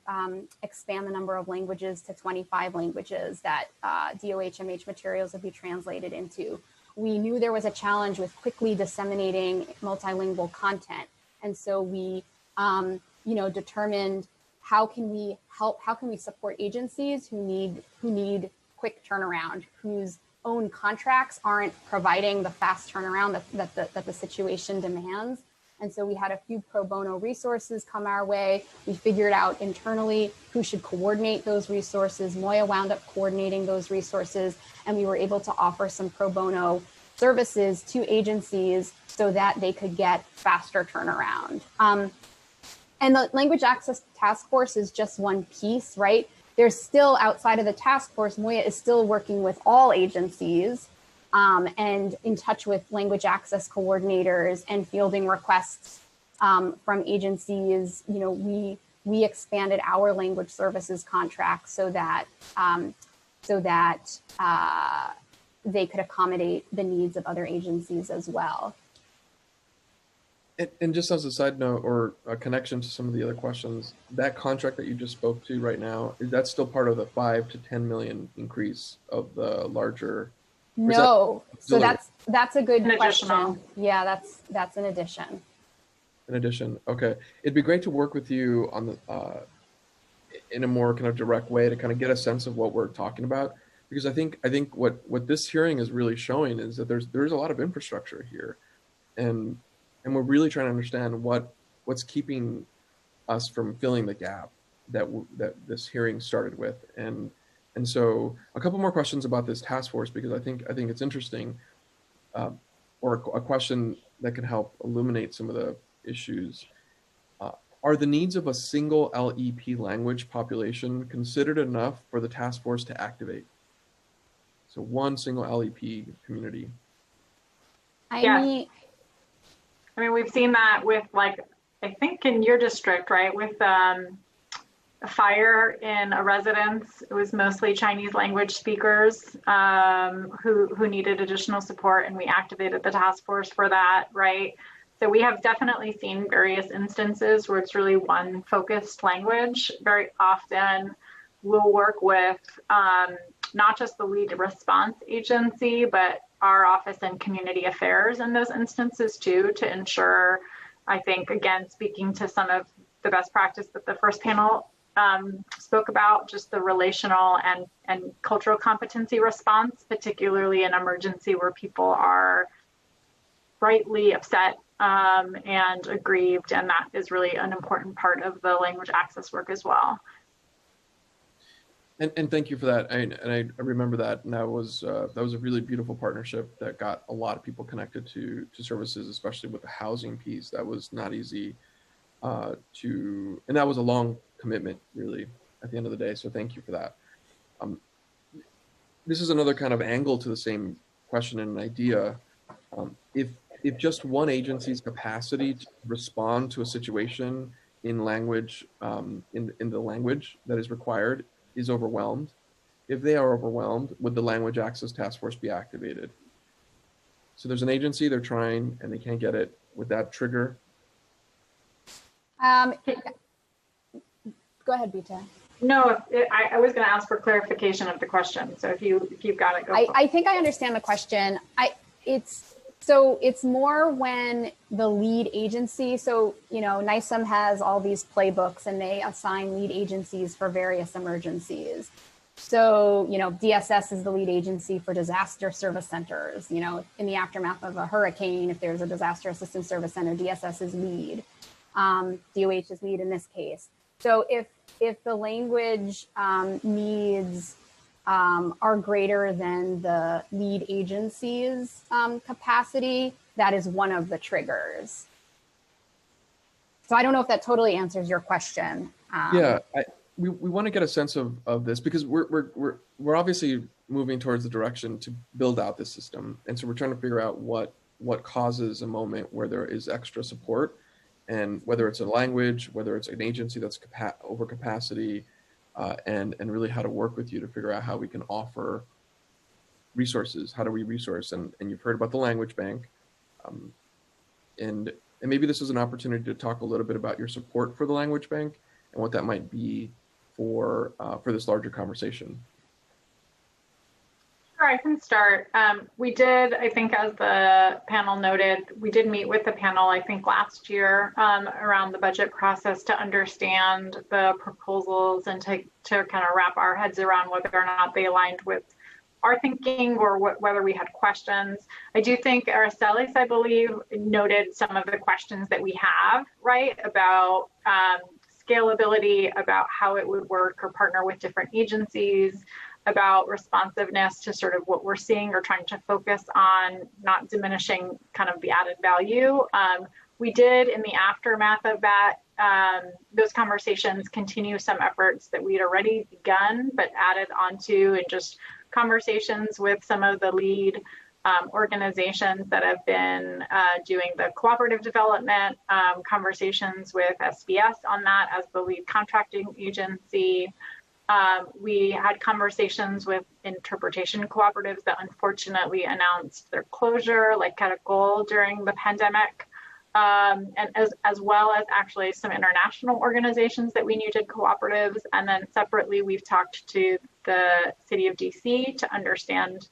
expand the number of languages to 25 languages that DOHMH materials would be translated into. We knew there was a challenge with quickly disseminating multilingual content. And so we, determined how can we support agencies who need quick turnaround, whose own contracts aren't providing the fast turnaround that the situation demands. And so we had a few pro bono resources come our way. We figured out internally who should coordinate those resources. MOIA wound up coordinating those resources, and we were able to offer some pro bono services to agencies so that they could get faster turnaround. And the Language Access Task Force is just one piece, right? There's still, outside of the task force, MOIA is still working with all agencies and in touch with language access coordinators and fielding requests from agencies. We expanded our language services contract so that they could accommodate the needs of other agencies as well. And just as a side note or a connection to some of the other questions, that contract that you just spoke to right now, is that still part of the 5 to 10 million increase of the larger? No, so that's a good question. Additional. Yeah, that's an addition. In addition, okay. It'd be great to work with you on the in a more kind of direct way to kind of get a sense of what we're talking about, because I think what this hearing is really showing is that there's a lot of infrastructure here, and we're really trying to understand what's keeping us from filling the gap that this hearing started with. And so a couple more questions about this task force, because I think it's interesting, or a question that can help illuminate some of the issues. Are the needs of a single LEP language population considered enough for the task force to activate? So one single LEP community. I mean, we've seen that with like I think in your district, right, with a fire in a residence, it was mostly Chinese language speakers who needed additional support, and we activated the task force for that, right? So we have definitely seen various instances where it's really one focused language. Very often we'll work with not just the lead response agency, but our office and community affairs in those instances too, to ensure, I think, again, speaking to some of the best practice that the first panel spoke about, just the relational and cultural competency response, particularly in emergency where people are rightly upset and aggrieved, and that is really an important part of the language access work as well. And thank you for that. I remember that, and that was a really beautiful partnership that got a lot of people connected to services, especially with the housing piece. That was not easy and that was a long commitment, really, at the end of the day. So thank you for that. This is another kind of angle to the same question and idea. If just one agency's capacity to respond to a situation in language, in the language that is required, is overwhelmed, if they are overwhelmed, would the Language Access Task Force be activated? So there's an agency, they're trying and they can't get it. Would that trigger? Go ahead, Bita. No, I was going to ask for clarification of the question. So if you've got it, go. I think I understand the question. It's more when the lead agency, so, NISM has all these playbooks and they assign lead agencies for various emergencies. So, DSS is the lead agency for disaster service centers. In the aftermath of a hurricane, if there's a disaster assistance service center, DSS is lead. DOH is lead in this case. So if the language needs are greater than the lead agency's capacity, that is one of the triggers. So I don't know if that totally answers your question. Yeah, we want to get a sense of this because we're obviously moving towards the direction to build out this system, and so we're trying to figure out what causes a moment where there is extra support, and whether it's a language, whether it's an agency that's over capacity. And really how to work with you to figure out how we can offer resources. How do we resource? And you've heard about the language bank. And maybe this is an opportunity to talk a little bit about your support for the language bank and what that might be for this larger conversation. Sure, I can start. We did, I think, as the panel noted, we did meet with the panel, I think, last year around the budget process to understand the proposals and to kind of wrap our heads around whether or not they aligned with our thinking or whether we had questions. I do think Aracelis, I believe, noted some of the questions that we have, right, about scalability, about how it would work or partner with different agencies, about responsiveness to sort of what we're seeing or trying to focus on, not diminishing kind of the added value. We did, in the aftermath of that, those conversations continue some efforts that we'd already begun, but added onto, and just conversations with some of the lead organizations that have been doing the cooperative development, conversations with SBS on that as the lead contracting agency. We had conversations with interpretation cooperatives that unfortunately announced their closure, like Caracol, during the pandemic, and as well as actually some international organizations that we knew did cooperatives. And then separately, we've talked to the city of DC to understand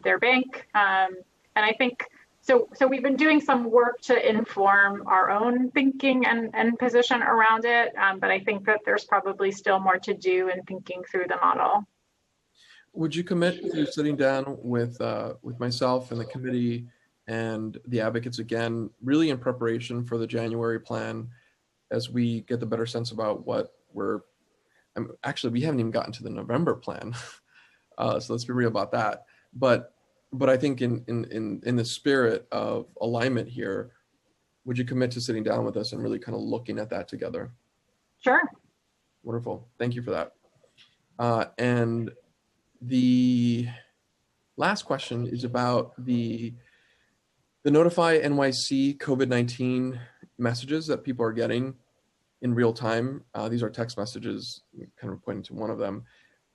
their bank. And I think, so we've been doing some work to inform our own thinking and position around it, but I think that there's probably still more to do in thinking through the model. Would you commit to sitting down with myself and the committee and the advocates again, really in preparation for the January plan, as we get the better sense about what actually, we haven't even gotten to the November plan, so let's be real about that. But I think in the spirit of alignment here, would you commit to sitting down with us and really kind of looking at that together? Sure. Wonderful. Thank you for that. And the last question is about the Notify NYC COVID-19 messages that people are getting in real time. These are text messages, kind of pointing to one of them.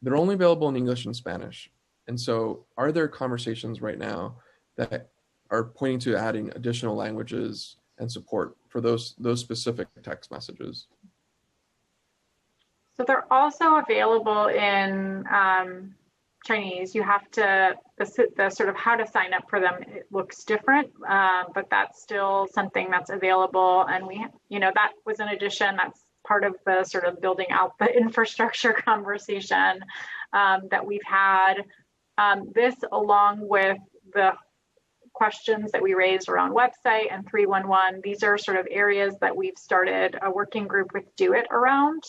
They're only available in English and Spanish. And so are there conversations right now that are pointing to adding additional languages and support for those specific text messages? So they're also available in Chinese. You have to, the sort of how to sign up for them, it looks different, but that's still something that's available. And we, that was an addition, that's part of the sort of building out the infrastructure conversation that we've had. This, along with the questions that we raised around website and 311, these are sort of areas that we've started a working group with Do It around.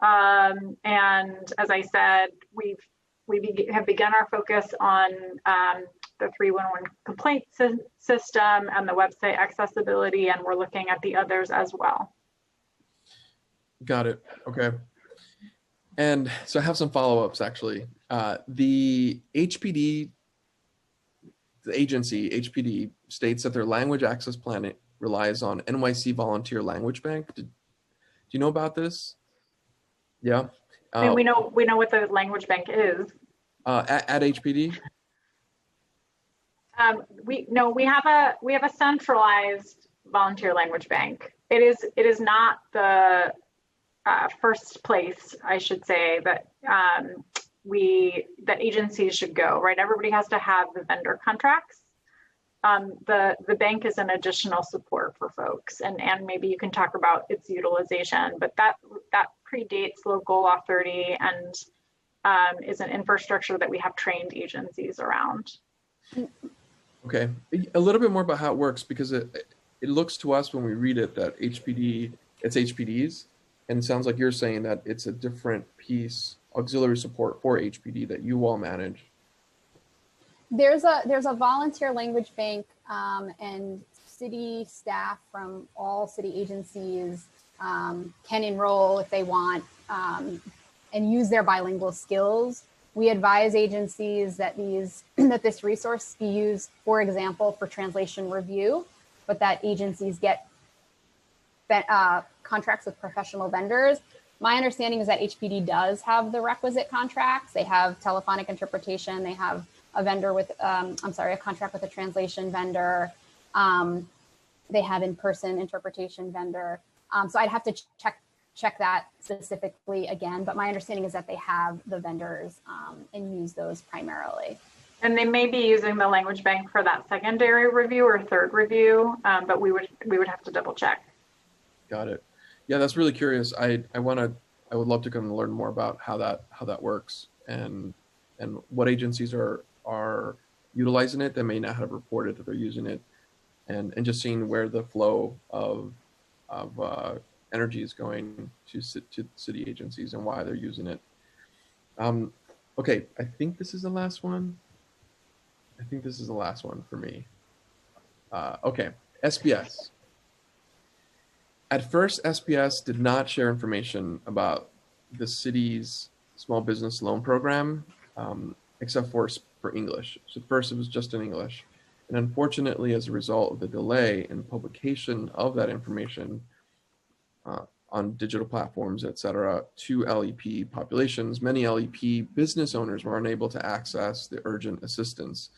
And as I said, we have begun our focus on the 311 complaint system and the website accessibility, and we're looking at the others as well. Got it. Okay. And so I have some follow-ups actually. The HPD, the agency, HPD, states that their language access plan relies on NYC Volunteer Language Bank. Do you know about this? Yeah. I mean, we know what the language bank is. At HPD? We have a centralized volunteer language bank. It is not the first place, I should say, that that agencies should go, right? Everybody has to have the vendor contracts. The bank is an additional support for folks, and maybe you can talk about its utilization, but that predates Local Law 30 and is an infrastructure that we have trained agencies around. Okay, a little bit more about how it works, because it looks to us when we read it that it's HPD's, and it sounds like you're saying that it's a different piece, auxiliary support for HPD that you all manage. There's a volunteer language bank, and city staff from all city agencies can enroll if they want and use their bilingual skills. We advise agencies that this resource be used, for example, for translation review, but that agencies get contracts with professional vendors. My understanding is that HPD does have the requisite contracts. They have telephonic interpretation. They have a vendor with, a contract with a translation vendor. They have in-person interpretation vendor. So I'd have to check that specifically again, but my understanding is that they have the vendors and use those primarily. And they may be using the language bank for that secondary review or third review, but we would have to double check. Got it. Yeah, that's really curious. I would love to come and learn more about how that works and what agencies are utilizing it that may not have reported that they're using it, and just seeing where the flow of energy is going to city agencies and why they're using it. Okay, I think this is the last one. I think this is the last one for me. Okay, SPS. At first, SPS did not share information about the city's small business loan program, except for English. So first it was just in English. And unfortunately, as a result of the delay in publication of that information on digital platforms, et cetera, to LEP populations, many LEP business owners were unable to access the urgent assistance.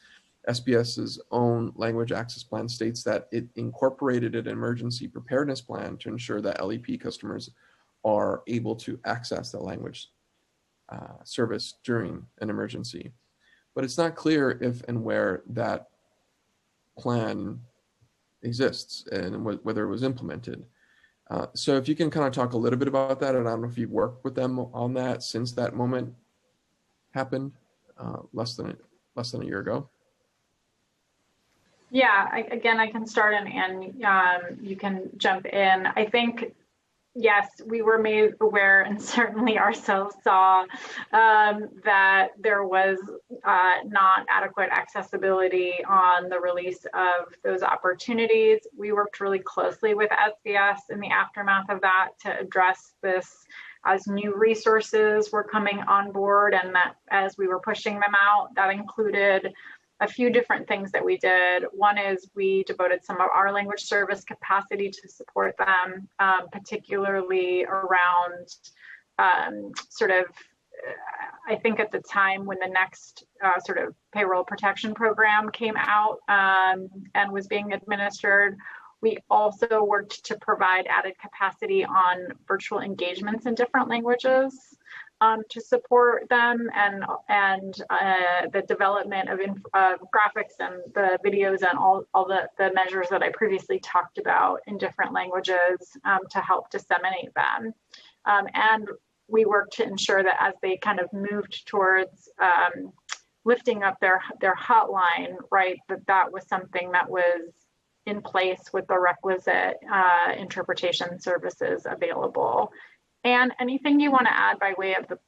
SPS's own language access plan states that it incorporated an emergency preparedness plan to ensure that LEP customers are able to access the language service during an emergency. But it's not clear if and where that plan exists and whether it was implemented. So if you can kind of talk a little bit about that, and I don't know if you've worked with them on that since that moment happened less than a year ago. Yeah, I can start and you can jump in. I think, yes, we were made aware, and certainly ourselves saw that there was not adequate accessibility on the release of those opportunities. We worked really closely with SBS in the aftermath of that to address this as new resources were coming on board, and that as we were pushing them out, that included a few different things that we did. One is we devoted some of our language service capacity to support them, particularly around I think at the time when the next sort of payroll protection program came out and was being administered, we also worked to provide added capacity on virtual engagements in different languages to support them, and the development of graphics and the videos and all the measures that I previously talked about in different languages to help disseminate them. And we worked to ensure that as they kind of moved towards lifting up their hotline, right, that was something that was in place with the requisite interpretation services available. And anything you want to add by way of the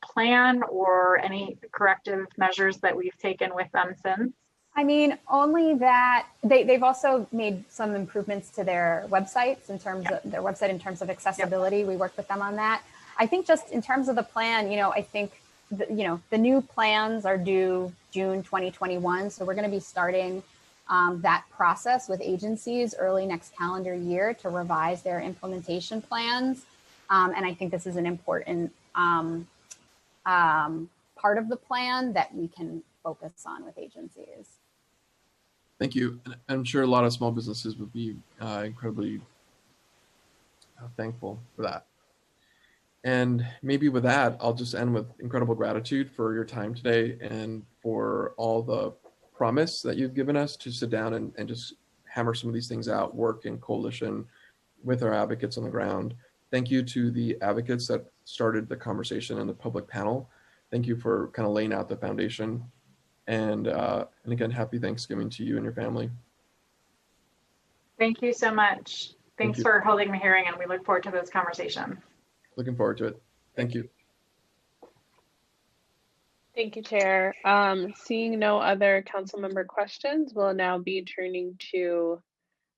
plan or any corrective measures that we've taken with them since? I mean, only that they've also made some improvements to their websites in terms of their website, in terms of accessibility. We worked with them on that. I think just in terms of the plan, I think, the new plans are due June 2021. So we're going to be starting that process with agencies early next calendar year to revise their implementation plans. And I think this is an important part of the plan that we can focus on with agencies. Thank you. And I'm sure a lot of small businesses would be incredibly thankful for that. And maybe with that, I'll just end with incredible gratitude for your time today and for all the promise that you've given us to sit down and just hammer some of these things out, work in coalition with our advocates on the ground. Thank you to the advocates that started the conversation and the public panel. Thank you for kind of laying out the foundation. And again, happy Thanksgiving to you and your family. Thank you so much. Thanks for holding the hearing, and we look forward to those conversations. Looking forward to it. Thank you. Thank you, Chair. Seeing no other council member questions, we'll now be turning to,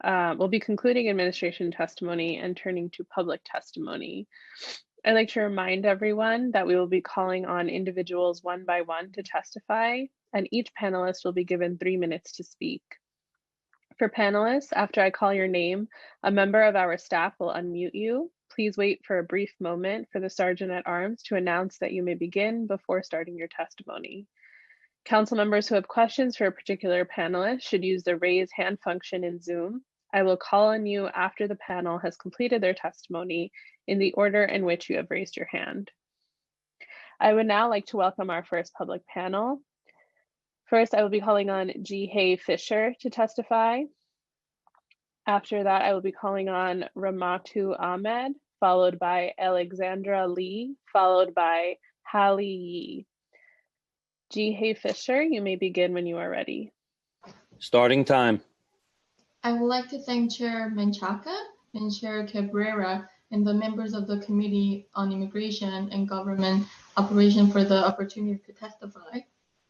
we'll be concluding administration testimony and turning to public testimony. I'd like to remind everyone that we will be calling on individuals one by one to testify, and each panelist will be given 3 minutes to speak. For panelists, after I call your name, a member of our staff will unmute you. Please wait for a brief moment for the Sergeant at Arms to announce that you may begin before starting your testimony. Council members who have questions for a particular panelist should use the raise hand function in Zoom. I will call on you after the panel has completed their testimony in the order in which you have raised your hand. I would now like to welcome our first public panel. First, I will be calling on Jihae Fisher to testify. After that, I will be calling on Ramatu Ahmed, followed by Alexandra Lee, followed by Hallie Yee. Jihae Fisher, you may begin when you are ready. Starting time. I would like to thank Chair Menchaca and Chair Cabrera and the members of the Committee on Immigration and Government Operation for the opportunity to testify.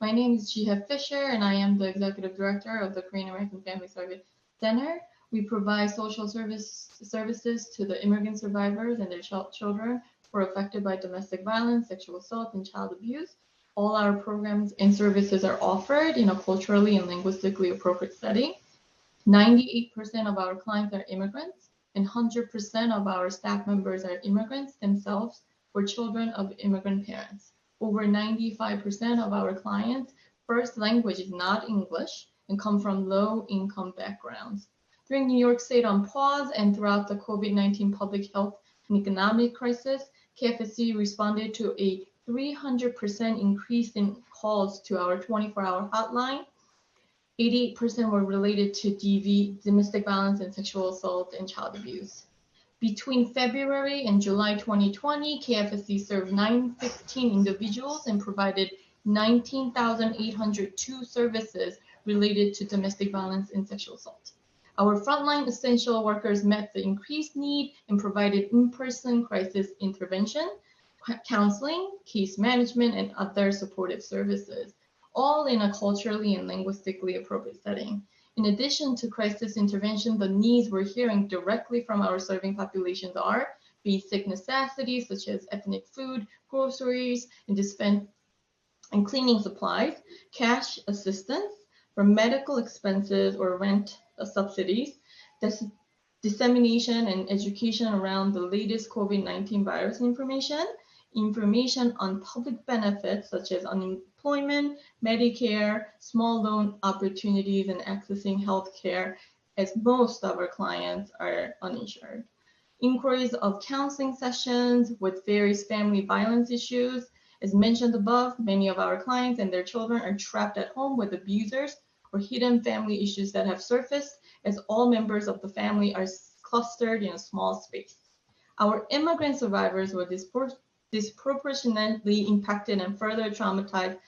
My name is Jihae Fisher, and I am the Executive Director of the Korean American Family Service Center. We provide social services to the immigrant survivors and their children who are affected by domestic violence, sexual assault, and child abuse. All our programs and services are offered in a culturally and linguistically appropriate setting. 98% of our clients are immigrants, and 100% of our staff members are immigrants themselves or children of immigrant parents. Over 95% of our clients' first language is not English and come from low-income backgrounds. During New York State on pause and throughout the COVID-19 public health and economic crisis, KFSC responded to a 300% increase in calls to our 24-hour hotline. 88% were related to DV, domestic violence and sexual assault and child abuse. Between February and July 2020, KFSC served 915 individuals and provided 19,802 services related to domestic violence and sexual assault. Our frontline essential workers met the increased need and provided in-person crisis intervention, counseling, case management, and other supportive services, all in a culturally and linguistically appropriate setting. In addition to crisis intervention, the needs we're hearing directly from our serving populations are basic necessities such as ethnic food, groceries, and cleaning supplies, cash assistance, for medical expenses or rent subsidies, dissemination and education around the latest COVID-19 virus information on public benefits such as unemployment, Medicare, small loan opportunities, and accessing healthcare, as most of our clients are uninsured. Inquiries of counseling sessions with various family violence issues. As mentioned above, many of our clients and their children are trapped at home with abusers or hidden family issues that have surfaced as all members of the family are clustered in a small space. Our immigrant survivors were disproportionately impacted and further traumatized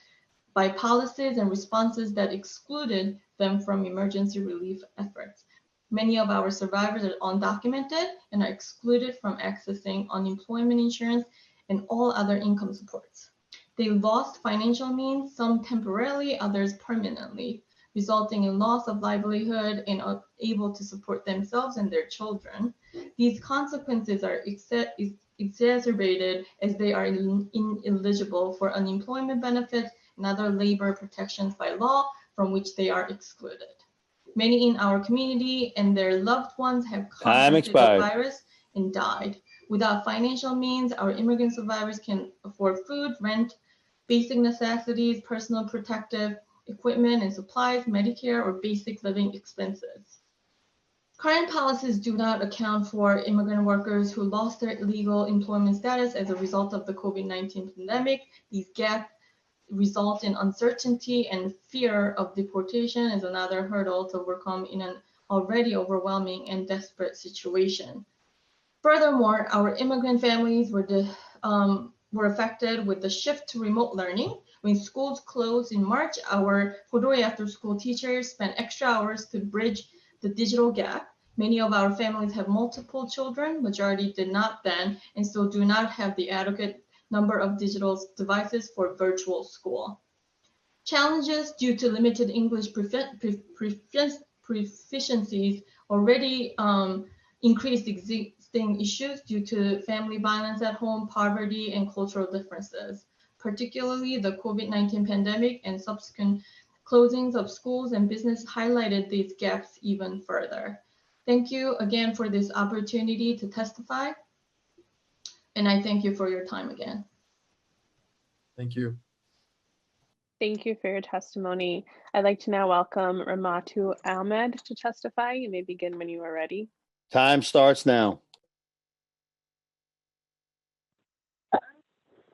by policies and responses that excluded them from emergency relief efforts. Many of our survivors are undocumented and are excluded from accessing unemployment insurance and all other income supports. They lost financial means, some temporarily, others permanently, resulting in loss of livelihood and unable to support themselves and their children. These consequences are exacerbated as they are ineligible for unemployment benefits and other labor protections by law from which they are excluded. Many in our community and their loved ones have contracted the virus and died. Without financial means, our immigrant survivors can afford food, rent, basic necessities, personal protective equipment and supplies, Medicare, or basic living expenses. Current policies do not account for immigrant workers who lost their legal employment status as a result of the COVID-19 pandemic. These gaps result in uncertainty and fear of deportation as another hurdle to overcome in an already overwhelming and desperate situation. Furthermore, our immigrant families were affected with the shift to remote learning. When schools closed in March, our Kodori after-school teachers spent extra hours to bridge the digital gap. Many of our families have multiple children, majority did not then, and so do not have the adequate number of digital devices for virtual school. Challenges due to limited English proficiencies already increased existing issues due to family violence at home, poverty, and cultural differences. Particularly the COVID-19 pandemic and subsequent closings of schools and business highlighted these gaps even further. Thank you again for this opportunity to testify. And I thank you for your time again. Thank you. Thank you for your testimony. I'd like to now welcome Ramatu Ahmed to testify. You may begin when you are ready. Time starts now.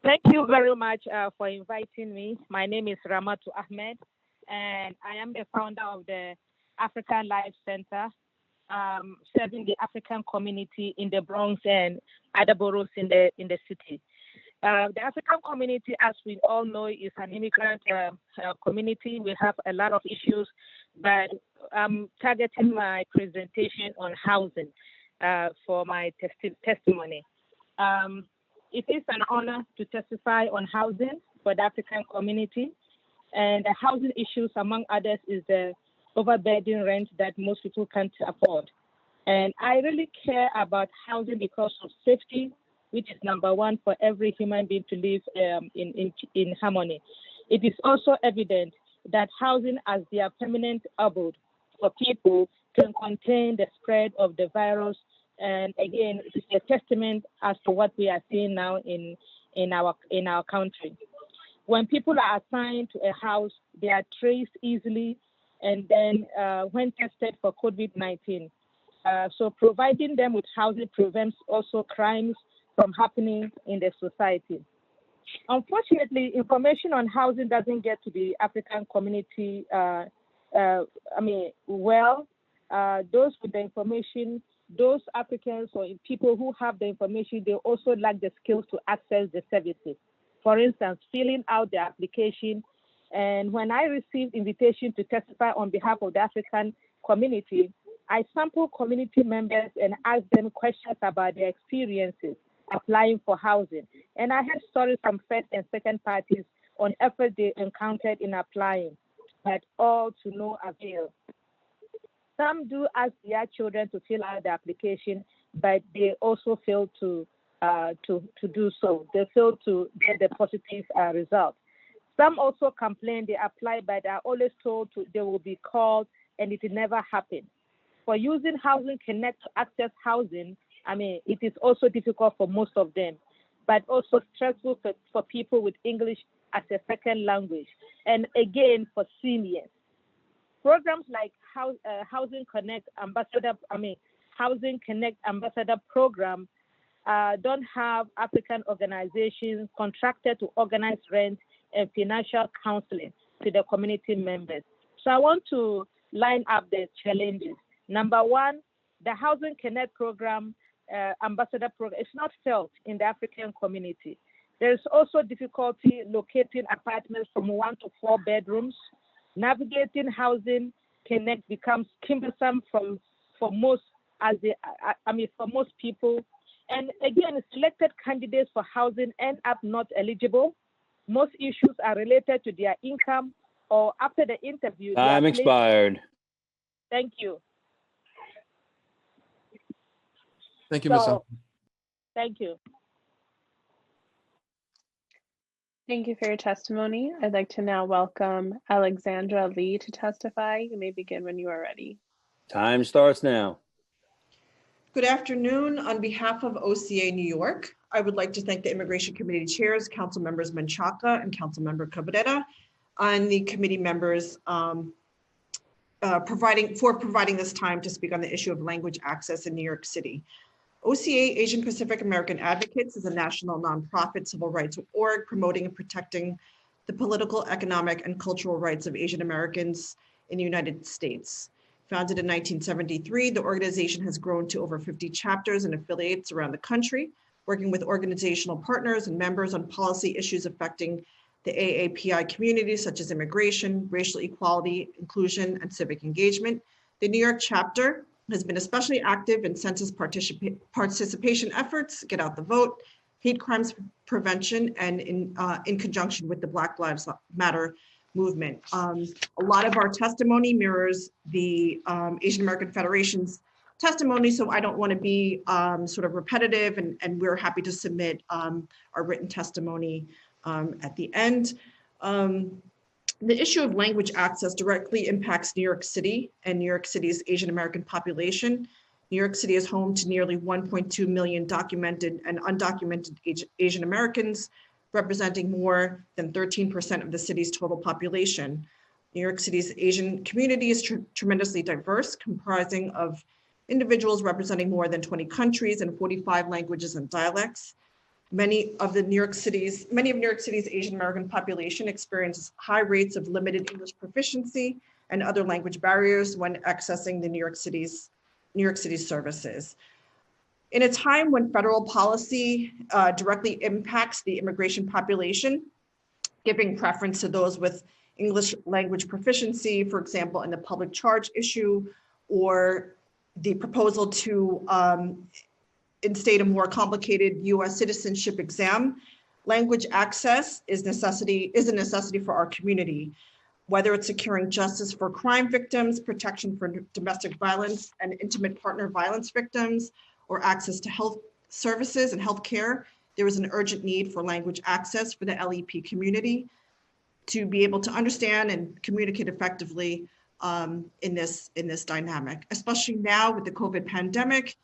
Thank you very much for inviting me. My name is Ramatu Ahmed, and I am the founder of the African Life Center, serving the African community in the Bronx and other boroughs in the city. The African community, as we all know, is an immigrant community. We have a lot of issues, but I'm targeting my presentation on housing for my testimony. It is an honor to testify on housing for the African community. And the housing issues, among others, is the overburden rent that most people can't afford. And I really care about housing because of safety, which is number one for every human being to live in harmony. It is also evident that housing as their permanent abode for people can contain the spread of the virus. And again, it's a testament as to what we are seeing now in our country. When people are assigned to a house, they are traced easily, and then when tested for COVID-19. So providing them with housing prevents also crimes from happening in the society. Unfortunately, information on housing doesn't get to the African community. Those with the information, those Africans or people who have the information, they also lack the skills to access the services. For instance, filling out the application. And when I received invitation to testify on behalf of the African community, I sampled community members and asked them questions about their experiences applying for housing. And I had stories from first and second parties on efforts they encountered in applying, but all to no avail. Some do ask their children to fill out the application, but they also fail to do so. They fail to get the positive result. Some also complain they apply, but are always told they will be called, and it never happens. For using Housing Connect to access housing, it is also difficult for most of them, but also stressful for people with English as a second language, and again for seniors. Programs like Housing Connect Ambassador Program don't have African organizations contracted to organize rent and financial counseling to the community members. So I want to line up the challenges. Number one, the Housing Connect program, ambassador program, is not felt in the African community. There is also difficulty locating apartments from 1 to 4 bedrooms. Navigating Housing Connect becomes cumbersome for most people. And again, selected candidates for housing end up not eligible. Most issues are related to their income, or after the interview. Time expired. Thank you. Thank you, Ms. Huffman. Thank you. Thank you for your testimony. I'd like to now welcome Alexandra Lee to testify. You may begin when you are ready. Time starts now. Good afternoon. On behalf of OCA New York, I would like to thank the Immigration Committee chairs, Council Members Menchaca and Council Member Cabrera, and the committee members providing this time to speak on the issue of language access in New York City. OCA Asian Pacific American Advocates is a national nonprofit civil rights org promoting and protecting the political, economic, and cultural rights of Asian Americans in the United States. Founded in 1973, the organization has grown to over 50 chapters and affiliates around the country, working with organizational partners and members on policy issues affecting the AAPI community, such as immigration, racial equality, inclusion, and civic engagement. The New York chapter has been especially active in census participation efforts, Get Out the Vote, hate crimes prevention, and in conjunction with the Black Lives Matter movement. A lot of our testimony mirrors the Asian American Federation's testimony, so I don't want to be sort of repetitive, and we're happy to submit our written testimony at the end. The issue of language access directly impacts New York City and New York City's Asian American population. New York City is home to nearly 1.2 million documented and undocumented Asian Americans, representing more than 13% of the city's total population. New York City's Asian community is tremendously diverse, comprising of individuals representing more than 20 countries and 45 languages and dialects. Many of New York City's Asian American population experiences high rates of limited English proficiency and other language barriers when accessing the New York City's services. In a time when federal policy directly impacts the immigration population, giving preference to those with English language proficiency, for example, in the public charge issue, or the proposal to instate a more complicated US citizenship exam, language access is a necessity for our community, whether it's securing justice for crime victims, protection for domestic violence and intimate partner violence victims, or access to health services and healthcare. There is an urgent need for language access for the LEP community to be able to understand and communicate effectively in this dynamic, especially now with the COVID pandemic.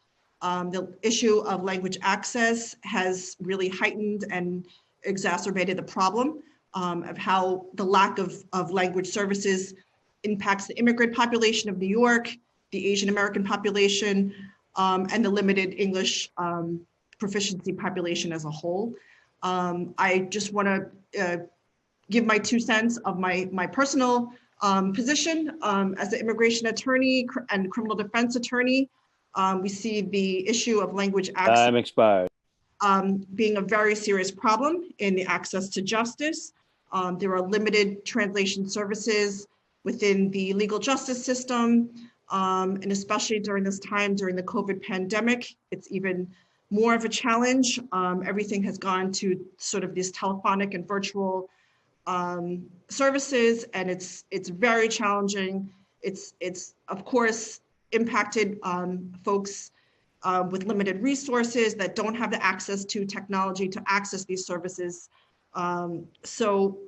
The issue of language access has really heightened and exacerbated the problem of how the lack of language services impacts the immigrant population of New York, the Asian American population, and the limited English proficiency population as a whole. I just want to give my 2 cents of my personal position as an immigration attorney and criminal defense attorney. We see the issue of language access Time expired. Being a very serious problem in the access to justice. There are limited translation services within the legal justice system, and especially during this time, during the COVID pandemic, it's even more of a challenge. Everything has gone to sort of these telephonic and virtual services, and it's very challenging. It's of course impacted folks with limited resources that don't have the access to technology to access these services. So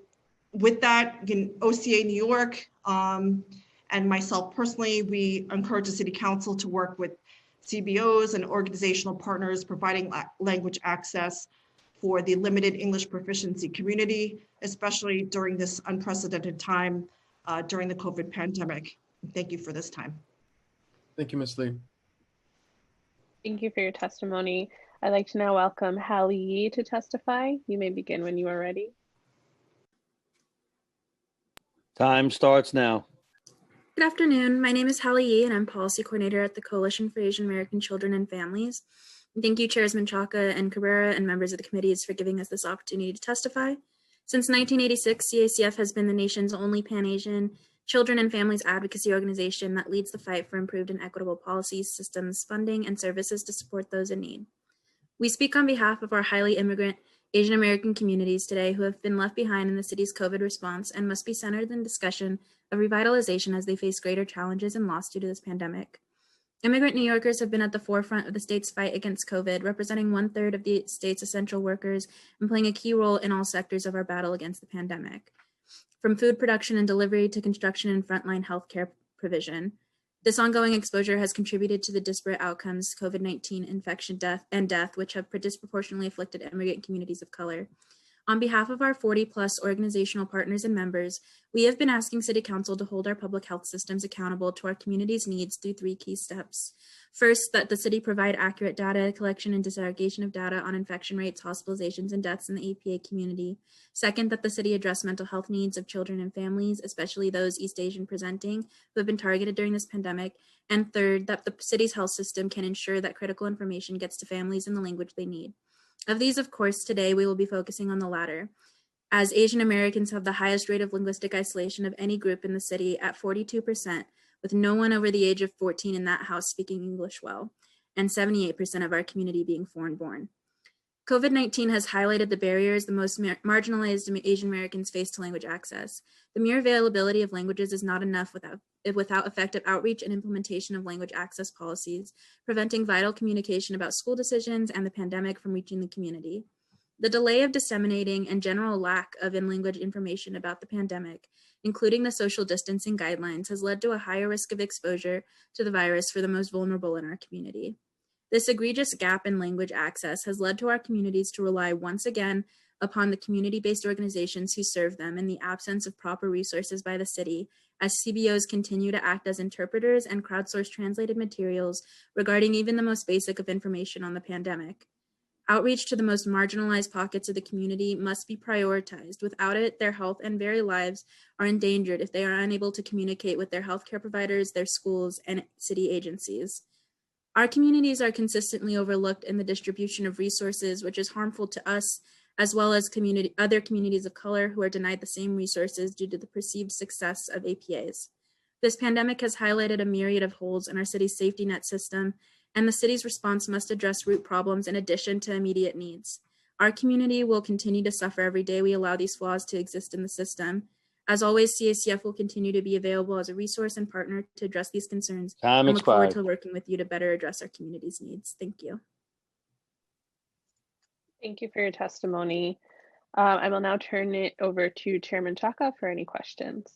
with that, OCA New York and myself personally, we encourage the City Council to work with CBOs and organizational partners providing language access for the limited English proficiency community, especially during this unprecedented time during the COVID pandemic. Thank you for this time. Thank you, Ms. Lee. Thank you for your testimony. I'd like to now welcome Hallie Yee to testify. You may begin when you are ready. Time starts now. Good afternoon. My name is Hallie Yee, and I'm Policy Coordinator at the Coalition for Asian American Children and Families. And thank you, Chairs Menchaca and Cabrera and members of the committees for giving us this opportunity to testify. Since 1986, CACF has been the nation's only Pan-Asian children and families advocacy organization that leads the fight for improved and equitable policies, systems, funding, and services to support those in need. We speak on behalf of our highly immigrant Asian American communities today who have been left behind in the city's COVID response and must be centered in discussion of revitalization as they face greater challenges and loss due to this pandemic. Immigrant New Yorkers have been at the forefront of the state's fight against COVID, representing 1/3 of the state's essential workers and playing a key role in all sectors of our battle against the pandemic, from food production and delivery to construction and frontline healthcare provision. This ongoing exposure has contributed to the disparate outcomes COVID-19 infection death, which have disproportionately afflicted immigrant communities of color. On behalf of our 40+ organizational partners and members, we have been asking City Council to hold our public health systems accountable to our community's needs through 3 key steps. First, that the city provide accurate data collection and disaggregation of data on infection rates, hospitalizations, and deaths in the APA community. Second, that the city address mental health needs of children and families, especially those East Asian presenting who have been targeted during this pandemic. And third, that the city's health system can ensure that critical information gets to families in the language they need. Of these, of course, today we will be focusing on the latter, as Asian Americans have the highest rate of linguistic isolation of any group in the city at 42%, with no one over the age of 14 in that house speaking English well, and 78% of our community being foreign-born. COVID-19 has highlighted the barriers the most marginalized Asian Americans face to language access. The mere availability of languages is not enough without effective outreach and implementation of language access policies, preventing vital communication about school decisions and the pandemic from reaching the community. The delay of disseminating and general lack of in-language information about the pandemic, including the social distancing guidelines, has led to a higher risk of exposure to the virus for the most vulnerable in our community. This egregious gap in language access has led to our communities to rely once again upon the community-based organizations who serve them in the absence of proper resources by the city, as CBOs continue to act as interpreters and crowdsource translated materials regarding even the most basic of information on the pandemic. Outreach to the most marginalized pockets of the community must be prioritized. Without it, their health and very lives are endangered if they are unable to communicate with their healthcare providers, their schools, and city agencies. Our communities are consistently overlooked in the distribution of resources, which is harmful to us, as well as other communities of color who are denied the same resources due to the perceived success of APAs. This pandemic has highlighted a myriad of holes in our city's safety net system, and the city's response must address root problems in addition to immediate needs. Our community will continue to suffer every day we allow these flaws to exist in the system. As always, CACF will continue to be available as a resource and partner to address these concerns. Time and look forward expired. to working with you to better address our community's needs. Thank you. Thank you for your testimony. I will now turn it over to Chairman Chaka for any questions.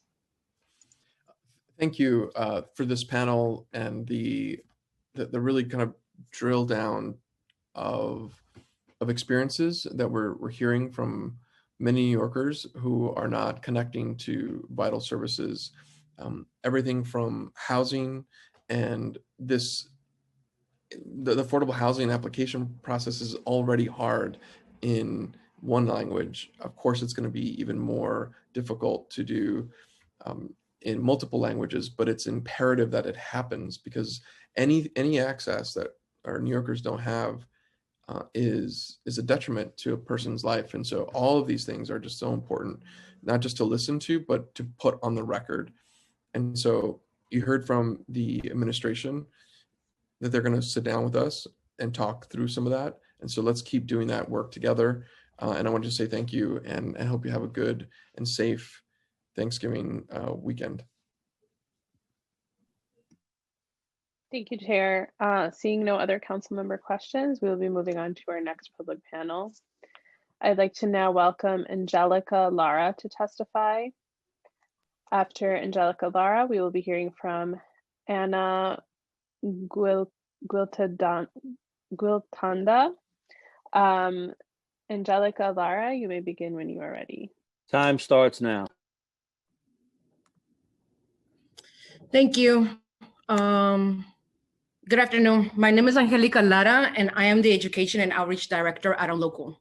Thank you for this panel and the really kind of drill down of experiences that we're hearing from many New Yorkers who are not connecting to vital services, everything from housing and the affordable housing application process is already hard in one language. Of course, it's going to be even more difficult to do in multiple languages, but it's imperative that it happens because any access that our New Yorkers don't have is a detriment to a person's life. And so all of these things are just so important, not just to listen to, but to put on the record. And so you heard from the administration that they're going to sit down with us and talk through some of that. And so let's keep doing that work together. And I want to say thank you and hope you have a good and safe Thanksgiving weekend. Thank you, Chair. Seeing no other council member questions, we will be moving on to our next public panel. I'd like to now welcome Angelica Lara to testify. After Angelica Lara, we will be hearing from Anna Guiltanda. Angelica Lara, you may begin when you are ready. Time starts now. Thank you. Good afternoon. My name is Angelica Lara, and I am the Education and Outreach Director at Unlocal.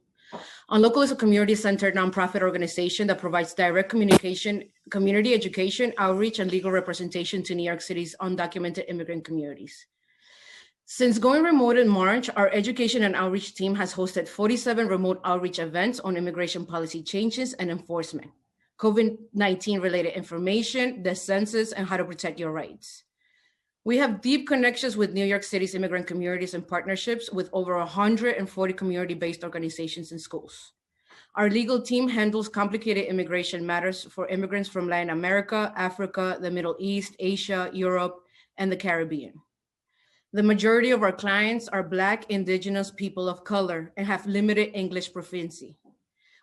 Unlocal is a community-centered nonprofit organization that provides direct communication, community education, outreach, and legal representation to New York City's undocumented immigrant communities. Since going remote in March, our education and outreach team has hosted 47 remote outreach events on immigration policy changes and enforcement, COVID-19 related information, the census, and how to protect your rights. We have deep connections with New York City's immigrant communities and partnerships with over 140 community-based organizations and schools. Our legal team handles complicated immigration matters for immigrants from Latin America, Africa, the Middle East, Asia, Europe, and the Caribbean. The majority of our clients are Black, Indigenous, people of color, and have limited English proficiency.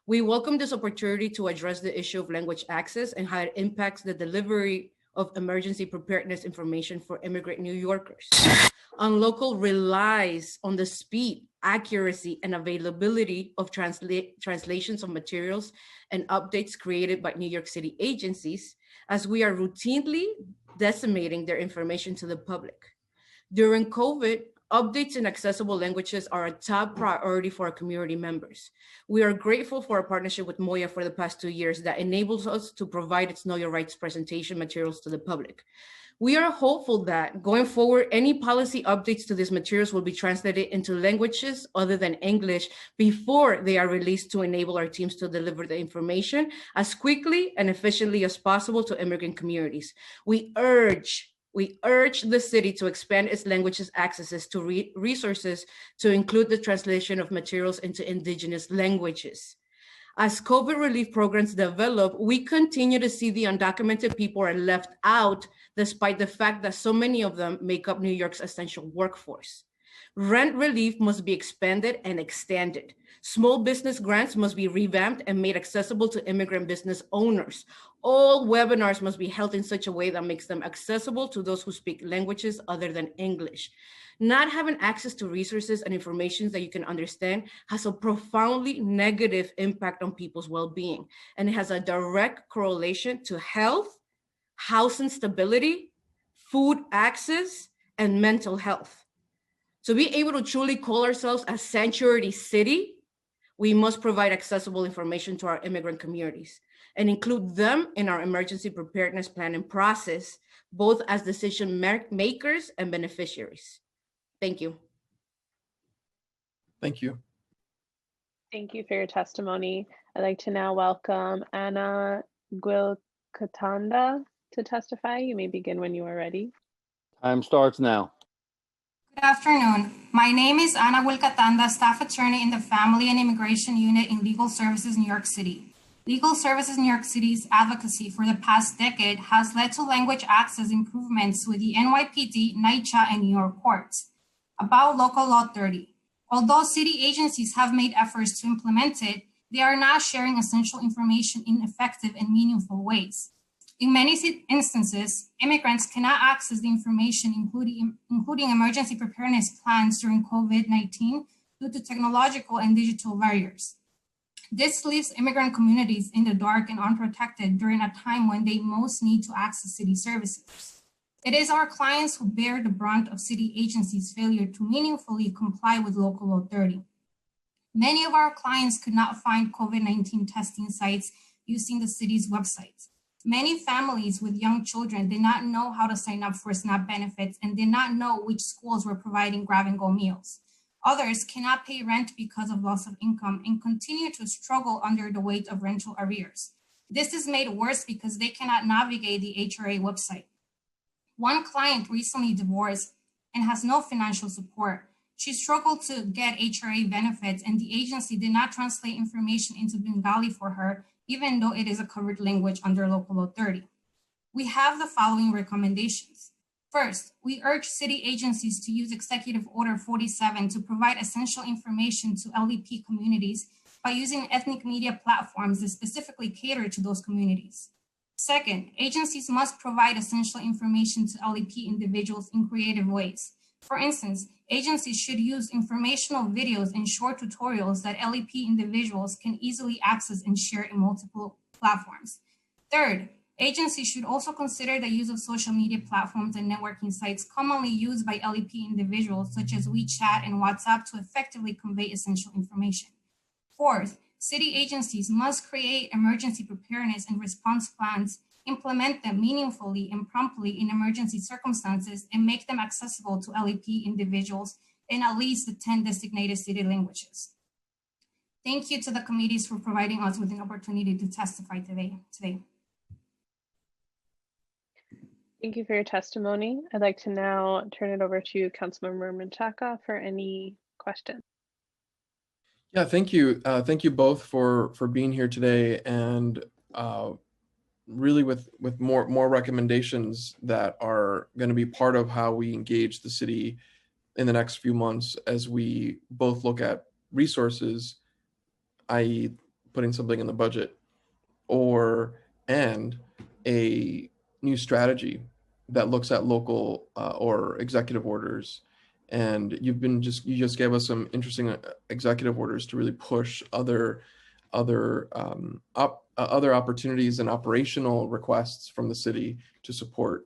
We welcome this opportunity to address the issue of language access and how it impacts the delivery of emergency preparedness information for immigrant New Yorkers. Unlocal relies on the speed, accuracy, and availability of translations of materials and updates created by New York City agencies, as we are routinely disseminating their information to the public. During COVID, updates in accessible languages are a top priority for our community members. We are grateful for our partnership with Moya for the past 2 years that enables us to provide its Know Your Rights presentation materials to the public. We are hopeful that going forward, any policy updates to these materials will be translated into languages other than English before they are released to enable our teams to deliver the information as quickly and efficiently as possible to immigrant communities. We urge the city to expand its languages accesses to resources to include the translation of materials into Indigenous languages. As COVID relief programs develop, we continue to see the undocumented people are left out, despite the fact that so many of them make up New York's essential workforce. Rent relief must be expanded and extended. Small business grants must be revamped and made accessible to immigrant business owners. All webinars must be held in such a way that makes them accessible to those who speak languages other than English. Not having access to resources and information that you can understand has a profoundly negative impact on people's well-being, and it has a direct correlation to health, housing stability, food access, and mental health. To be able to truly call ourselves a sanctuary city, we must provide accessible information to our immigrant communities and include them in our emergency preparedness planning process, both as decision makers and beneficiaries. Thank you. Thank you. Thank you for your testimony. I'd like to now welcome Anna Guiltanda to testify. You may begin when you are ready. Time starts now. Good afternoon. My name is Ana Guiltanda, staff attorney in the Family and Immigration Unit in Legal Services New York City. Legal Services New York City's advocacy for the past decade has led to language access improvements with the NYPD, NYCHA, and New York courts. About Local Law 30. Although city agencies have made efforts to implement it, they are not sharing essential information in effective and meaningful ways. In many instances, immigrants cannot access the information, including emergency preparedness plans during COVID-19 due to technological and digital barriers. This leaves immigrant communities in the dark and unprotected during a time when they most need to access city services. It is our clients who bear the brunt of city agencies' failure to meaningfully comply with Local Law 30. Many of our clients could not find COVID-19 testing sites using the city's websites. Many families with young children did not know how to sign up for SNAP benefits and did not know which schools were providing grab-and-go meals. Others cannot pay rent because of loss of income and continue to struggle under the weight of rental arrears. This is made worse because they cannot navigate the HRA website. One client recently divorced and has no financial support. She struggled to get HRA benefits, and the agency did not translate information into Bengali for her, even though it is a covered language under Local Law 30. We have the following recommendations. First, we urge city agencies to use Executive Order 47 to provide essential information to LDP communities by using ethnic media platforms that specifically cater to those communities. Second, agencies must provide essential information to LEP individuals in creative ways. For instance, agencies should use informational videos and short tutorials that LEP individuals can easily access and share in multiple platforms. Third, agencies should also consider the use of social media platforms and networking sites commonly used by LEP individuals, such as WeChat and WhatsApp, to effectively convey essential information. Fourth, city agencies must create emergency preparedness and response plans, implement them meaningfully and promptly in emergency circumstances, and make them accessible to LEP individuals in at least the 10 designated city languages. Thank you to the committees for providing us with an opportunity to testify today. Thank you for your testimony. I'd like to now turn it over to Councilmember Menchaca for any questions. Yeah, thank you. Thank you both for being here today, and really with more recommendations that are going to be part of how we engage the city in the next few months as we both look at resources, i.e. putting something in the budget, and a new strategy that looks at local or executive orders. And you just gave us some interesting executive orders to really push other opportunities and operational requests from the city to support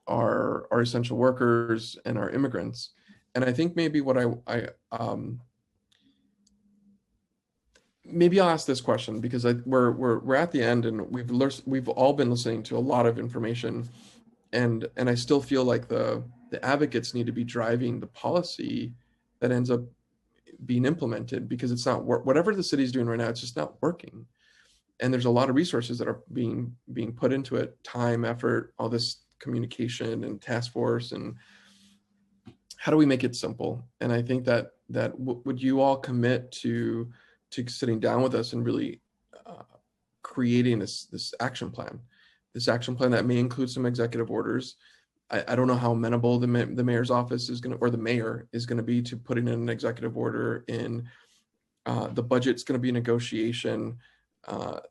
our essential workers and our immigrants. And I think maybe what maybe I'll ask this question, because we're at the end, and we've all been listening to a lot of information, and I still feel like the advocates need to be driving the policy that ends up being implemented, because it's not whatever the city's doing right now, it's just not working. And there's a lot of resources that are being put into it, time, effort, all this communication and task force, and how do we make it simple? And I think that would you all commit to sitting down with us and really creating this action plan that may include some executive orders. I don't know how amenable the mayor's office is going to, or the mayor is going to be to putting in an executive order in. The budget's going to be a negotiation.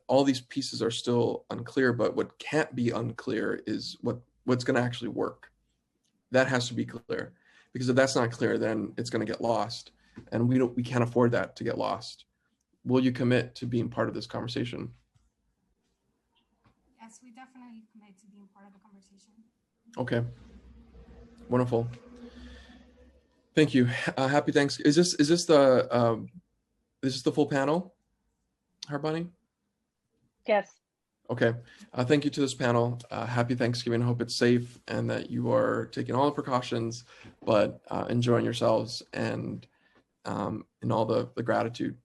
All these pieces are still unclear, but what can't be unclear is what's going to actually work. That has to be clear, because if that's not clear, then it's going to get lost, and we can't afford that to get lost. Will you commit to being part of this conversation? Yes, we definitely commit to being part of the conversation. Okay, wonderful. Thank you. Happy Thanksgiving. Is this the full panel, Harbani? Yes. Okay. Thank you to this panel. Happy Thanksgiving. I hope it's safe and that you are taking all the precautions, but enjoying yourselves and in all the gratitude.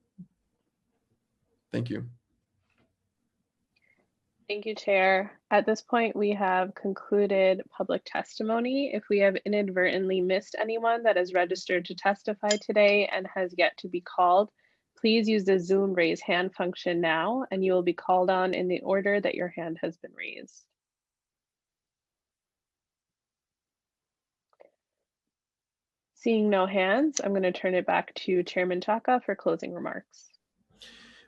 Thank you. Thank you, Chair. At this point, we have concluded public testimony. If we have inadvertently missed anyone that is registered to testify today and has yet to be called, please use the Zoom raise hand function now, and you will be called on in the order that your hand has been raised. Seeing no hands, I'm going to turn it back to Chairman Chaka for closing remarks.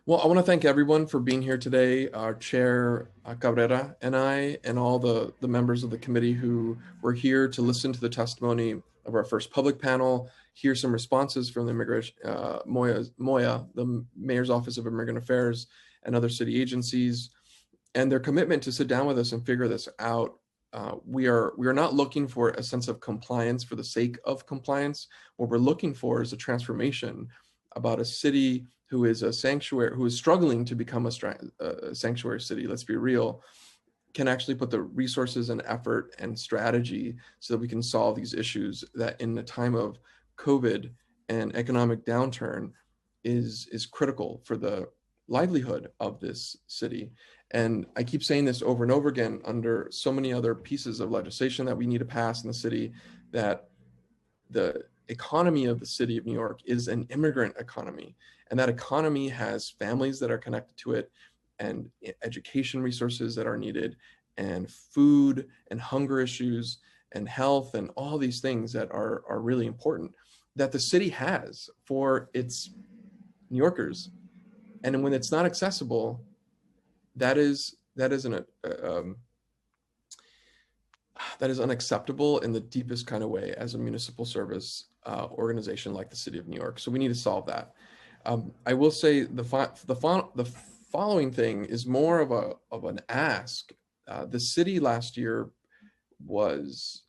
Well, I want to thank everyone for being here today, our chair, Cabrera, and I, and all the members of the committee who were here to listen to the testimony of our first public panel, hear some responses from the immigration, MOIA, the Mayor's Office of Immigrant Affairs, and other city agencies, and their commitment to sit down with us and figure this out. We are not looking for a sense of compliance for the sake of compliance. What we're looking for is a transformation about a city who is a sanctuary, who is struggling to become a sanctuary city, let's be real, can actually put the resources and effort and strategy so that we can solve these issues that in the time of COVID and economic downturn is critical for the livelihood of this city. And I keep saying this over and over again under so many other pieces of legislation that we need to pass in the city, that the economy of the city of New York is an immigrant economy. And that economy has families that are connected to it, and education resources that are needed, and food and hunger issues and health and all these things that are really important that the city has for its New Yorkers. And when it's not accessible, that is unacceptable in the deepest kind of way as a municipal service organization like the City of New York. So we need to solve that. I will say the following thing is more of an ask. The city last year was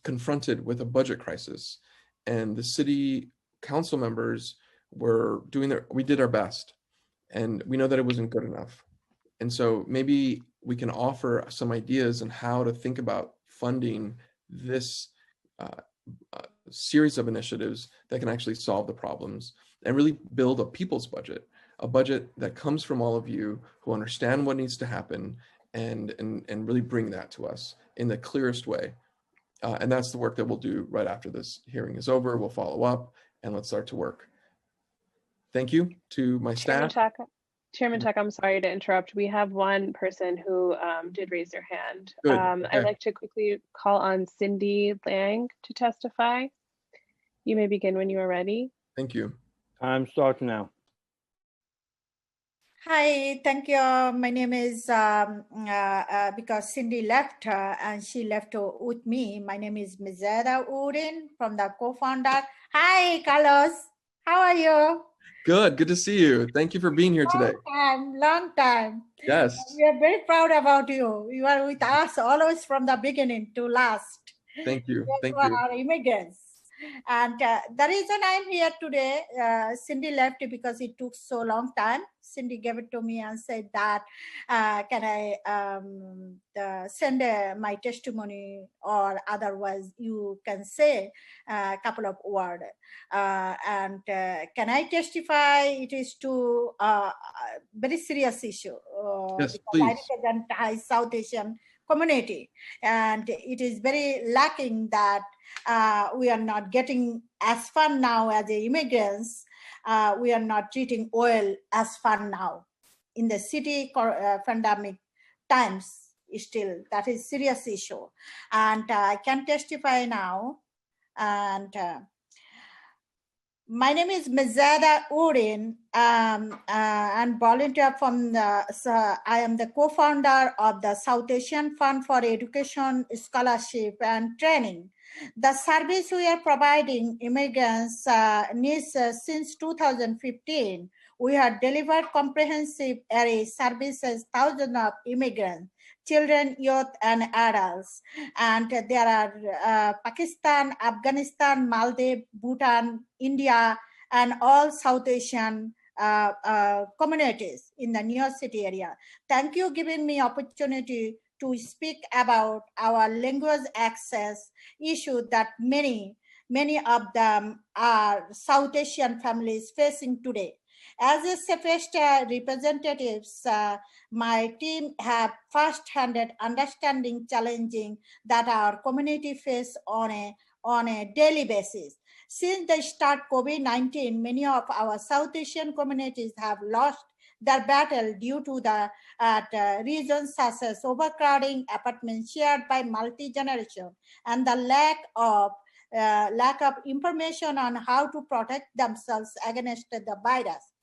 confronted with a budget crisis, and the city council members were we did our best, and we know that it wasn't good enough. And so maybe we can offer some ideas on how to think about funding this series of initiatives that can actually solve the problems and really build a people's budget, a budget that comes from all of you who understand what needs to happen and really bring that to us in the clearest way. And that's the work that we'll do right after this hearing is over. We'll follow up and let's start to work. Thank you to my staff. Chairman Chaka, I'm sorry to interrupt. We have one person who did raise their hand. Good. I'd like to quickly call on Cindy Lang to testify. You may begin when you are ready. Thank you. Time starts now. Hi, thank you. My name is, because Cindy left and she left with me. My name is Mizada Urin from the co-founder. Hi, Carlos. How are you? Good to see you. Thank you for being here today. Long time. Yes. We are very proud about you. You are with us always from the beginning to last. Thank you. Thank You you. are our immigrants. And the reason I'm here today, Cindy left because it took so long time. Cindy gave it to me and said that, can I send my testimony, or otherwise you can say a couple of words. And can I testify? It is to a very serious issue. Yes, because I please. represent South Asian community, and it is very lacking that we are not getting as fun now as the immigrants. We are not treating oil as fun now in the city pandemic times. Still, that is serious issue, and I can testify now. And my name is Mizada Urin, and volunteer from I am the co-founder of the South Asian Fund for Education, Scholarship and Training. The service we are providing immigrants needs since 2015. We have delivered comprehensive area services, thousands of immigrants, children, youth, and adults. And there are Pakistan, Afghanistan, Maldives, Bhutan, India, and all South Asian communities in the New York City area. Thank you for giving me opportunity to speak about our language access issue that many of them are South Asian families facing today. As a SEFEST representatives, my team have first-hand understanding challenging that our community face on a daily basis. Since the start COVID-19, many of our South Asian communities have lost their battle due to the reasons such as overcrowding, apartments shared by multi-generation, and the lack of information on how to protect themselves against the virus.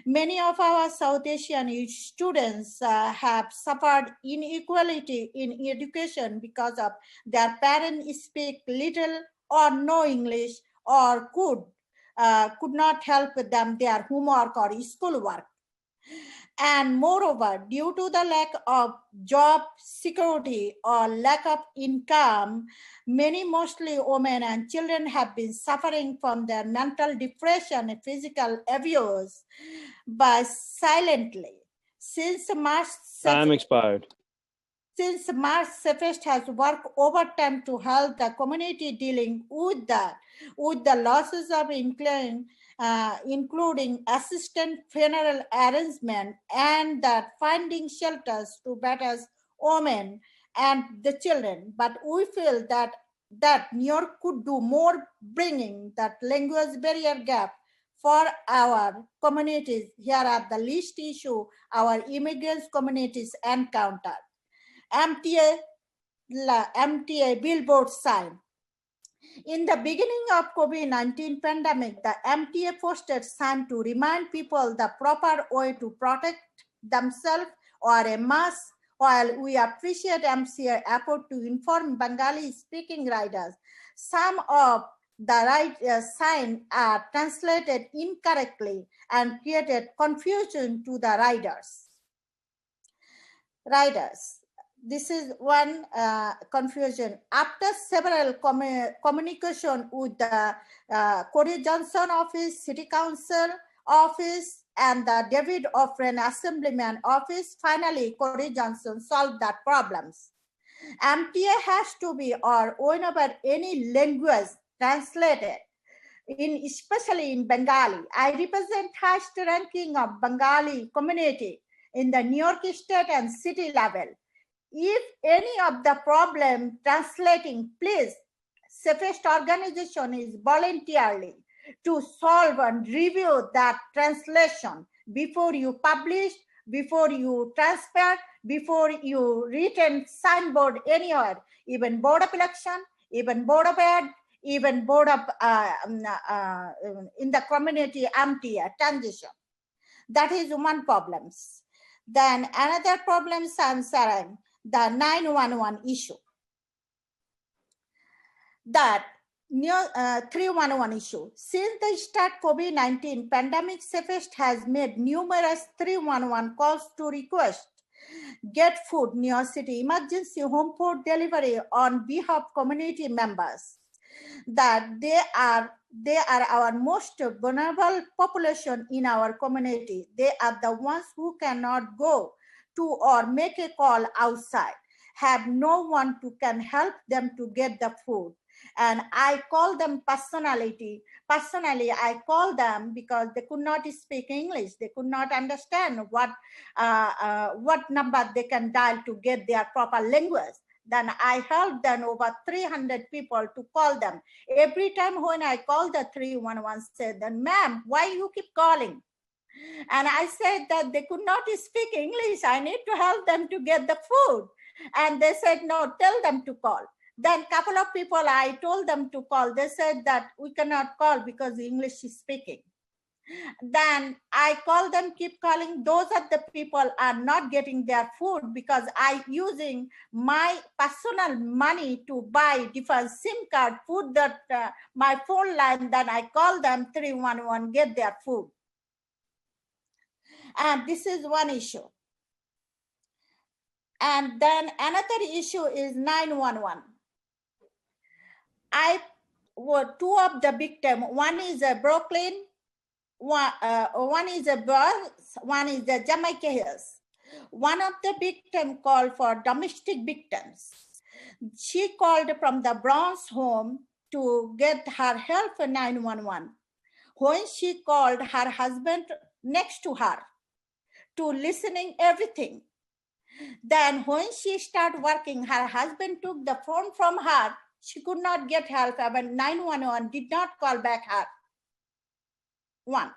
Many of our South Asian students have suffered inequality in education because of their parents speak little or no English, or could not help them their homework or schoolwork. And moreover, due to the lack of job security or lack of income, many, mostly women and children, have been suffering from their mental depression and physical abuse, but silently. Since March, Time expired. Since March, SEFEST has worked overtime to help the community dealing with the losses of income, including assistant funeral arrangement and that finding shelters to better women and the children. But we feel that New York could do more, bringing that language barrier gap for our communities. Here are the least issue our immigrants communities encounter. MTA billboard sign. In the beginning of COVID-19 pandemic, the MTA posted sign to remind people the proper way to protect themselves or a mask. While we appreciate MCA effort to inform Bengali speaking riders, some of the sign are translated incorrectly and created confusion to the riders. This is one confusion. After several communication with the Corey Johnson office, City Council office, and the David Offren Assemblyman office, finally Corey Johnson solved that problems. MTA has to be, or whenever any language translated, especially in Bengali. I represent highest ranking of Bengali community in the New York State and city level. If any of the problem translating, please, safest organization is voluntarily to solve and review that translation before you publish, before you transfer, before you written signboard anywhere, even board of election, even board of ed, even board of in the community MTA transition. That is one problem. Then another problem is answering the 911 issue. That 311 issue. Since the start COVID-19 pandemic, Safest has made numerous 311 calls to request get food near city emergency home food delivery on behalf of community members. That they are our most vulnerable population in our community. They are the ones who cannot go to or make a call outside, have no one who can help them to get the food. And I call them personally, I call them because they could not speak English. They could not understand what number they can dial to get their proper language. Then I helped them over 300 people to call them. Every time when I call the 311, said, then ma'am, why you keep calling? And I said that they could not speak English. I need to help them to get the food. And they said, no, tell them to call. Then a couple of people, I told them to call. They said that we cannot call because English is speaking. Then I call them, keep calling. Those are the people are not getting their food because I using my personal money to buy different SIM card food that my phone line. Then I call them 311, get their food. And this is one issue. And then another issue is 911. Two of the victims, one is a Brooklyn, one is a Bronx, one is the Jamaica Hills. One of the victims called for domestic victims. She called from the Bronx home to get her help for 911. When she called her husband next to her to listening everything. Then when she started working, her husband took the phone from her. She could not get help, but 911 did not call back her. One.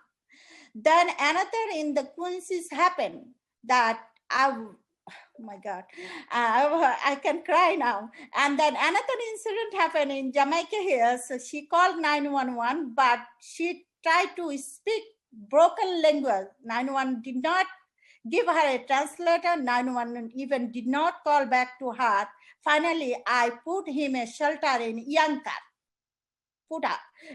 Then another in the Quincy's happened that oh my God, I can cry now. And then another incident happened in Jamaica here. So she called 911, but she tried to speak broken language. 911 did not give her a translator. 911 even did not call back to her. Finally, I put him a shelter in Yankar,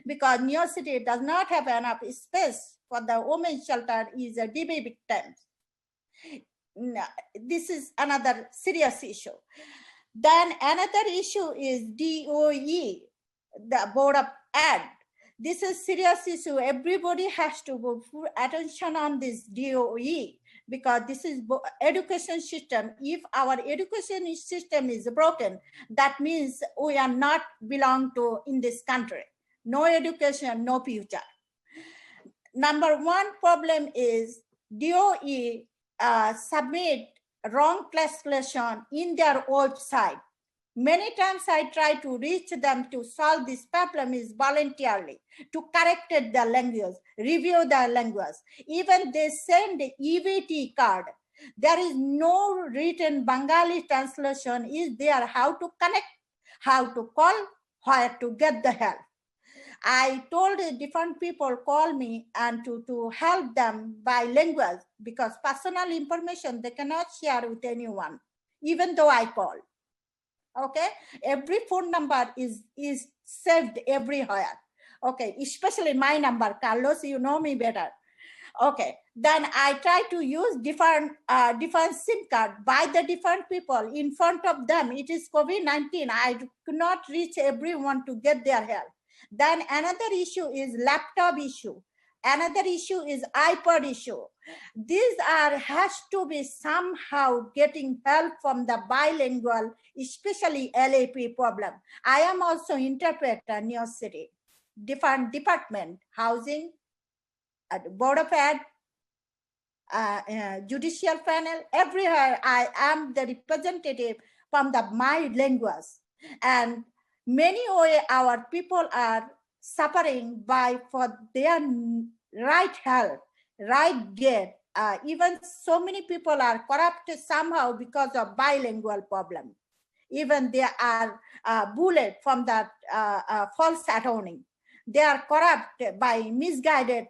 because New York City does not have enough space for the women's shelter is a DB victim. This is another serious issue. Then another issue is DOE, the Board of Ed. This is serious issue. Everybody has to go full attention on this DOE because this is education system. If our education system is broken, that means we are not belong to in this country. No education, no future. Number one problem is DOE submit wrong translation in their website. Many times I try to reach them to solve this problem is voluntarily, to correct the language, review the language. Even they send the EVT card. There is no written Bengali translation is there, how to connect, how to call, where to get the help. I told different people call me and to help them by language, because personal information they cannot share with anyone, even though I call. Okay, every phone number is saved everywhere. Okay, especially my number, Carlos, you know me better. Okay, then I try to use different SIM card by the different people in front of them. It is COVID-19. I could not reach everyone to get their help. Then another issue is laptop issue. Another issue is iPod issue. These has to be somehow getting help from the bilingual, especially LAP problem. I am also interpreter in New York City, different department, housing, Board of Ed, judicial panel, everywhere I am the representative from my language. And many way our people are suffering for their right help, right get. Even so many people are corrupted somehow because of bilingual problem. Even they are bullied from that false attorney. They are corrupted by misguided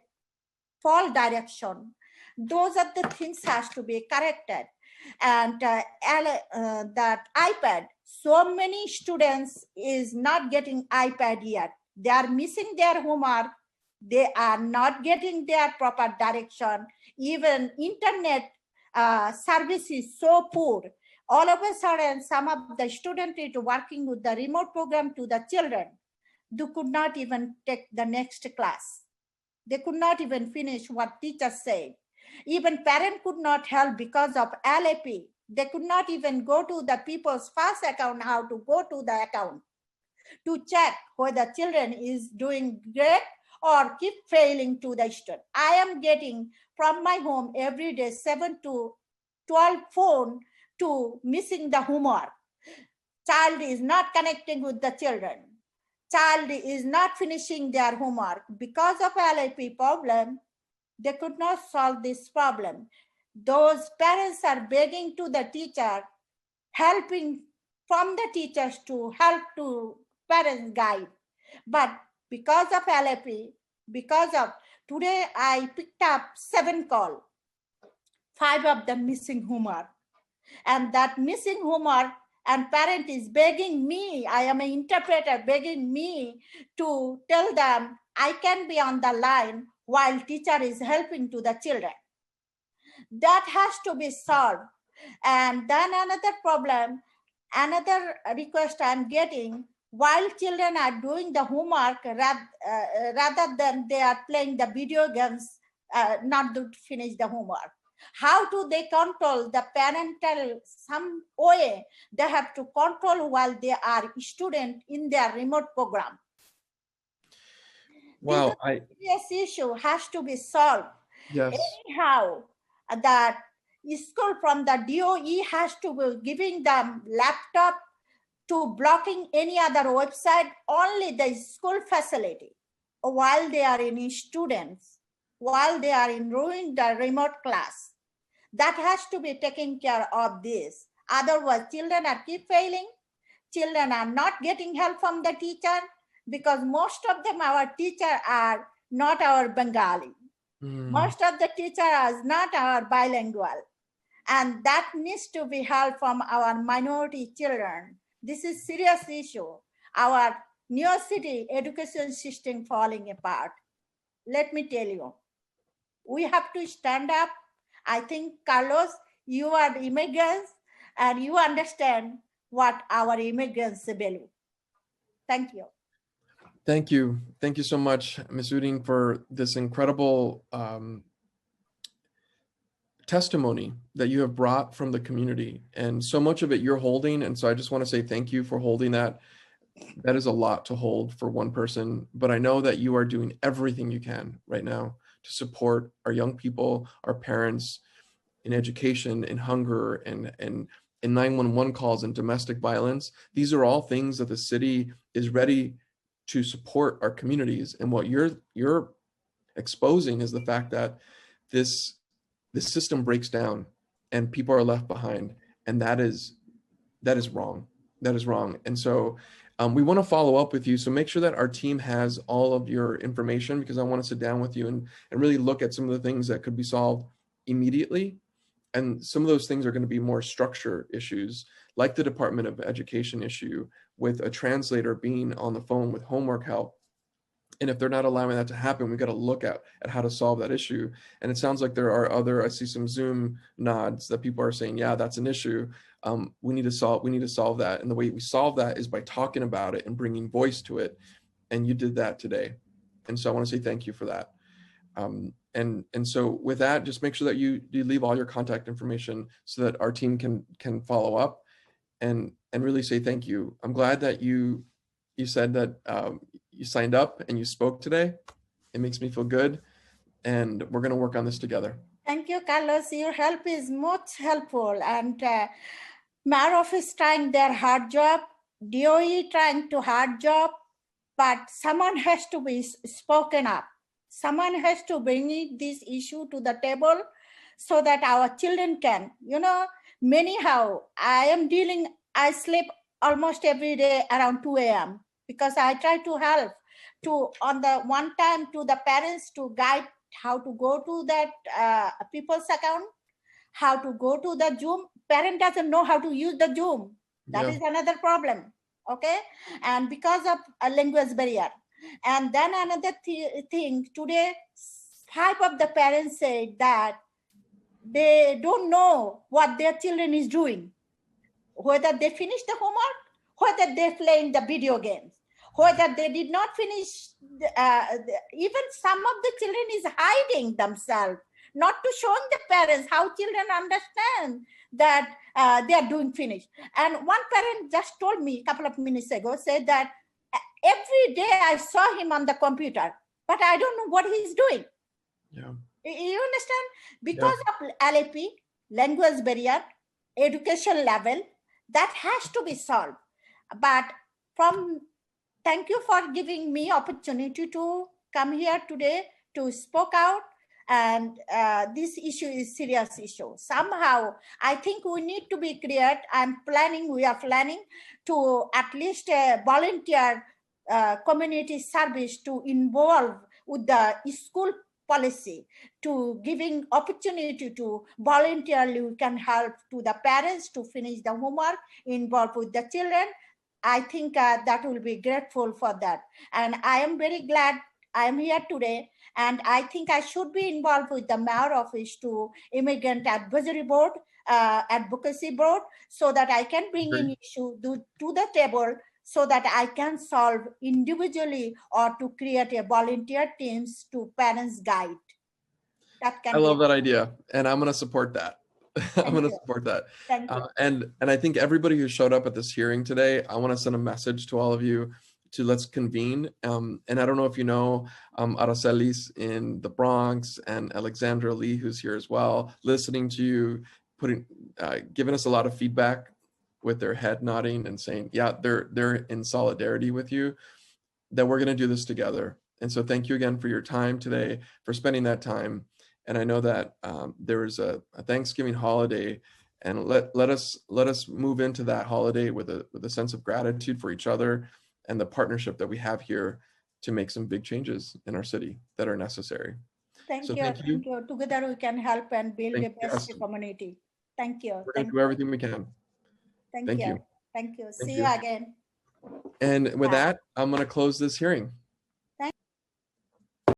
false direction. Those are the things has to be corrected. And that iPad, so many students is not getting iPad yet. They are missing their homework. They are not getting their proper direction. Even internet service is so poor. All of a sudden, some of the students is working with the remote program to the children. They could not even take the next class. They could not even finish what teachers said. Even parents could not help because of LAP. They could not even go to the people's first account, how to go to the account to check whether children is doing great or keep failing to the student. I am getting from my home every day 7 to 12 phone to missing the homework. Child is not connecting with the children. Child is not finishing their homework. Because of LAP problem, they could not solve this problem. Those parents are begging to the teacher, helping from the teachers to help to parents guide. But because of LAP, because of today I picked up 7 calls, 5 of them missing homework. And that missing homework, and parent is begging me, I am an interpreter, begging me to tell them I can be on the line while teacher is helping to the children. That has to be solved. And then another problem, another request I'm getting, while children are doing the homework, rather than they are playing the video games, not to finish the homework. How do they control the parental, some way they have to control while they are student in their remote program? Wow, this issue has to be solved. Yes. Anyhow, that school from the DOE has to be giving them laptop to blocking any other website, only the school facility while they are in students, while they are enrolling the remote class. That has to be taken care of this. Otherwise, children are keep failing. Children are not getting help from the teacher because most of them, our teacher are not our Bengali. Most of the teacher are not our bilingual. And that needs to be helped from our minority children. This is serious issue. Our New York City education system falling apart. Let me tell you, we have to stand up. I think, Carlos, you are immigrants and you understand what our immigrants value. Thank you. Thank you. Thank you so much, Ms. Uding, for this incredible testimony that you have brought from the community. And so much of it you're holding. And so I just want to say thank you for holding that. That is a lot to hold for one person, but I know that you are doing everything you can right now to support our young people, our parents in education, in hunger, and in 911 calls and domestic violence. These are all things that the city is ready to support our communities. And what you're exposing is the fact that this system breaks down and people are left behind, and that is wrong. That is wrong. And so We want to follow up with you, so make sure that our team has all of your information, because I want to sit down with you and really look at some of the things that could be solved immediately. And some of those things are going to be more structure issues, like the Department of Education issue with a translator being on the phone with homework help. And if they're not allowing that to happen, we've got to look at how to solve that issue. And it sounds like there are other, I see some Zoom nods that people are saying, yeah, that's an issue. We need to solve that. And the way we solve that is by talking about it and bringing voice to it. And you did that today. And so I want to say thank you for that. And so with that, just make sure that you leave all your contact information so that our team can follow up and really say thank you. I'm glad that you said that you signed up and you spoke today. It makes me feel good, and we're going to work on this together. Thank you, Carlos. Your help is most helpful, and Mayor Office trying their hard job, DOE trying to hard job, but someone has to be spoken up. Someone has to bring this issue to the table so that our children can, anyhow, I sleep almost every day around 2 a.m. because I try to help on the one time to the parents to guide how to go to that people's account, how to go to the Zoom. Parent doesn't know how to use the Zoom. That is another problem, okay? And because of a language barrier. And then another thing, today, 5 of the parents said that they don't know what their children is doing, whether they finish the homework, whether they're playing the video games, whether they did not finish, even some of the children is hiding themselves, not to showing the parents how children understand that they are doing finish. And one parent just told me a couple of minutes ago, said that every day I saw him on the computer, but I don't know what he's doing. Yeah. You understand? Because of LAP, language barrier, education level, that has to be solved. But thank you for giving me opportunity to come here today to speak out. And this issue is serious issue. Somehow, I think we need to be clear. We are planning to at least volunteer community service to involve with the school policy, to giving opportunity to voluntarily we can help to the parents to finish the homework, involved with the children. I think that will be grateful for that. And I am very glad I am here today. And I think I should be involved with the Mayor Office to Immigrant Advisory Board, Advocacy Board, so that I can bring in issue to the table so that I can solve individually or to create a volunteer teams to parents guide. I love that idea, and I'm going to support that. I'm going to support that. Thank you. And I think everybody who showed up at this hearing today, I want to send a message to all of you to let's convene. And I don't know if you know Aracelis in the Bronx and Alexandra Lee, who's here as well, listening to you, giving us a lot of feedback with their head nodding and saying, yeah, they're in solidarity with you, that we're going to do this together. And so thank you again for your time today, for spending that time. And I know that there is a Thanksgiving holiday, and let us move into that holiday with a sense of gratitude for each other and the partnership that we have here to make some big changes in our city that are necessary. Thank you. Together we can help and build a best community. Thank you. We're going to do everything we can. Thank you. See you again. And with that, I'm going to close this hearing.